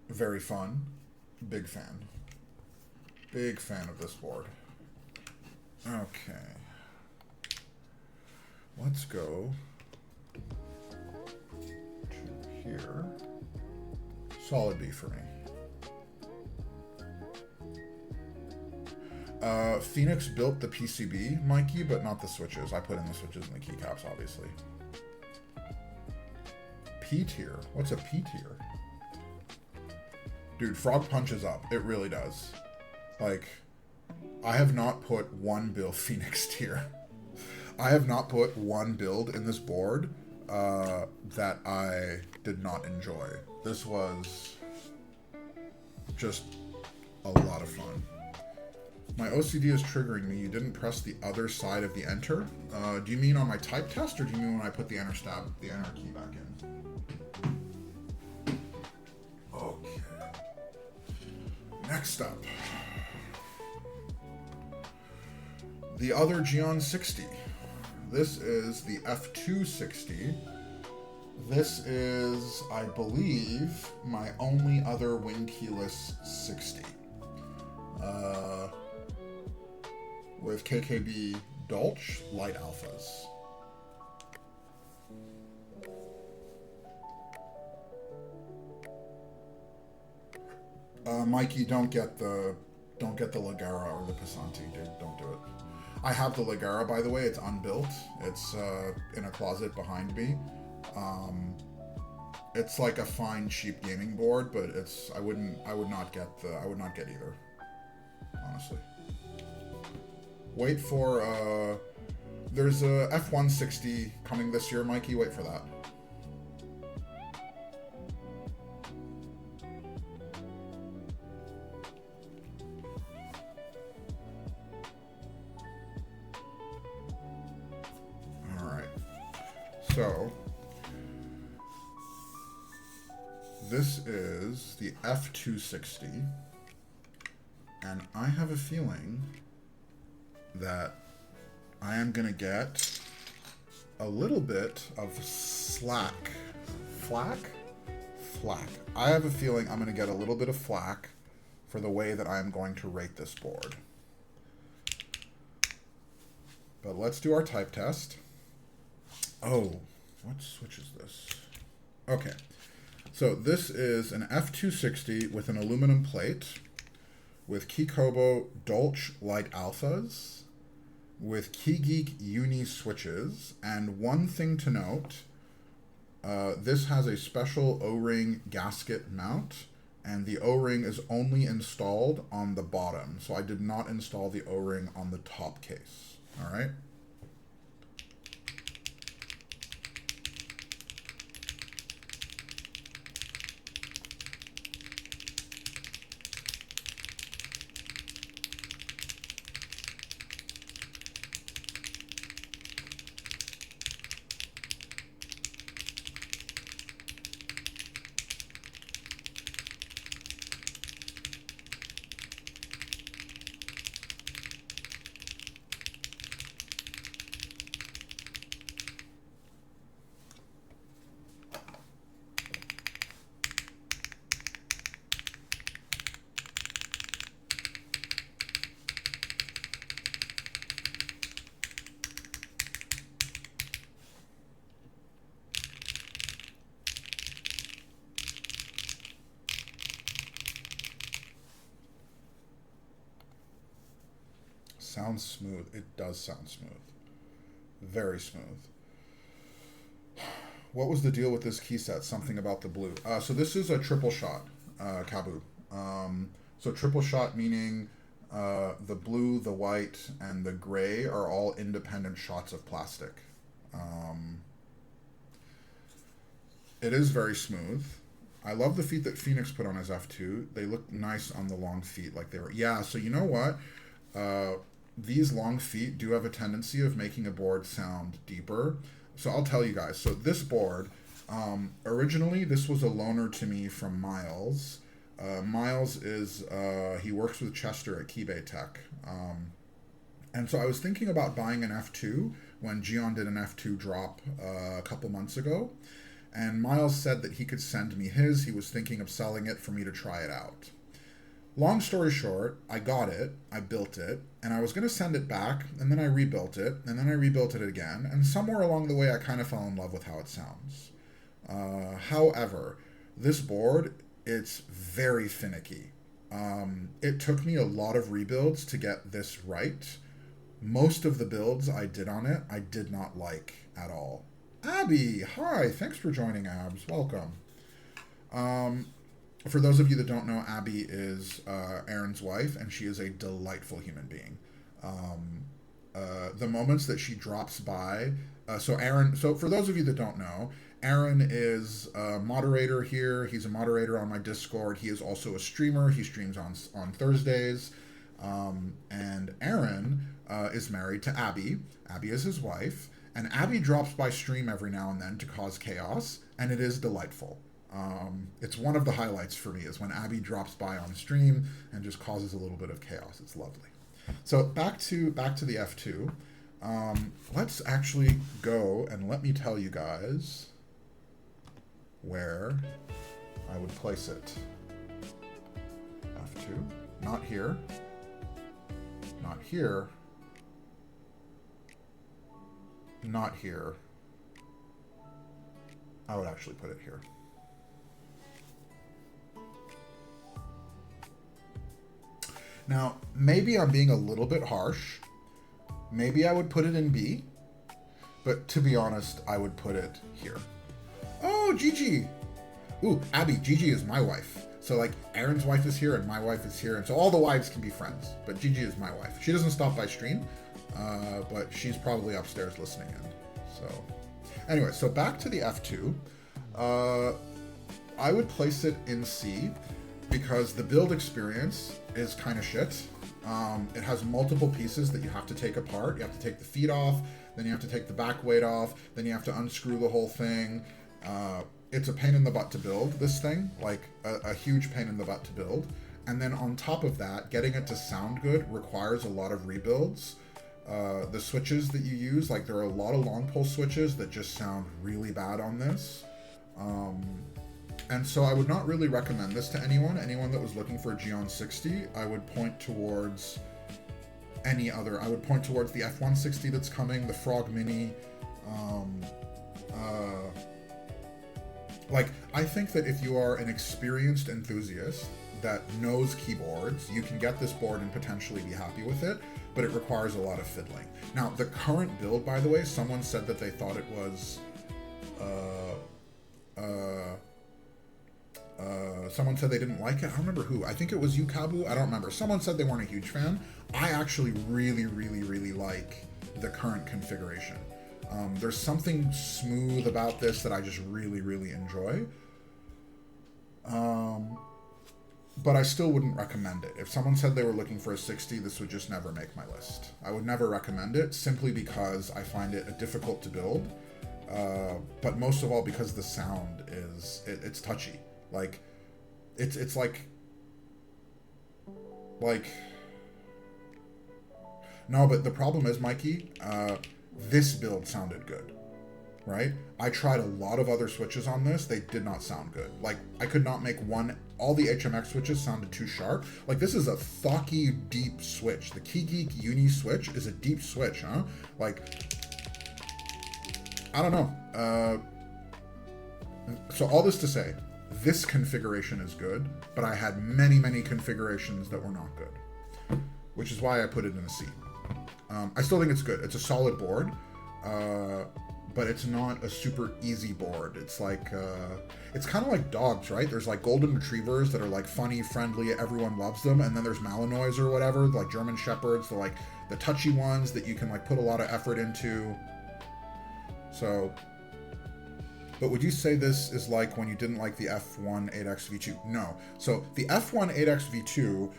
Very fun. Big fan. Big fan of this board. Okay. Let's go to here. Solid B for me. Phoenix built the PCB, Mikey, but not the switches. I put in the switches and the keycaps, obviously. P tier? What's a P tier? Dude, Frog punches up. It really does. Like, I have not put one build Phoenix tier. I have not put one build in this board that I did not enjoy. This was just a lot of fun. My OCD is triggering me. You didn't press the other side of the enter. Do you mean on my type test, or do you mean when I put the enter key back in? Okay. Next up. The other Geon 60. This is the F260. This is, I believe, my only other win keyless 60. With KKB Dolch Light Alphas. Mikey, don't get the Ligara or the Passanti, dude. Don't do it. I have the Ligara, by the way. It's unbuilt. It's in a closet behind me. It's like a fine, cheap gaming board, but it's I would not get either. Honestly. Wait for there's a F160 coming this year, Mikey. Wait for that. All right. So this is the F260, and I have a feeling that I am going to get a little bit of flack. I have a feeling I'm going to get a little bit of flack for the way that I'm going to rate this board. But let's do our type test. Oh, what switch is this? Okay, so this is an F260 with an aluminum plate, with Keykobo Dolch Light Alphas, with KeyGeek Uni switches, and one thing to note, this has a special O-ring gasket mount, and the O-ring is only installed on the bottom, so I did not install the O-ring on the top case, all right? sounds smooth. It does sound smooth. Very smooth. What was the deal with this key set? Something about the blue. So this is a triple shot, Kabu. So triple shot meaning the blue, the white, and the gray are all independent shots of plastic. It is very smooth. I love the feet that Phoenix put on his F2. They look nice on the long feet, like they were. Yeah, so you know what? These long feet do have a tendency of making a board sound deeper. So I'll tell you guys. So this board, originally this was a loaner to me from Miles. Miles is, he works with Chester at Keybay Tech. And so I was thinking about buying an F2 when Gion did an F2 drop a couple months ago. And Miles said that he could send me his. He was thinking of selling it for me to try it out. Long story short, I got it, I built it, and I was going to send it back, and then I rebuilt it, and then I rebuilt it again, and somewhere along the way I kind of fell in love with how it sounds. However, this board, it's very finicky. It took me a lot of rebuilds to get this right. Most of the builds I did on it, I did not like at all. Abby, hi, thanks for joining, Abs, welcome. For those of you that don't know, Abby is Aaron's wife, and she is a delightful human being. The moments that she drops by, so for those of you that don't know, Aaron is a moderator here. He's a moderator on my Discord. He is also a streamer. He streams on Thursdays. And Aaron is married to Abby. Abby is his wife. And Abby drops by stream every now and then to cause chaos, and it is delightful. It's one of the highlights for me is when Abby drops by on stream and just causes a little bit of chaos. It's lovely. So back to the F2. Let's actually go and let me tell you guys where I would place it. F2, not here, not here, not here. I would actually put it here. Now, maybe I'm being a little bit harsh. Maybe I would put it in B, but to be honest, I would put it here. Oh, Gigi. Ooh, Abby, Gigi is my wife. So like Aaron's wife is here and my wife is here, and so all the wives can be friends, but Gigi is my wife. She doesn't stop by stream, but she's probably upstairs listening in. So anyway, so back to the F2. I would place it in C because the build experience is kind of shit. It has multiple pieces that you have to take apart. You have to take the feet off, then you have to take the back weight off, then you have to unscrew the whole thing. It's a pain in the butt to build this thing, like a huge pain in the butt to build. And then on top of that, getting it to sound good requires a lot of rebuilds. The switches that you use, like there are a lot of long pole switches that just sound really bad on this. And so I would not really recommend this to anyone. Anyone that was looking for a Gion 60, I would point towards any other. I would point towards the F160 that's coming, the Frog Mini. Like, I think that if you are an experienced enthusiast that knows keyboards, you can get this board and potentially be happy with it, but it requires a lot of fiddling. Now, the current build, by the way, someone said that they thought it was... someone said they didn't like it. I don't remember who. I think it was you, Kabu. I don't remember. Someone said they weren't a huge fan. I actually really, really, really like the current configuration. There's something smooth about this that I just really, really enjoy. But I still wouldn't recommend it. If someone said they were looking for a 60, this would just never make my list. I would never recommend it simply because I find it difficult to build. But most of all because the sound is, it's touchy. Like, it's like, no, but the problem is, Mikey, this build sounded good, right? I tried a lot of other switches on this. They did not sound good. Like, I could not make all the HMX switches sounded too sharp. Like, this is a thocky, deep switch. The KeyGeek Uni switch is a deep switch, huh? Like, I don't know. So all this to say, this configuration is good, but I had many, many configurations that were not good, which is why I put it in a C. I still think it's good. It's a solid board, but it's not a super easy board. It's like, it's kind of like dogs, right? There's like golden retrievers that are like funny, friendly, everyone loves them, and then there's Malinois or whatever, like German Shepherds, they're like the touchy ones that you can like put a lot of effort into. So, but would you say this is like when you didn't like the F1 8X V2? No. So the F1 8X V2,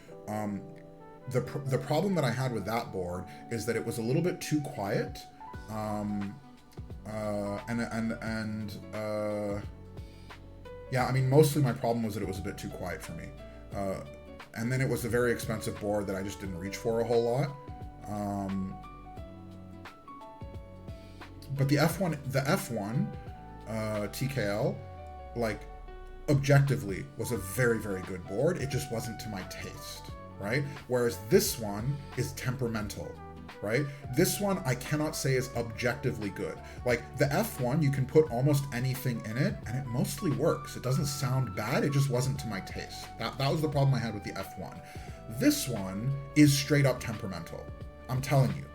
the problem that I had with that board is that it was a little bit too quiet. Yeah, I mean, mostly my problem was that it was a bit too quiet for me. And then it was a very expensive board that I just didn't reach for a whole lot. But the F1 TKL, like, objectively was a very, very good board. It just wasn't to my taste, right? Whereas this one is temperamental, right? This one I cannot say is objectively good. Like the F1, you can put almost anything in it and it mostly works. It doesn't sound bad, it just wasn't to my taste. That was the problem I had with the F1. This one is straight up temperamental. I'm telling you,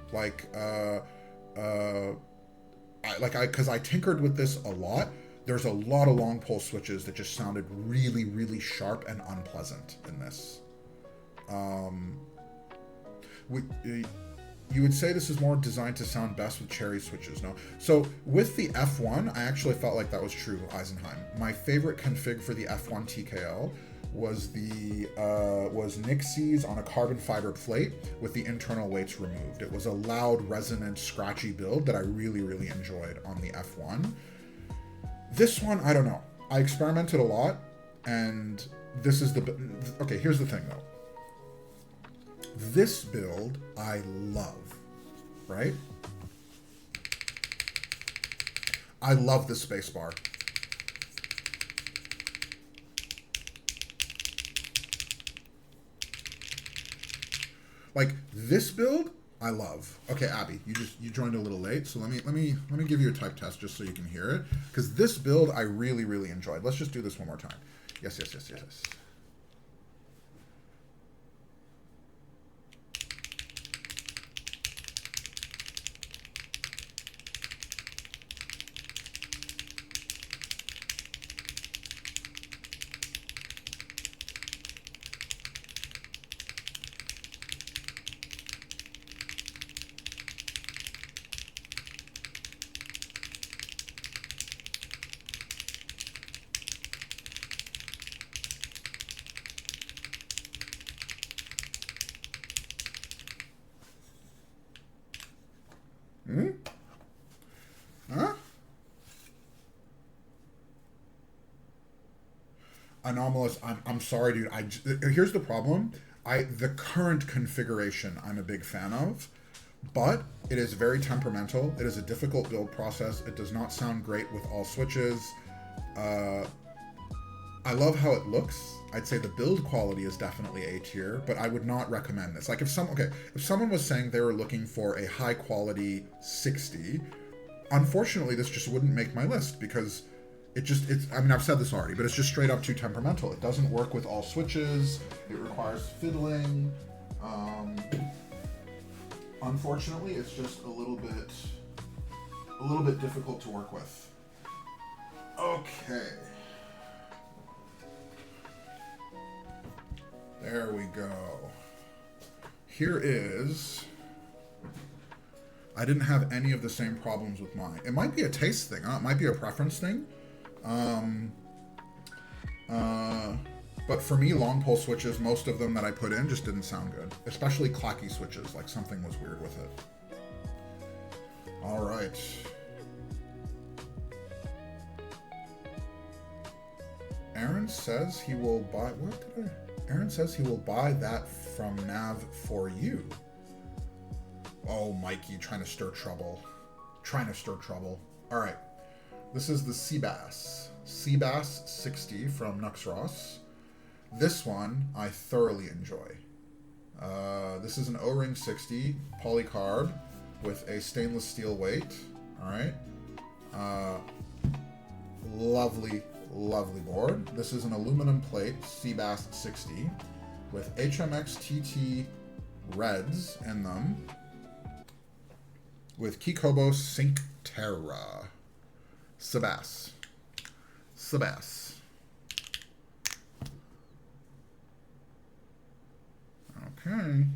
because I tinkered with this a lot. There's a lot of long pole switches that just sounded really, really sharp and unpleasant in this. You would say this is more designed to sound best with cherry switches, no? So with the F1, I actually felt like that was true, Eisenheim. My favorite config for the F1 TKL was Nixie's on a carbon fiber plate with the internal weights removed. It was a loud, resonant, scratchy build that I really, really enjoyed on the F1. This one, I don't know. I experimented a lot, and this is okay, here's the thing though. This build I love, right? I love the spacebar. Like this build, I love. Okay, Abby, you joined a little late, so let me give you a type test just so you can hear it, because this build I really, really enjoyed. Let's just do this one more time. Yes. Huh? Anomalous. I'm sorry, dude. Here's the problem. The current configuration I'm a big fan of, but it is very temperamental. It is a difficult build process. It does not sound great with all switches. I love how it looks. I'd say the build quality is definitely A tier, but I would not recommend this. Like if someone was saying they were looking for a high quality 60, unfortunately this just wouldn't make my list because I mean, I've said this already, but it's just straight up too temperamental. It doesn't work with all switches. It requires fiddling. Unfortunately, it's just a little bit difficult to work with. Okay. There we go. Here is... I didn't have any of the same problems with mine. It might be a taste thing, huh? It might be a preference thing. But for me, long pole switches, most of them that I put in just didn't sound good. Especially clacky switches, like something was weird with it. All right. Aaron says he will buy... Aaron says he will buy that from Nav for you. Oh, Mikey, trying to stir trouble. All right. This is the Seabass 60 from Nuxross. This one I thoroughly enjoy. This is an O-ring 60 polycarb with a stainless steel weight. All right. Lovely board. This is an aluminum plate Seabass 60 with HMX TT reds in them. with Keycap Sync Terra. Sebas. Okay.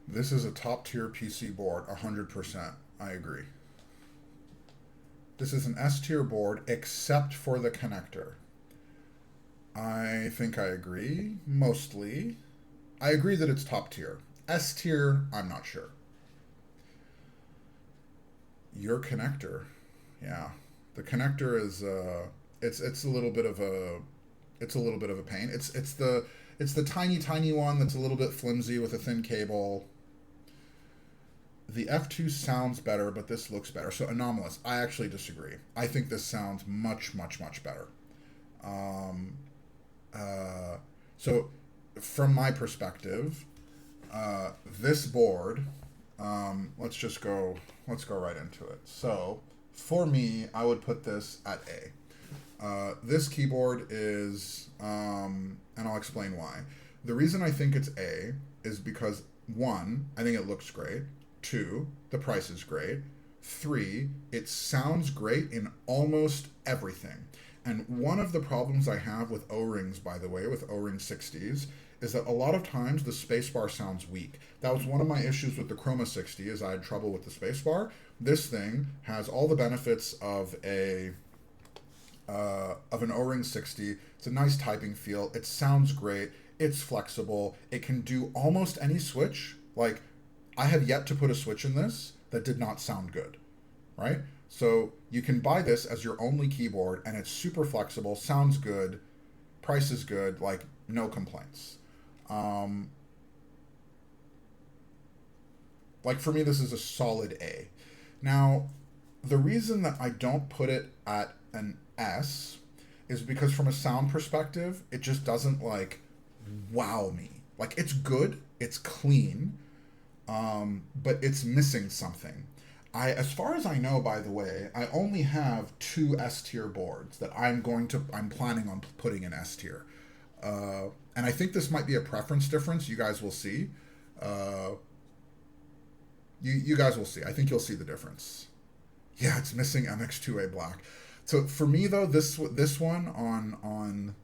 This is a top tier PC board, 100%. I agree. This is an S tier board except for the connector. I think I agree, mostly. I agree that it's top tier. S tier, I'm not sure. Your connector, yeah. The connector is it's a little bit of a pain. It's the tiny one that's a little bit flimsy with a thin cable. The F2 sounds better, but this looks better. So anomalous. I actually disagree. I think this sounds much better. So from my perspective, this board, let's go right into it. So for me, I would put this at A. This keyboard is, and I'll explain why. The reason I think it's A is because, 1, I think it looks great. 2, the price is great. 3, it sounds great in almost everything. And one of the problems I have with O-rings, by the way, with O-ring 60s, is that a lot of times the spacebar sounds weak. That was one of my issues with the Chroma 60, is I had trouble with the spacebar. This thing has all the benefits of an O-ring 60. It's a nice typing feel. It sounds great. It's flexible. It can do almost any switch. Like, I have yet to put a switch in this that did not sound good, right? So you can buy this as your only keyboard, and it's super flexible, sounds good, price is good, like, no complaints. Like, for me, this is a solid A. Now, the reason that I don't put it at an S is because from a sound perspective, it just doesn't, like, wow me. Like, it's good, it's clean, but it's missing something. As far as I know, by the way, I only have 2 S tier boards that I'm planning on putting in S tier. And I think this might be a preference difference. You guys will see. You guys will see. I think you'll see the difference. Yeah, it's missing MX2A black. So for me though, this one on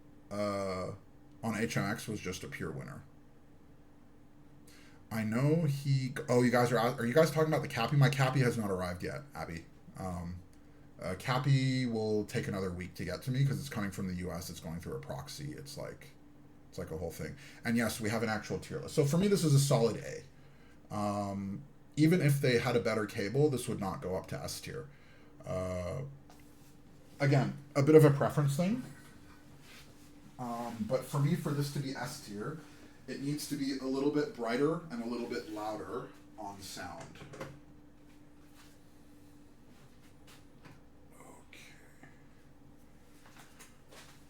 HMX was just a pure winner. I know you guys are you guys talking about the Cappy? My Cappy has not arrived yet, Abby. Cappy will take another week to get to me because it's coming from the US. It's going through a proxy. It's like a whole thing. And yes, we have an actual tier list. So for me, this is a solid A. Even if they had a better cable, this would not go up to S tier. Again, a bit of a preference thing. But for me, for this to be S tier, it needs to be a little bit brighter and a little bit louder on sound.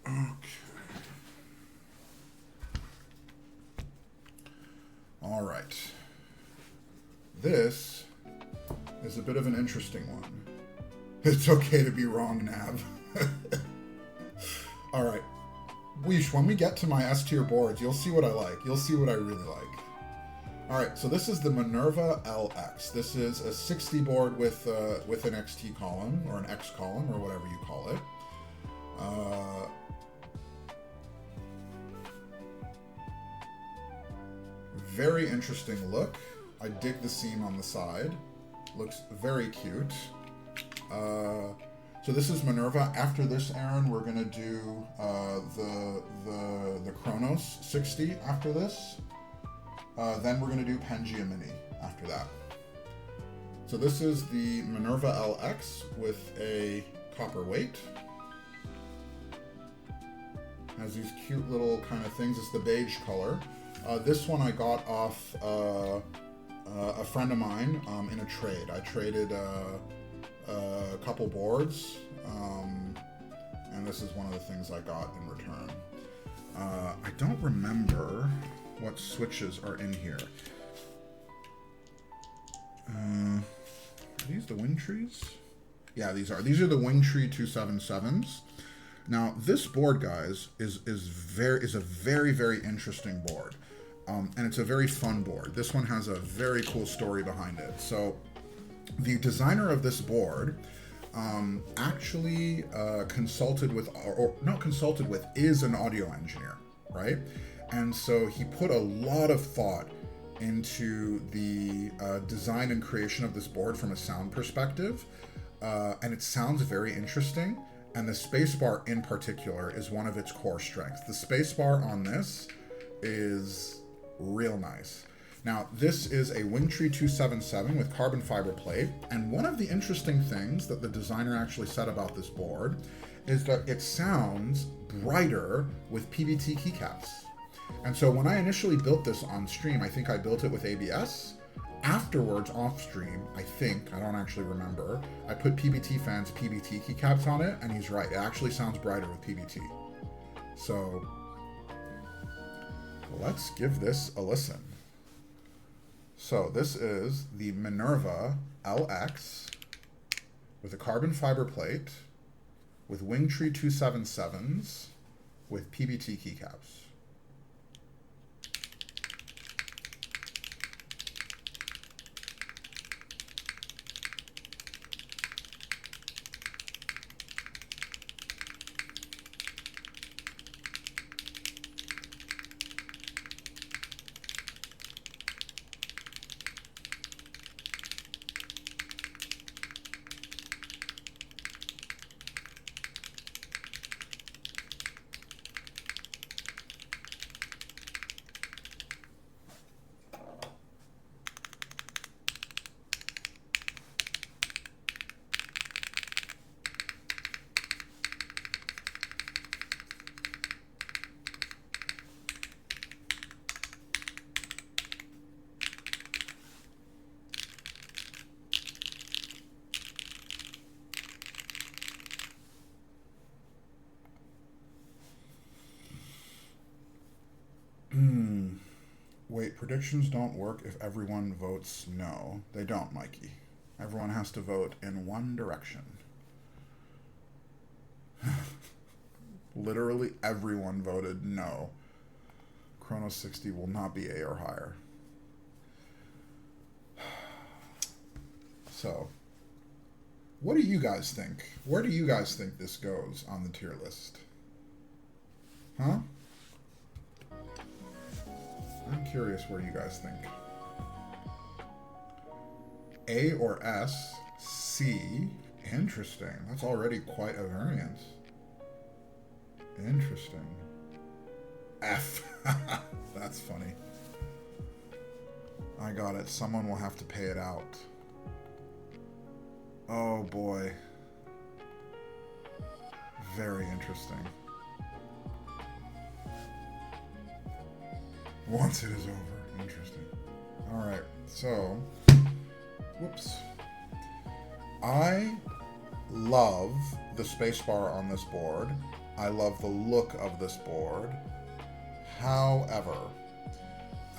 Okay. All right. This is a bit of an interesting one. It's okay to be wrong, Nav. All right. Weesh, when we get to my S tier boards, you'll see what I like. You'll see what I really like. All right, so this is the Minerva LX. This is a 60 board with an XT column, or an X column, or whatever you call it. Very interesting look. I dig the seam on the side. Looks very cute. So this is Minerva. After this, Aaron, we're gonna do the Kronos 60 after this. Then we're gonna do Pangea Mini after that. So this is the Minerva LX with a copper weight. Has these cute little kind of things. It's the beige color. This one I got off a friend of mine in a trade. I traded a couple boards, and this is one of the things I got in return. I don't remember what switches are in here. Are these the Wingtrees? Yeah, these are. These are the Wingtree 277s. Now, this board, guys, is a very, very interesting board. And it's a very fun board. This one has a very cool story behind it. So the designer of this board actually consulted with, or not consulted with, is an audio engineer, right? And so he put a lot of thought into the design and creation of this board from a sound perspective. And it sounds very interesting. And the spacebar in particular is one of its core strengths. The spacebar on this is real nice. Now, this is a Wingtree 277 with carbon fiber plate, and one of the interesting things that the designer actually said about this board is that it sounds brighter with PBT keycaps. And so when I initially built this on stream, I think I built it with ABS. Afterwards, off stream, I don't actually remember, I put PBT Fans PBT keycaps on it, and he's right, it actually sounds brighter with PBT. So let's give this a listen. So this is the Minerva LX with a carbon fiber plate with Wingtree 277s with PBT keycaps. Wait, predictions don't work if everyone votes no. They don't, Mikey. Everyone has to vote in one direction. Literally everyone voted no. Kronos 60 will not be A or higher. So, what do you guys think? Where do you guys think this goes on the tier list? Huh? I'm curious where you guys think. A or S? C? Interesting. That's already quite a variance. Interesting. F. That's funny. I got it. Someone will have to pay it out. Oh boy. Very interesting. Once it is over. Interesting. Alright, so... Whoops. I love the spacebar on this board. I love the look of this board. However,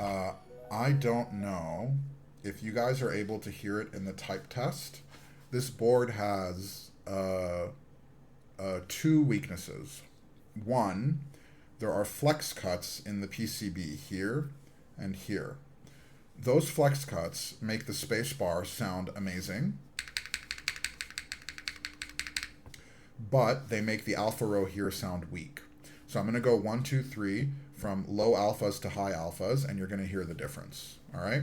I don't know if you guys are able to hear it in the type test. This board has two weaknesses. One, there are flex cuts in the PCB here and here. Those flex cuts make the spacebar sound amazing, but they make the alpha row here sound weak. So I'm going to go 1, 2, 3 from low alphas to high alphas, and you're going to hear the difference. All right?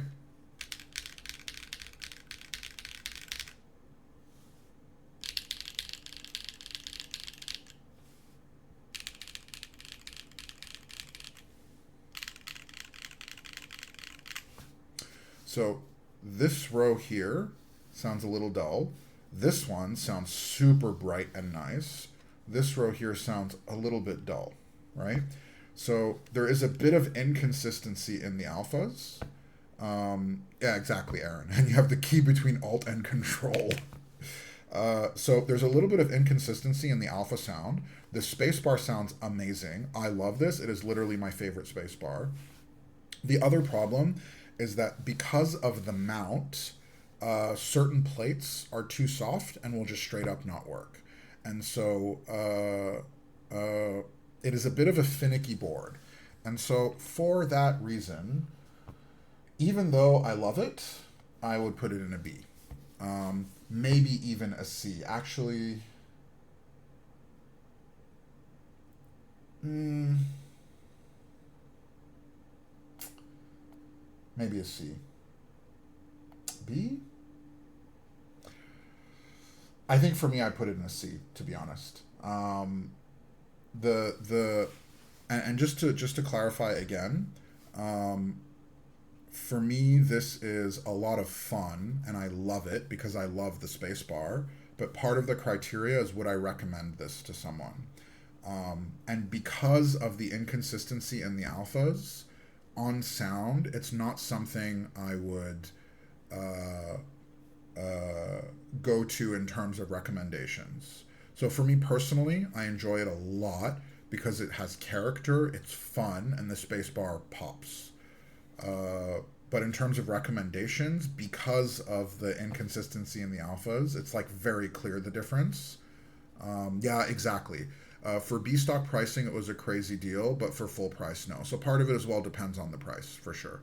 So this row here sounds a little dull. This one sounds super bright and nice. This row here sounds a little bit dull, right? So there is a bit of inconsistency in the alphas. Yeah, exactly, Aaron. And you have the key between Alt and Control. So there's a little bit of inconsistency in the alpha sound. The spacebar sounds amazing. I love this. It is literally my favorite spacebar. The other problem is that because of the mount, certain plates are too soft and will just straight up not work. And so it is a bit of a finicky board. And so for that reason, even though I love it, I would put it in a B. Maybe even a C. Actually, maybe a C. B? I think for me, I'd put it in a C, to be honest. And just to clarify again, for me, this is a lot of fun, and I love it because I love the space bar. But part of the criteria is, would I recommend this to someone? And because of the inconsistency in the alphas, on sound, it's not something I would go to in terms of recommendations. So for me personally, I enjoy it a lot because it has character, it's fun, and the space bar pops. But in terms of recommendations, because of the inconsistency in the alphas, it's like very clear the difference. Yeah, exactly. For B stock pricing, it was a crazy deal, but for full price, no. So part of it as well depends on the price, for sure.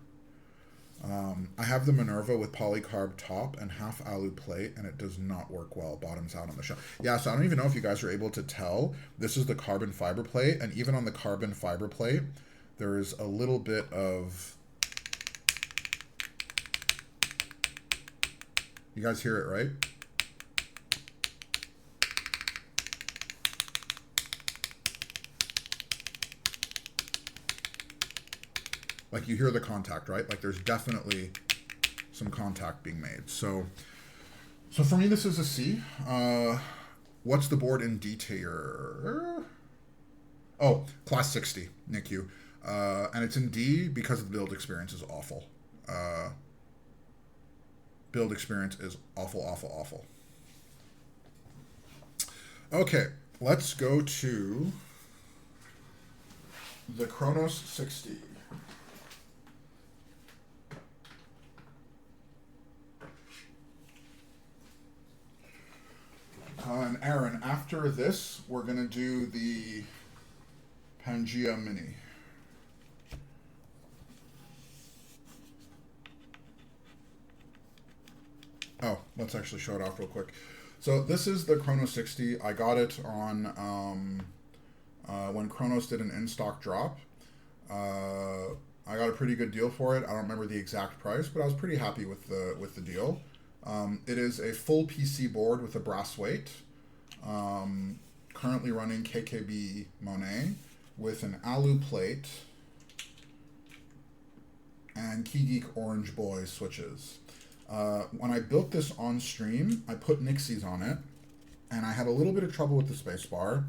I have the Minerva with polycarb top and half alu plate, and it does not work well. Bottoms out on the shelf. Yeah, so I don't even know if you guys are able to tell. This is the carbon fiber plate, and even on the carbon fiber plate, there is a little bit of... You guys hear it, right? Like you hear the contact, right? Like there's definitely some contact being made. So for me, this is a C. What's the board in D tier? Oh, class 60, NICU. And it's in D because the build experience is awful. Build experience is awful, awful, awful. Okay, let's go to the Kronos 60. And Aaron, after this, we're going to do the Pangea Mini. Oh, let's actually show it off real quick. So this is the Kronos 60. I got it on when Kronos did an in-stock drop. I got a pretty good deal for it. I don't remember the exact price, but I was pretty happy with the deal. It is a full PC board with a brass weight. Currently running KKB Monet with an alu plate and KeyGeek Orange Boy switches. When I built this on stream, I put Nixies on it, and I had a little bit of trouble with the spacebar.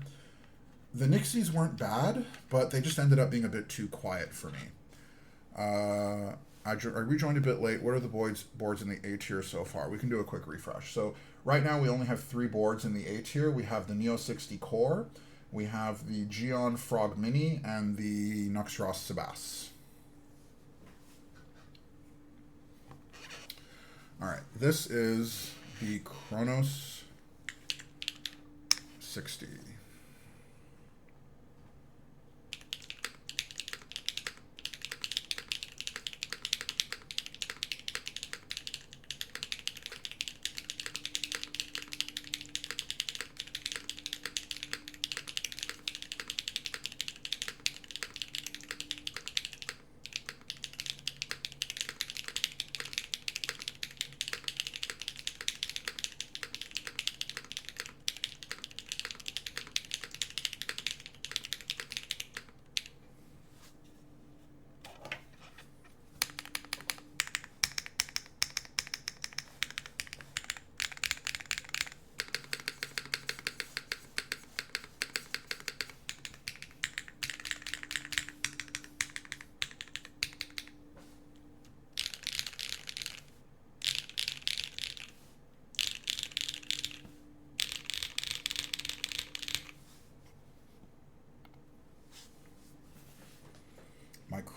The Nixies weren't bad, but they just ended up being a bit too quiet for me. I rejoined a bit late. What are the boards in the A tier so far? We can do a quick refresh. So right now we only have 3 boards in the A tier. We have the Neo 60 Core, we have the Geon Frog Mini, and the Nuxros Sebas. All right, this is the Kronos 60.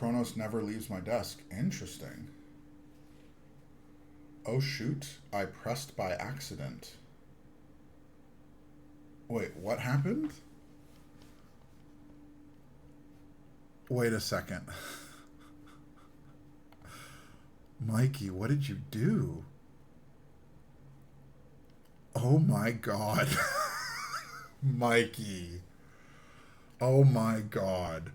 Kronos never leaves my desk. Interesting. Oh shoot, I pressed by accident. Wait, what happened? Wait a second. Mikey, what did you do? Oh my god. Mikey. Oh my god.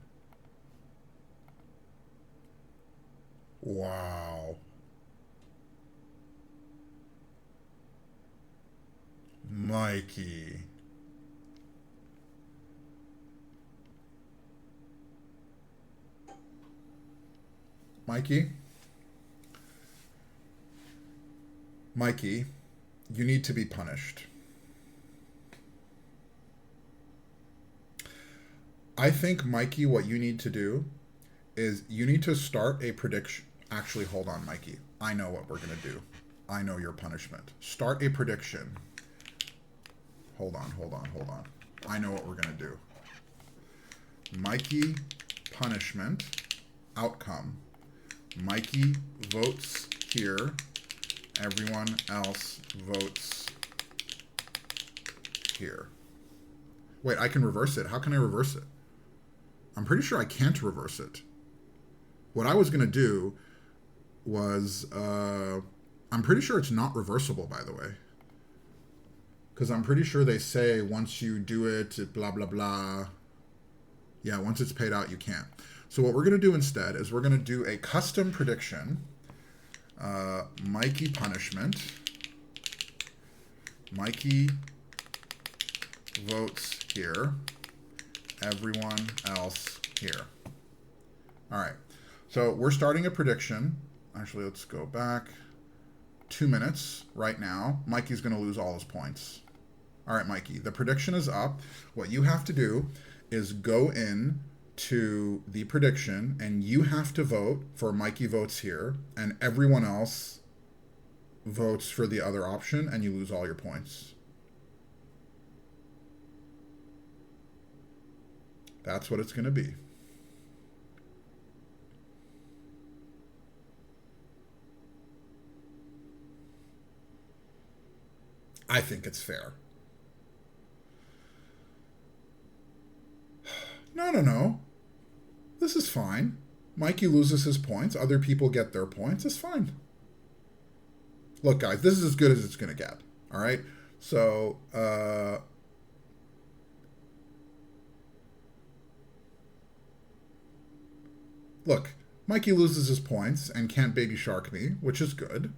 Wow. Mikey. Mikey? Mikey, you need to be punished. I think, Mikey, what you need to do is you need to start a prediction. Actually, hold on, Mikey. I know what we're going to do. I know your punishment. Start a prediction. Hold on. I know what we're going to do. Mikey, punishment, outcome. Mikey votes here. Everyone else votes here. Wait, I can reverse it. How can I reverse it? I'm pretty sure I can't reverse it. What I was going to do was, I'm pretty sure it's not reversible, by the way. Because I'm pretty sure they say once you do it, blah, blah, blah. Yeah, once it's paid out, you can't. So what we're going to do instead is we're going to do a custom prediction. Mikey punishment. Mikey votes here. Everyone else here. All right. So we're starting a prediction. Actually, let's go back 2 minutes right now. Mikey's going to lose all his points. All right, Mikey, the prediction is up. What you have to do is go in to the prediction and you have to vote for Mikey votes here and everyone else votes for the other option and you lose all your points. That's what it's going to be. I think it's fair. No. This is fine. Mikey loses his points. Other people get their points. It's fine. Look, guys, this is as good as it's going to get. All right? So, look, Mikey loses his points and can't baby shark me, which is good.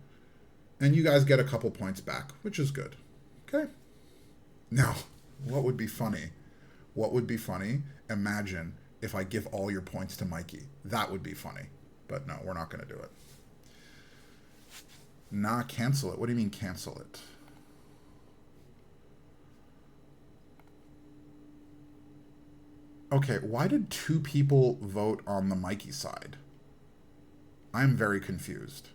And you guys get a couple points back, which is good. Okay? Now, what would be funny? What would be funny? Imagine if I give all your points to Mikey. That would be funny. But no, we're not going to do it. Nah, cancel it. What do you mean cancel it? Okay, why did 2 people vote on the Mikey side? I'm very confused.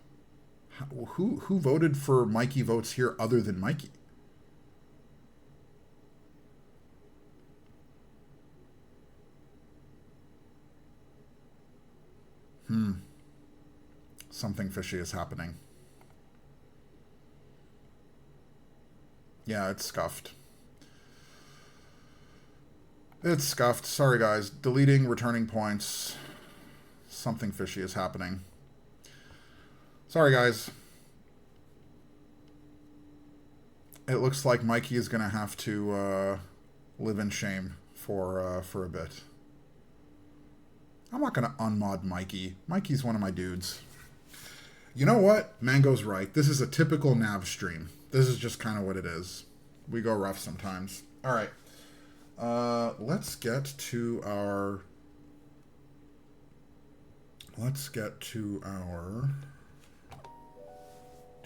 Who voted for Mikey votes here other than Mikey? Something fishy is happening. Yeah, it's scuffed. It's scuffed. Sorry, guys. Deleting, returning points. Something fishy is happening. Sorry, guys. It looks like Mikey is going to have to live in shame for a bit. I'm not going to unmod Mikey. Mikey's one of my dudes. You know what? Mango's right. This is a typical Nav stream. This is just kind of what it is. We go rough sometimes. All right. Let's get to our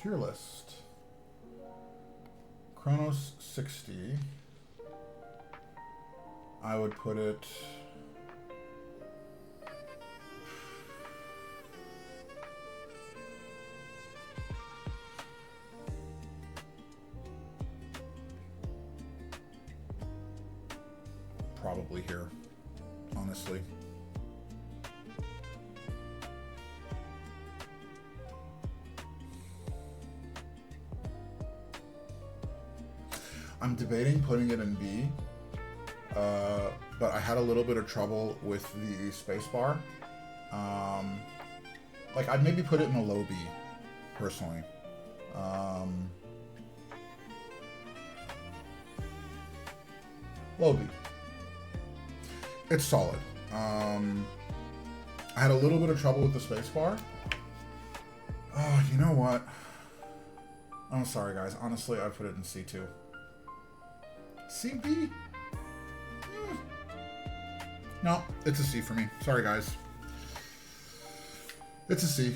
tier list. Kronos 60. I would put it probably here, honestly. I'm debating putting it in B, but I had a little bit of trouble with the spacebar. Like, I'd maybe put it in a low B, personally. Low B. It's solid. I had a little bit of trouble with the spacebar. Oh, you know what? I'm sorry, guys. Honestly, I put it in C2. CB? No, it's a C for me. Sorry, guys. It's a C.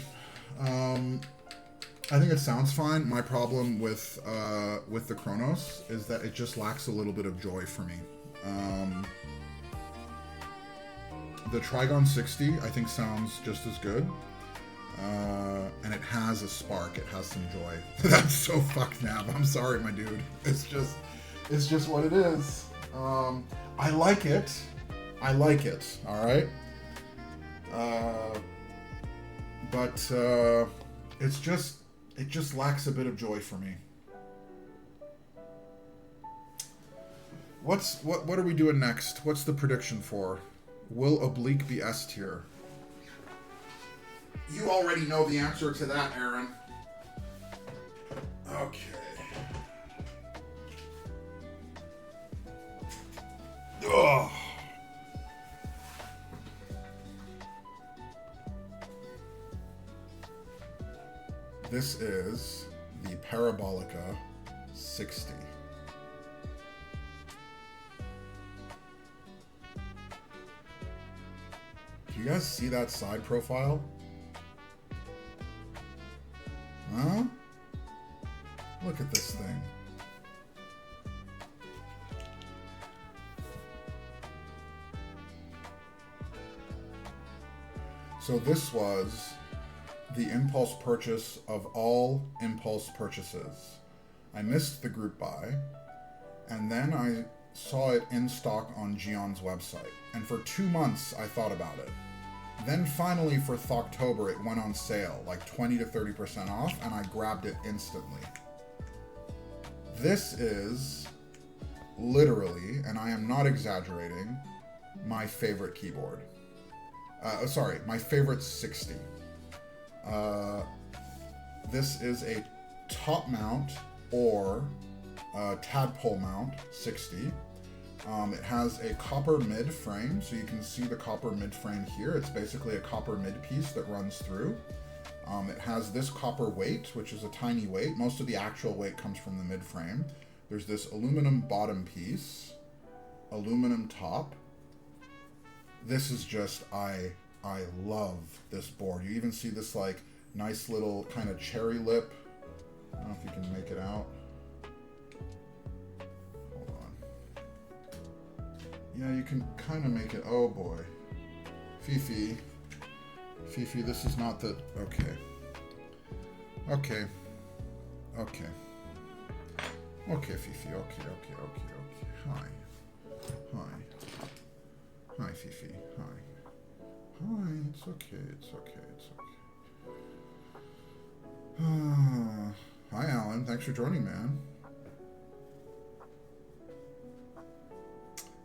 I think it sounds fine. My problem with the Kronos is that it just lacks a little bit of joy for me. The Trigon 60, I think, sounds just as good. And it has a spark. It has some joy. That's so fucked now. I'm sorry, my dude. It's just what it is. I like it. I like it. All right. But it just lacks a bit of joy for me. What are we doing next? What's the prediction for? Will Oblique be S tier? You already know the answer to that, Aaron. Okay. Ugh. This is the Parabolica 60. Do you guys see that side profile? Huh? Look at this thing. So this was the impulse purchase of all impulse purchases. I missed the group buy, and then I saw it in stock on Gion's website. And for 2 months, I thought about it. Then finally, for Thoctober, it went on sale, like 20 to 30% off, and I grabbed it instantly. This is literally, and I am not exaggerating, my favorite keyboard. Sorry, my favorite 60. This is a top mount or tadpole mount 60. It has a copper mid frame, so you can see the copper mid frame here. It's basically a copper mid piece that runs through. It has this copper weight, which is a tiny weight. Most of the actual weight comes from the mid frame. There's this aluminum bottom piece, aluminum top. This is just, I love this board. You even see this like nice little kind of cherry lip. I don't know if you can make it out. Yeah, you can kind of make it. Oh boy. Fifi, this is not the... Okay. Okay, Fifi. Okay. Hi, Fifi. Hi, it's okay. Hi, Alan. Thanks for joining, man.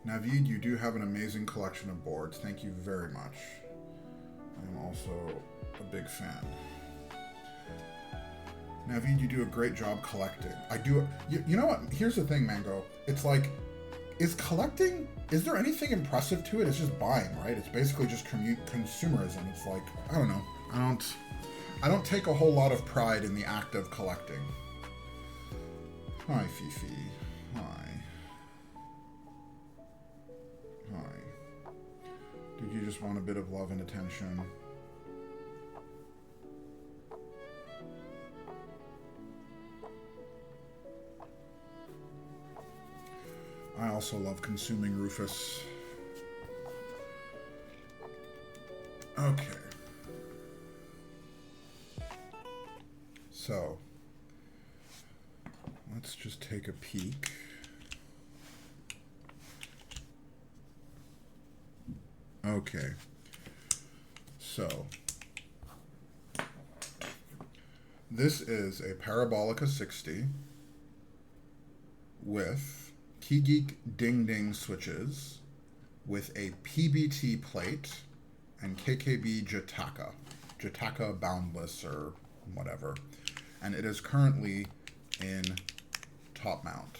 Navid, you do have an amazing collection of boards. Thank you very much. I am also a big fan. Navid, you do a great job collecting. I do. You know what? Here's the thing, Mango. It's like, is there anything impressive to it? It's just buying, right? It's basically just consumerism. It's like, I don't know. I don't take a whole lot of pride in the act of collecting. Hi, Fifi. Hi. Did you just want a bit of love and attention? I also love consuming Rufus. Okay. So, let's just take a peek. Okay, so this is a Parabolica 60 with KeyGeek Ding Ding switches with a PBT plate and KKB Jataka Boundless or whatever. And it is currently in top mount.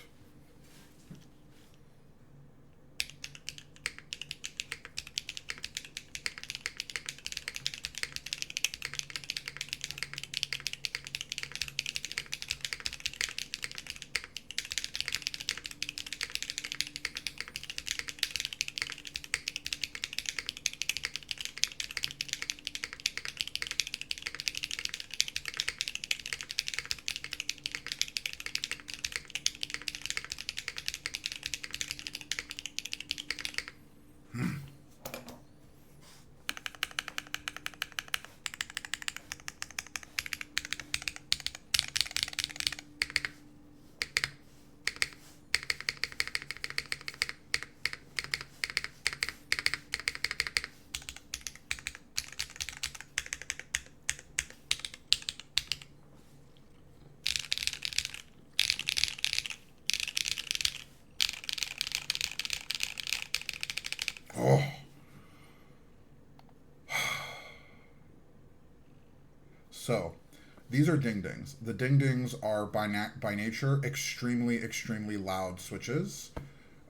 Oh. So, these are ding dings. The ding dings are by nature extremely, extremely loud switches.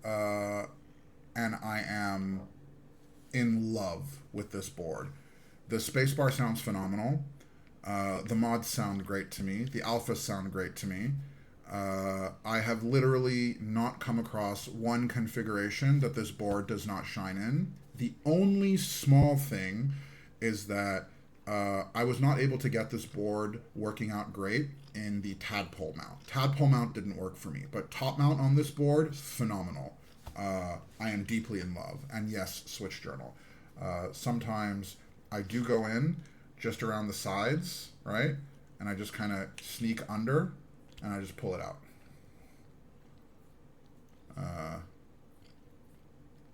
And I am in love with this board. The spacebar sounds phenomenal. The mods sound great to me. The alphas sound great to me. I have literally not come across one configuration that this board does not shine in. The only small thing is that I was not able to get this board working out great in the tadpole mount. Tadpole mount didn't work for me, but top mount on this board, phenomenal. I am deeply in love. And yes, switch journal. Sometimes I do go in just around the sides, right? And I just kind of sneak under and I just pull it out.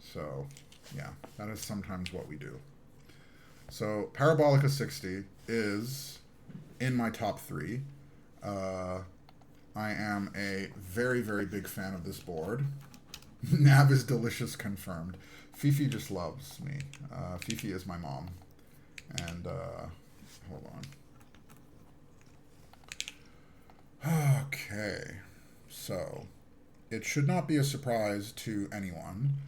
So, yeah, that is sometimes what we do. So, Parabolica 60 is in my top 3. I am a very, very big fan of this board. Nav is delicious confirmed. Fifi just loves me. Fifi is my mom. And, hold on. Okay. So, it should not be a surprise to anyone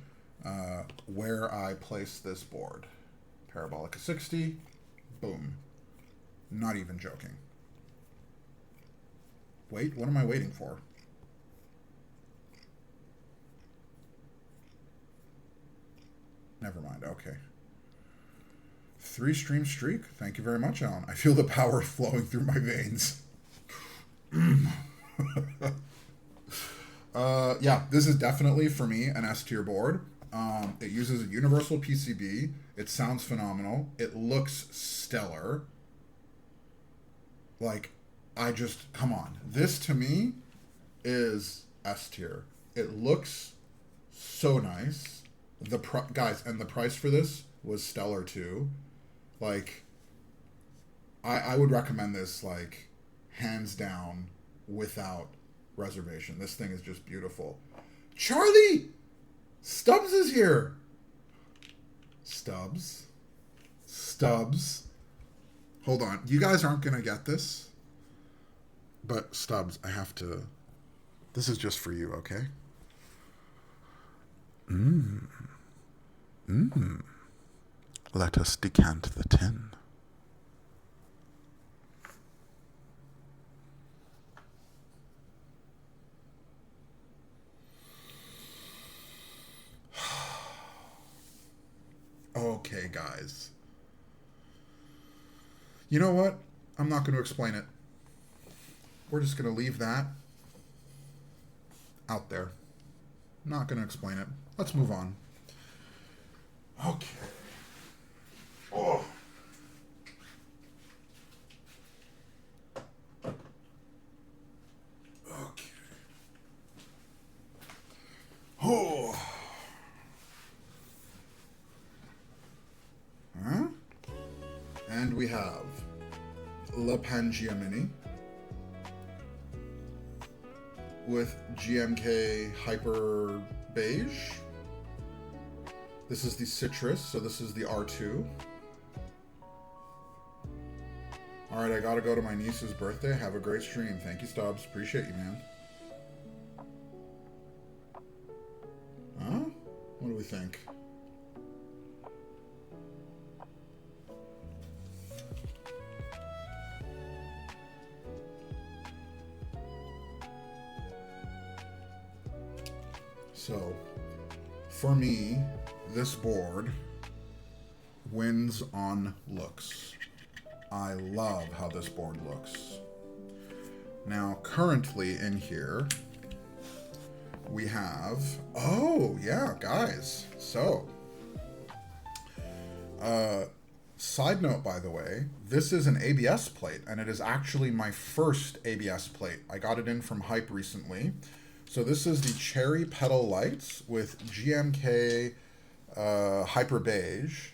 where I place this board. Parabolica 60. Boom. Not even joking. Wait, what am I waiting for? Never mind, okay. 3-stream streak. Thank you very much, Alan. I feel the power flowing through my veins. Yeah, this is definitely, for me, an S-tier board. It uses a universal PCB. It sounds phenomenal. It looks stellar. Like, come on. This, to me, is S-tier. It looks so nice. Guys, and the price for this was stellar, too. Like, I would recommend this, like, hands down, without reservation. This thing is just beautiful. Charlie! Stubbs is here! Stubbs. Hold on. You guys aren't going to get this. But, Stubbs, I have to... This is just for you, okay? Let us decant the tin. Okay, guys. You know what? I'm not going to explain it. We're just going to leave that out there. Not going to explain it. Let's move on. Okay. Oh. Okay. Oh. Huh? And we have La Pangea Mini. with GMK Hyper Beige. This is the Citrus, so this is the R2. Alright, I gotta go to my niece's birthday. Have a great stream. Thank you, Stubbs. Appreciate you, man. Huh? What do we think? So, for me, this board wins on looks. I love how this board looks. Now, currently in here, we have... Oh, yeah, guys. So, side note, by the way, this is an ABS plate, and it is actually my first ABS plate. I got it in from Hype recently. So this is the Cherry Petal Lights with GMK Hyper Beige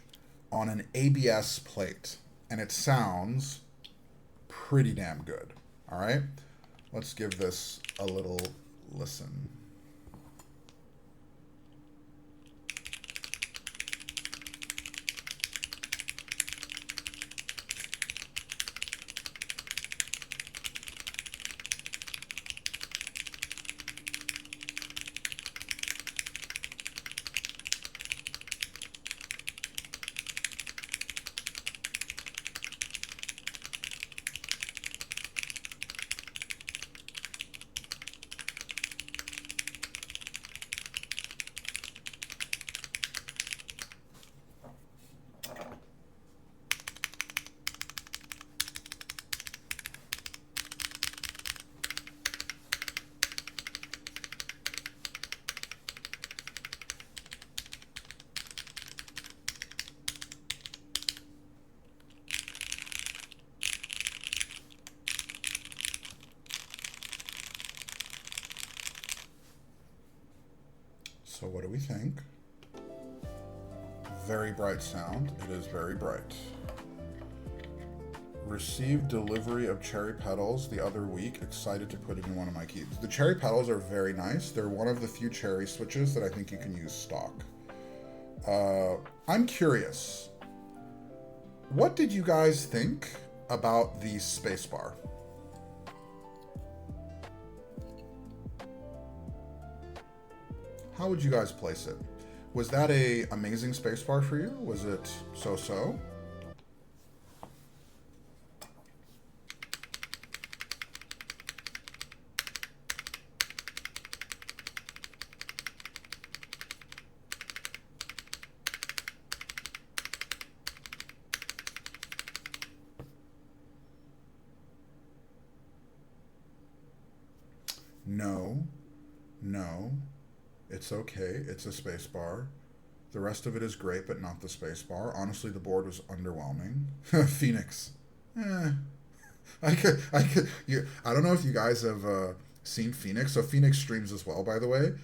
on an ABS plate. And it sounds pretty damn good. All right? Let's give this a little listen. So what do we think? Very bright sound. It is very bright. Received delivery of cherry petals the other week. Excited to put it in one of my keys. The cherry petals are very nice. They're one of the few cherry switches that I think you can use stock. I'm curious. What did you guys think about the spacebar? How would you guys place it? Was that a amazing spacebar for you? Was it so-so? No, no. It's okay. It's a spacebar. The rest of it is great, but not the spacebar. Honestly, the board was underwhelming. Phoenix. I don't know if you guys have seen Phoenix. So Phoenix streams as well, by the way.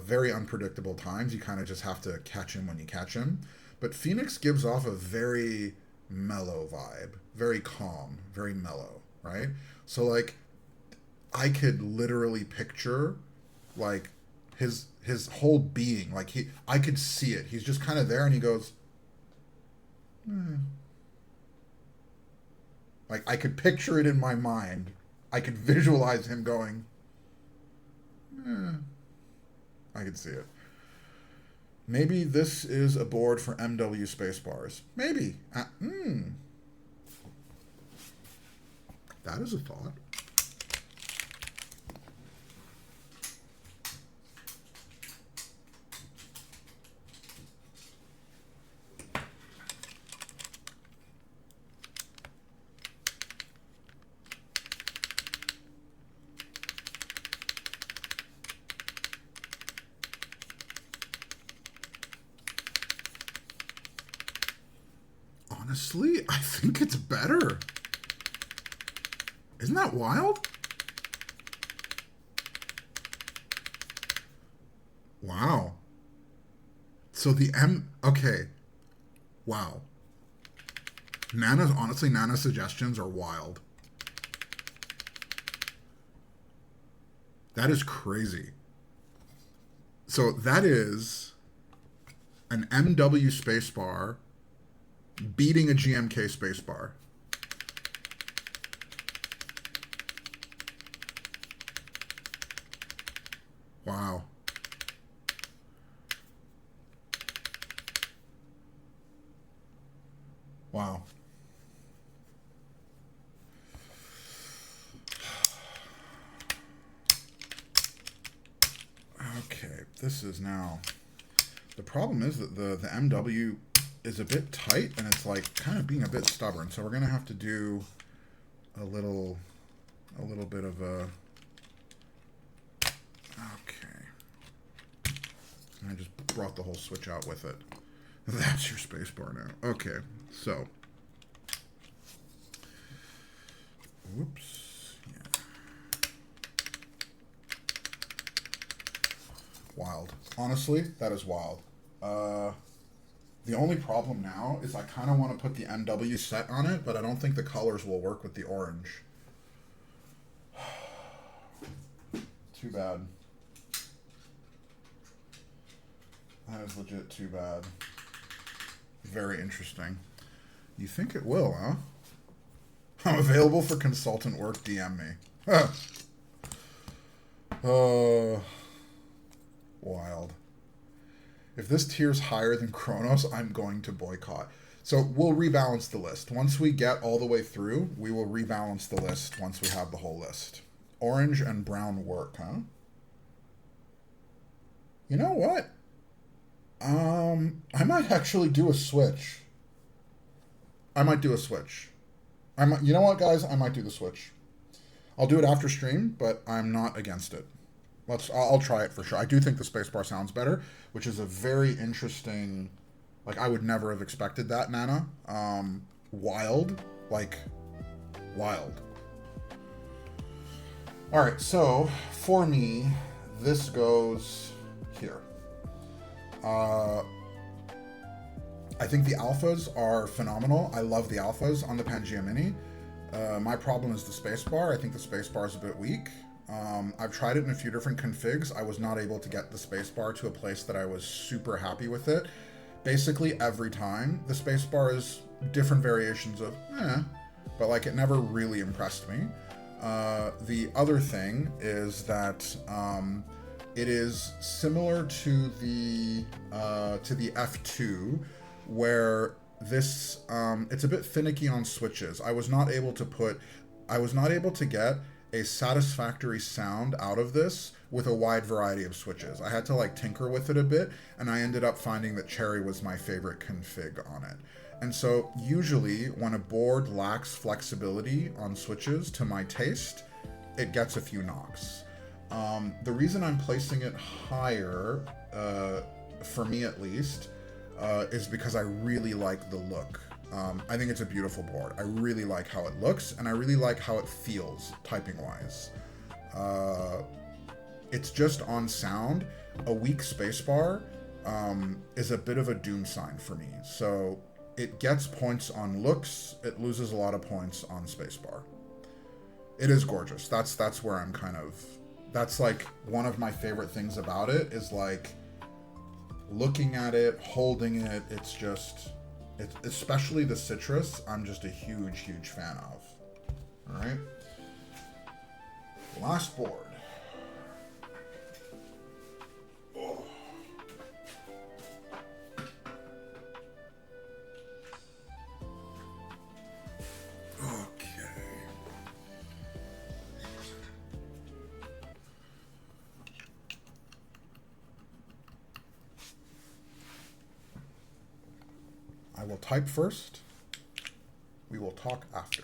Very unpredictable times. You kind of just have to catch him when you catch him. But Phoenix gives off a very mellow vibe. Very calm. Very mellow, right? So, like, I could literally picture, like, his whole being, like I could see it. He's just kind of there, and he goes, like I could picture it in my mind. I could visualize him going, I could see it. Maybe this is a board for MW space-bars. Maybe. That is a thought. Honestly, I think it's better. Isn't that wild? Wow. So the okay. Wow. Nana's suggestions are wild. That is crazy. So that is an MW spacebar beating a GMK spacebar. Wow. Wow. Okay, this is now... The problem is that the MW is a bit tight, and it's like kind of being a bit stubborn. So we're going to have to do a little bit of a... Okay. I just brought the whole switch out with it. That's your spacebar now. Okay, so... Whoops. Yeah. Wild. Honestly, that is wild. The only problem now is I kind of want to put the MW set on it, but I don't think the colors will work with the orange. Too bad. That is legit too bad. Very interesting. You think it will, huh? I'm available for consultant work, DM me. Wild. If this tier's higher than Kronos, I'm going to boycott. So we'll rebalance the list. Once we get all the way through, we will rebalance the list once we have the whole list. Orange and brown work, huh? You know what? I might actually do a switch. I might do a switch. You know what, guys? I might do the switch. I'll do it after stream, but I'm not against it. I'll try it for sure. I do think the spacebar sounds better, which is a very interesting... Like, I would never have expected that, Nana. Wild. Like, wild. Alright, so, for me, this goes here. I think the alphas are phenomenal. I love the alphas on the Pangea Mini. My problem is the spacebar. I think the spacebar is a bit weak. I've tried it in a few different configs. I was not able to get the spacebar to a place that I was super happy with it. Basically, every time, the spacebar is different variations of but like it never really impressed me. The other thing is that it is similar to the F2, where this it's a bit finicky on switches. I was not able to get a satisfactory sound out of this with a wide variety of switches. I had to like tinker with it a bit, and I ended up finding that Cherry was my favorite config on it. And so usually when a board lacks flexibility on switches to my taste, it gets a few knocks. The reason I'm placing it higher, for me at least, is because I really like the look. I think it's a beautiful board. I really like how it looks, and I really like how it feels, typing-wise. It's just on sound. A weak spacebar is a bit of a doom sign for me. So it gets points on looks, it loses a lot of points on spacebar. It is gorgeous. That's where I'm kind of... That's like one of my favorite things about it, is like looking at it, holding it. It's just... especially the citrus, I'm just a huge, huge fan of. Alright. Last board. Oh. Okay. I will type first. We will talk after.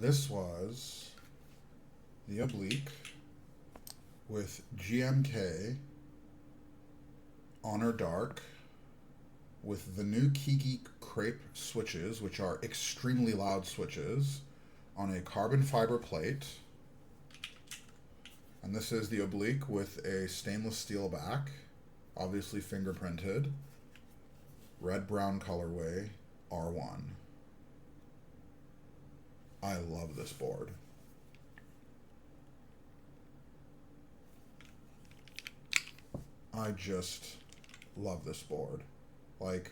This was the oblique with GMK Honor Dark with the new Keycap Crepe switches, which are extremely loud switches, on a carbon fiber plate. And this is the oblique with a stainless steel back, obviously fingerprinted, red-brown colorway, R1. I love this board. I just love this board. Like,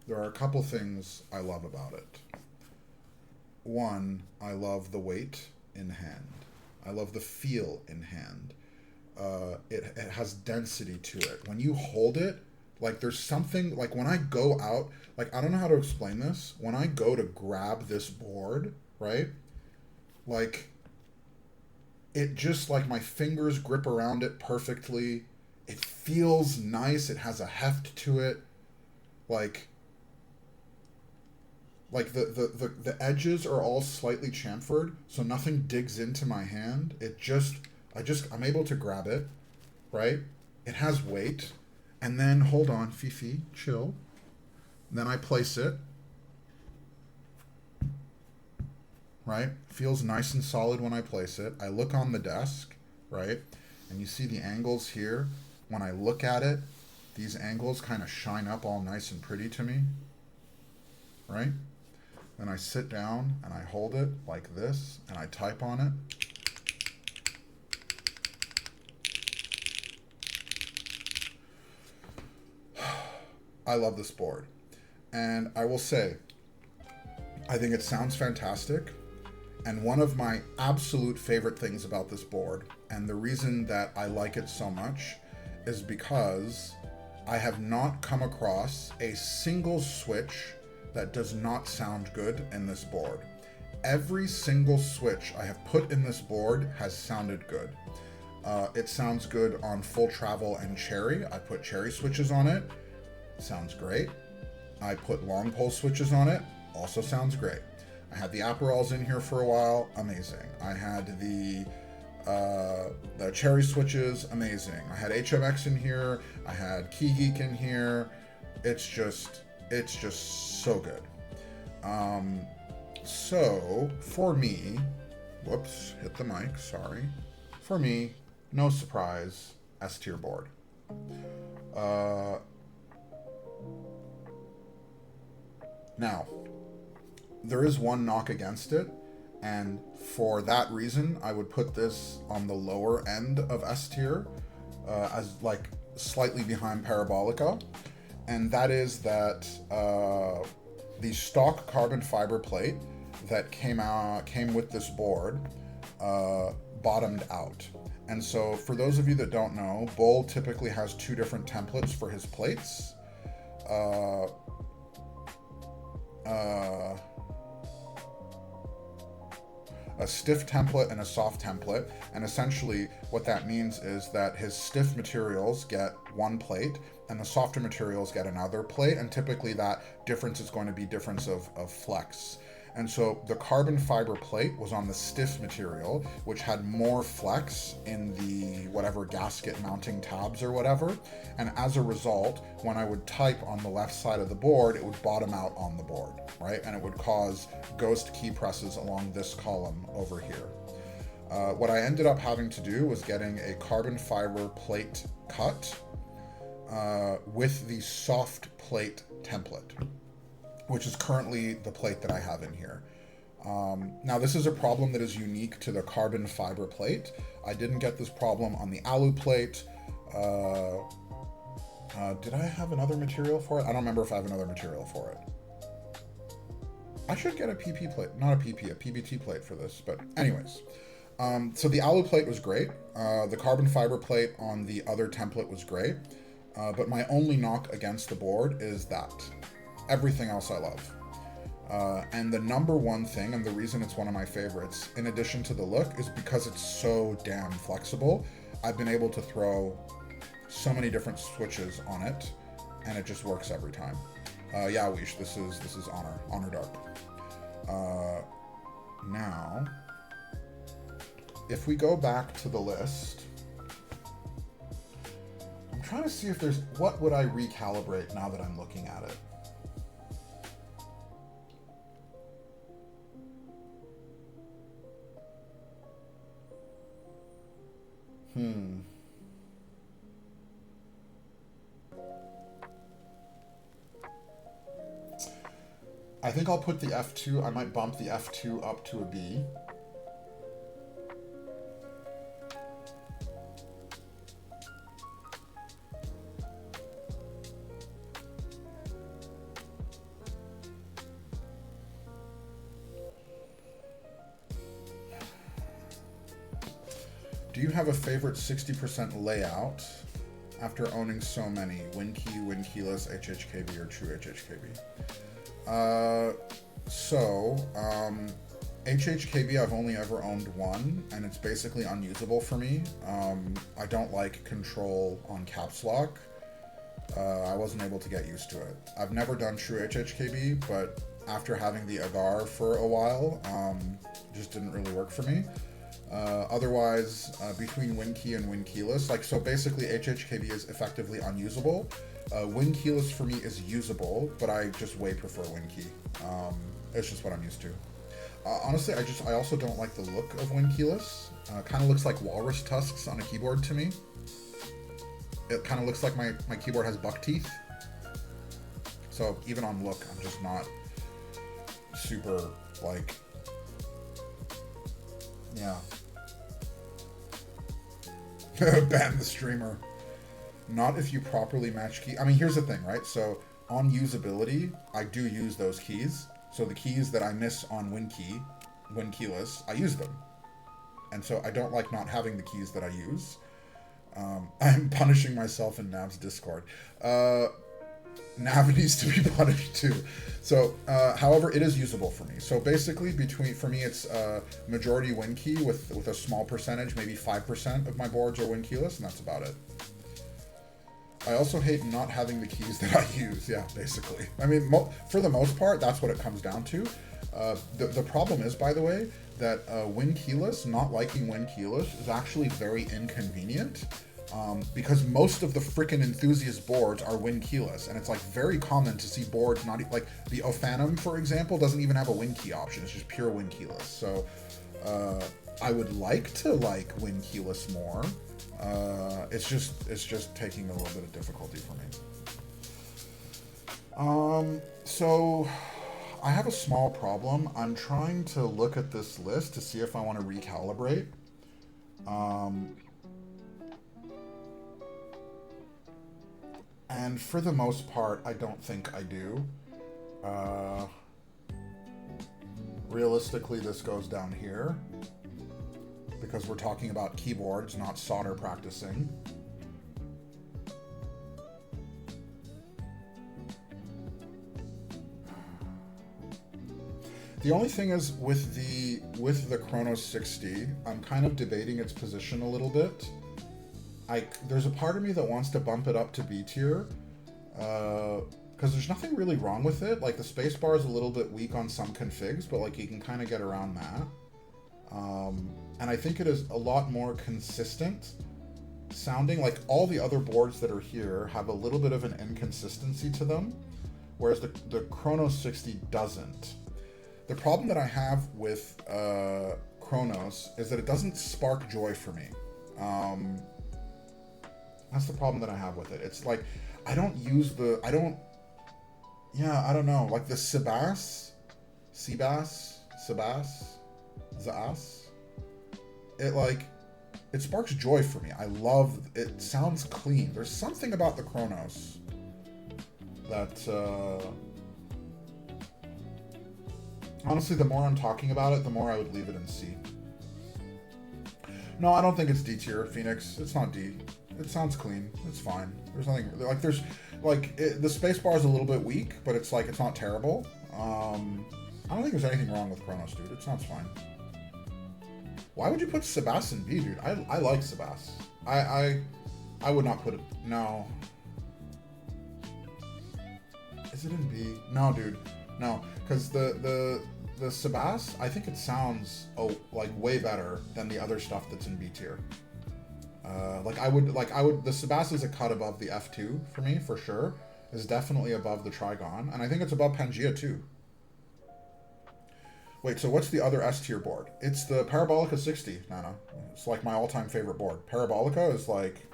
there are a couple things I love about it. One, I love the weight in hand. I love the feel in hand. It has density to it. When you hold it, like there's something, like when I go out, like I don't know how to explain this. When I go to grab this board, right? Like, it just, like my fingers grip around it perfectly. It feels nice. It has a heft to it. Like the edges are all slightly chamfered, so nothing digs into my hand. I'm able to grab it, right? It has weight. And then, hold on, Fifi, chill. And then I place it, right? Feels nice and solid when I place it. I look on the desk, right? And you see the angles here. When I look at it, these angles kind of shine up all nice and pretty to me, right? Then I sit down and I hold it like this and I type on it. I love this board. And I will say, I think it sounds fantastic. And one of my absolute favorite things about this board, and the reason that I like it so much, is because I have not come across a single switch that does not sound good in this board. Every single switch I have put in this board has sounded good. It sounds good on Full Travel and Cherry. I put Cherry switches on it. Sounds great. I put long pole switches on it. Also sounds great. I had the Aperols in here for a while. Amazing. I had the Cherry switches. Amazing. I had HMX in here. I had Keygeek in here. It's just so good. So for me, whoops, hit the mic, sorry. For me, no surprise, S tier board. Now, there is one knock against it, and for that reason, I would put this on the lower end of S tier, as like slightly behind Parabolica, and that is that the stock carbon fiber plate that came with this board bottomed out. And so for those of you that don't know, Bull typically has two different templates for his plates. A stiff template and a soft template, and essentially what that means is that his stiff materials get one plate and the softer materials get another plate, and typically that difference is going to be difference of flex. And so the carbon fiber plate was on the stiff material, which had more flex in the whatever gasket mounting tabs or whatever. And as a result, when I would type on the left side of the board, it would bottom out on the board, right? And it would cause ghost key presses along this column over here. What I ended up having to do was getting a carbon fiber plate cut with the soft plate template, which is currently the plate that I have in here. Now, this is a problem that is unique to the carbon fiber plate. I didn't get this problem on the alu plate. Did I have another material for it? I don't remember if I have another material for it. I should get a PP plate, not a PP, a PBT plate for this, but anyways. So the alu plate was great. The carbon fiber plate on the other template was great. But my only knock against the board is that. Everything else I love. And the number one thing, and the reason it's one of my favorites, in addition to the look, is because it's so damn flexible. I've been able to throw so many different switches on it, and it just works every time. Yeah, Wish, this is Honor Dark. Now, if we go back to the list, I'm trying to see if there's, what would I recalibrate now that I'm looking at it? I think I'll put the F2, I might bump the F2 up to a B. Do you have a favorite 60% layout after owning so many? WinKey, WinKeyless, HHKB, or true HHKB? HHKB I've only ever owned one, and it's basically unusable for me. I don't like control on caps lock. I wasn't able to get used to it. I've never done true HHKB, but after having the agar for a while, just didn't really work for me. Otherwise, between WinKey and WinKeyless, like, so basically HHKB is effectively unusable. WinKeyless for me is usable, but I just way prefer WinKey. It's just what I'm used to. Honestly, I also don't like the look of WinKeyless. Kind of looks like walrus tusks on a keyboard to me. It kind of looks like my keyboard has buck teeth. So even on look, I'm just not super, like, yeah. Ban the streamer. Not if you properly match key. I mean, here's the thing, right? So on usability, I do use those keys. So the keys that I miss on WinKey, WinKeyless, I use them. And so I don't like not having the keys that I use. I'm punishing myself in Nav's Discord. Nav needs to be punished too. So, however, it is usable for me. So basically, for me, it's majority WinKey with a small percentage, maybe 5% of my boards are WinKeyless, and that's about it. I also hate not having the keys that I use. Yeah, basically. I mean, for the most part, that's what it comes down to. The problem is, by the way, that WinKeyless, not liking WinKeyless, is actually very inconvenient. Because most of the frickin' enthusiast boards are WinKeyless, and it's like very common to see boards not like the Ophanum, for example, doesn't even have a WinKey option. It's just pure WinKeyless. So I would like to like WinKeyless more. It's just taking a little bit of difficulty for me. So I have a small problem. I'm trying to look at this list to see if I want to recalibrate. And for the most part, I don't think I do. Realistically, this goes down here because we're talking about keyboards, not solder practicing. The only thing is with the Chronos 60, I'm kind of debating its position a little bit. There's a part of me that wants to bump it up to B tier, because there's nothing really wrong with it. Like, the spacebar is a little bit weak on some configs, but like you can kind of get around that. And I think it is a lot more consistent sounding. Like, all the other boards that are here have a little bit of an inconsistency to them, whereas the Chronos 60 doesn't. The problem that I have with Chronos is that it doesn't spark joy for me. That's the problem that I have with it. It's like, I don't know, like the Zas, it sparks joy for me. I love, it sounds clean. There's something about the Chronos that, honestly, the more I'm talking about it, the more I would leave it in C. No, I don't think it's D tier, Phoenix. It's not D. It sounds clean. It's fine. There's nothing like the spacebar is a little bit weak, but it's like it's not terrible. I don't think there's anything wrong with Chronos, dude. It sounds fine. Why would you put Sebas in B, dude? I like Sebas. I would not put it. No. Is it in B? No, dude. No, because the Sebas, I think it sounds like way better than the other stuff that's in B tier. The Sebas is a cut above the F2 for me, for sure. Is definitely above the Trigon, and I think it's above Pangea too. Wait, so what's the other S tier board? It's the Parabolica 60, Nana. It's like my all-time favorite board. Parabolica is like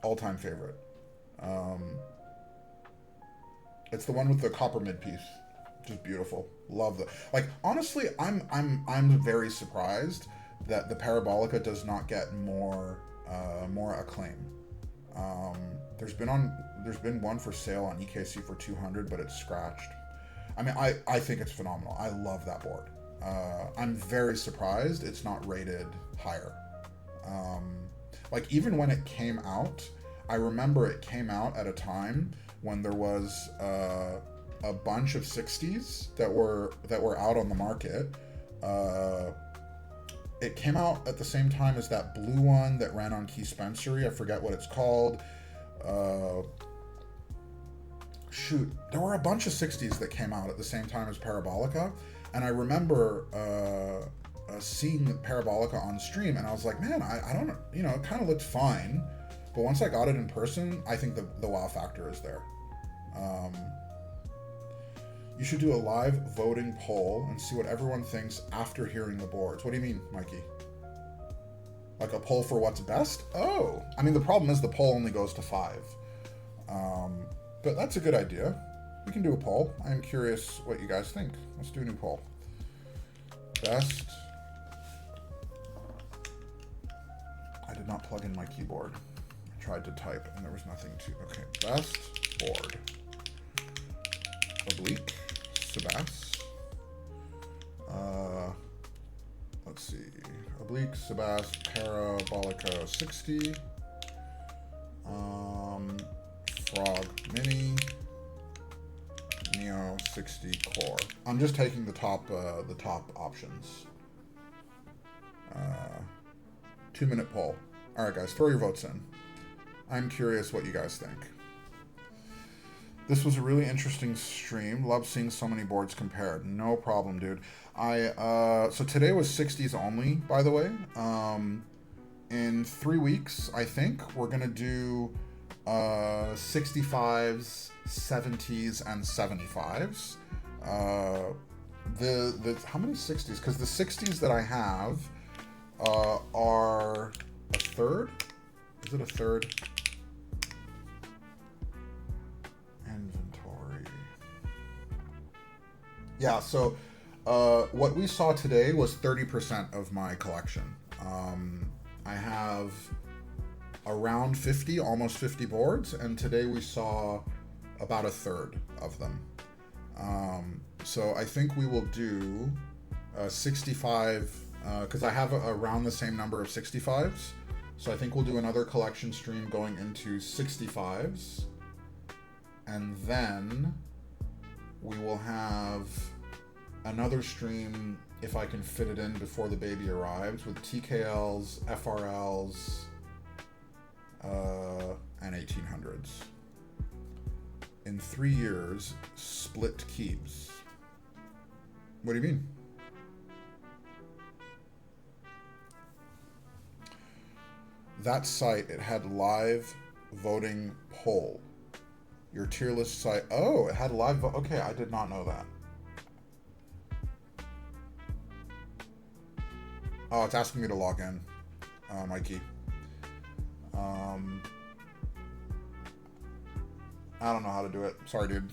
all-time favorite. It's the one with the copper mid piece. Just beautiful. Love the honestly, I'm very surprised that the Parabolica does not get more acclaim. There's been one for sale on EKC for 200, but it's scratched. I mean, I think it's phenomenal. I love that board. I'm very surprised it's not rated higher. Even when it came out, I remember it came out at a time when there was a bunch of 60s that were out on the market. It came out at the same time as that blue one that ran on Key Spencery. I forget what it's called. There were a bunch of 60s that came out at the same time as Parabolica, and I remember seeing Parabolica on stream, and I was like, man, I don't know, it kind of looked fine, but once I got it in person, I think the wow factor is there. You should do a live voting poll and see what everyone thinks after hearing the boards. What do you mean, Mikey? Like a poll for what's best? Oh, I mean, the problem is the poll only goes to 5. But that's a good idea. We can do a poll. I'm curious what you guys think. Let's do a new poll. Best. I did not plug in my keyboard. I tried to type and there was nothing to. Okay, best board. Oblique. Sebas. Let's see. Oblique, Sebas, Parabolica 60. Frog Mini, Neo 60 Core. I'm just taking the top options. 2-minute poll. All right, guys, throw your votes in. I'm curious what you guys think. This was a really interesting stream. Love seeing so many boards compared. No problem, dude. So today was 60s only, by the way. In 3 weeks, I think we're gonna do 65s, 70s, and 75s. How many 60s? Because the 60s that I have are a third. Is it a third? Inventory. Yeah. So what we saw today was 30% of my collection. I have around 50, almost 50 boards, and today we saw about a third of them. So I think we will do 65, because I have around the same number of 65s. So I think we'll do another collection stream going into 65s. And then we will have another stream, if I can fit it in before the baby arrives, with TKLs, FRLs, and 1800s. In 3 years, split keys. What do you mean? That site, it had live voting poll. Your tier list site. Oh, it had live vote. Okay, I did not know that. Oh, it's asking me to log in, Mikey. I don't know how to do it. Sorry, dude.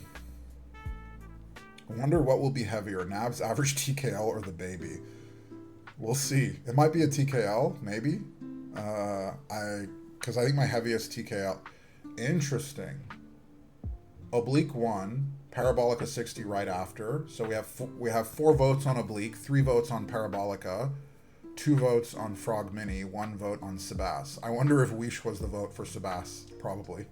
I wonder what will be heavier, Nav's average TKL or the baby. We'll see. It might be a TKL, maybe. Because I think my heaviest TKL. Interesting. Oblique 1, Parabolica 60 right after. So we have 4 votes on Oblique, 3 votes on Parabolica, 2 votes on Frog Mini, 1 vote on Sebas. I wonder if Wish was the vote for Sebas. Probably.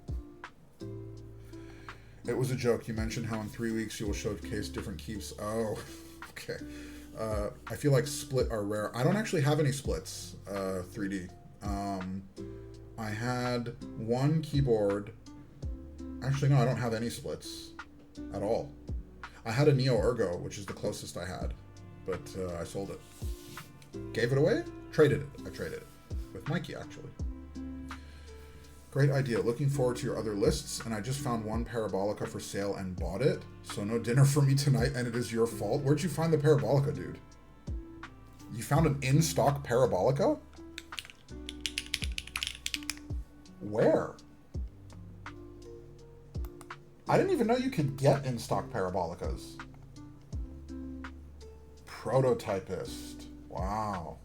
It was a joke. You mentioned how in 3 weeks you will showcase different keeps. Oh, okay. I feel like split are rare. I don't actually have any splits, 3D. I had 1 keyboard. Actually, no, I don't have any splits at all. I had a Neo Ergo, which is the closest I had, but I sold it. Gave it away? Traded it. I traded it. With Mikey, actually. Great idea. Looking forward to your other lists, and I just found one Parabolica for sale and bought it. So no dinner for me tonight, and it is your fault. Where'd you find the Parabolica, dude? You found an in-stock Parabolica? Where? I didn't even know you could get in-stock Parabolicas. Prototypist. Wow.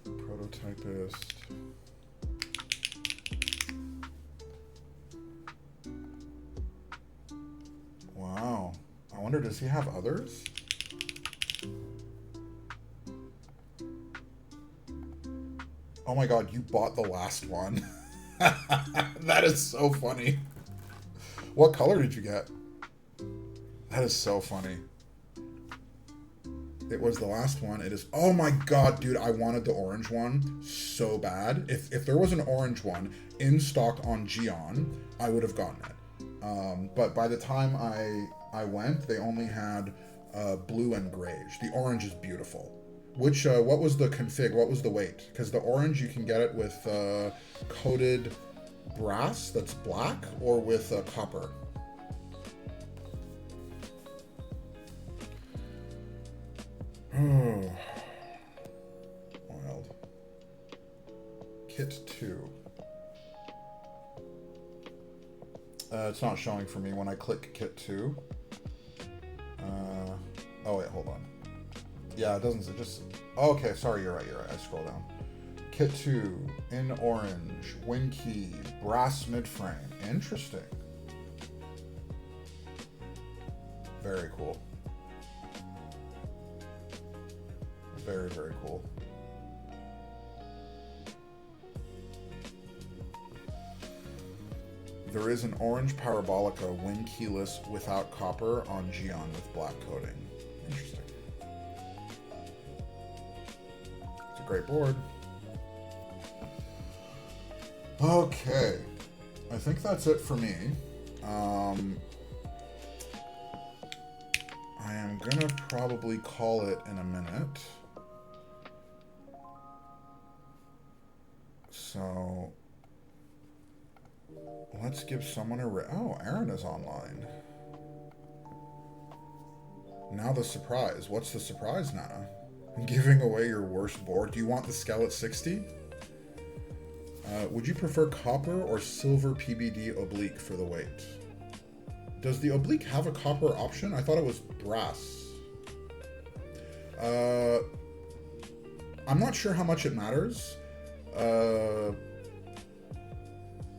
Prototypist. Wow. I wonder, does he have others? Oh my god, you bought the last one. That is so funny. What color did you get? That is so funny. It was the last one. It is... Oh my god, dude, I wanted the orange one so bad. If there was an orange one in stock on Gion, I would have gotten it. But by the time I went, they only had blue and grayish. The orange is beautiful. Which, what was the config? What was the weight? Because the orange, you can get it with coated brass that's black or with copper. Oh. Wild. Kit 2. It's not showing for me when I click Kit 2. Oh wait, hold on. Yeah, it doesn't, it just... Oh, okay, sorry, you're right. I scroll down. Kit 2, in orange, wing key, brass midframe. Interesting. Very cool. Very, very cool. There is an orange Parabolica wing keyless without copper on Gion with black coating. Interesting. It's a great board. Okay. I think that's it for me. I am gonna probably call it in a minute. So let's give someone a... Oh, Aaron is online. Now the surprise. What's the surprise, Nana? I'm giving away your worst board. Do you want the Skelet 60? Would you prefer copper or silver PBD oblique for the weight? Does the oblique have a copper option? I thought it was brass. I'm not sure how much it matters.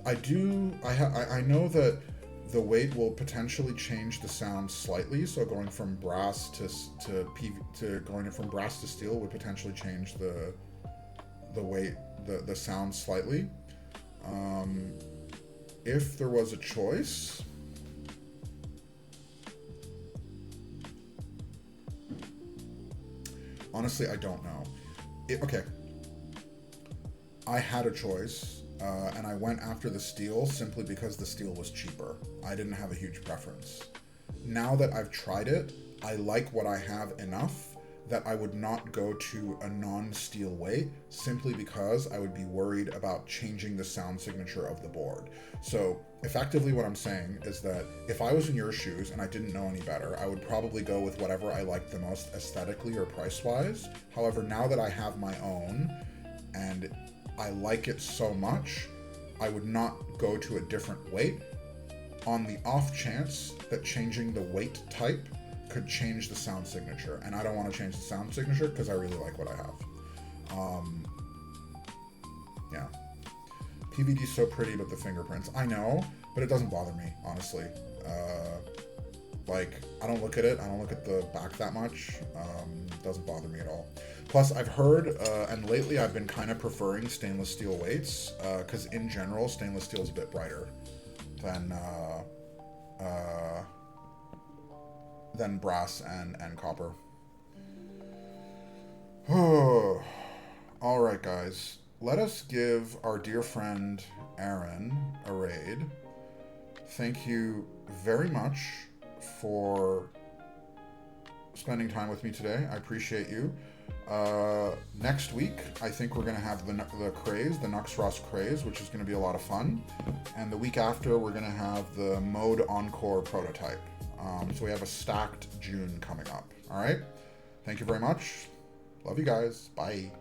I know that the weight will potentially change the sound slightly. So going from brass going from brass to steel would potentially change the weight, the sound slightly. If there was a choice, honestly, I don't know. Okay. I had a choice, and I went after the steel simply because the steel was cheaper. I didn't have a huge preference. Now that I've tried it, I like what I have enough that I would not go to a non-steel weight simply because I would be worried about changing the sound signature of the board. So effectively what I'm saying is that if I was in your shoes and I didn't know any better, I would probably go with whatever I liked the most aesthetically or price-wise. However, now that I have my own and I like it so much, I would not go to a different weight on the off chance that changing the weight type could change the sound signature. And I don't want to change the sound signature because I really like what I have. Yeah. PVD's so pretty, but the fingerprints. I know, but it doesn't bother me, honestly. Like, I don't look at it. I don't look at the back that much. It doesn't bother me at all. Plus, I've heard, and lately I've been kind of preferring stainless steel weights, because in general, stainless steel is a bit brighter than brass and copper. All right, guys. Let us give our dear friend Aaron a raid. thank you very much for spending time with me today. I appreciate you. Next week, I think we're going to have the craze, the Nux Ross craze, which is going to be a lot of fun. And the week after, we're going to have the Mode Encore prototype. So we have a stacked June coming up. All right. Thank you very much. Love you guys. Bye.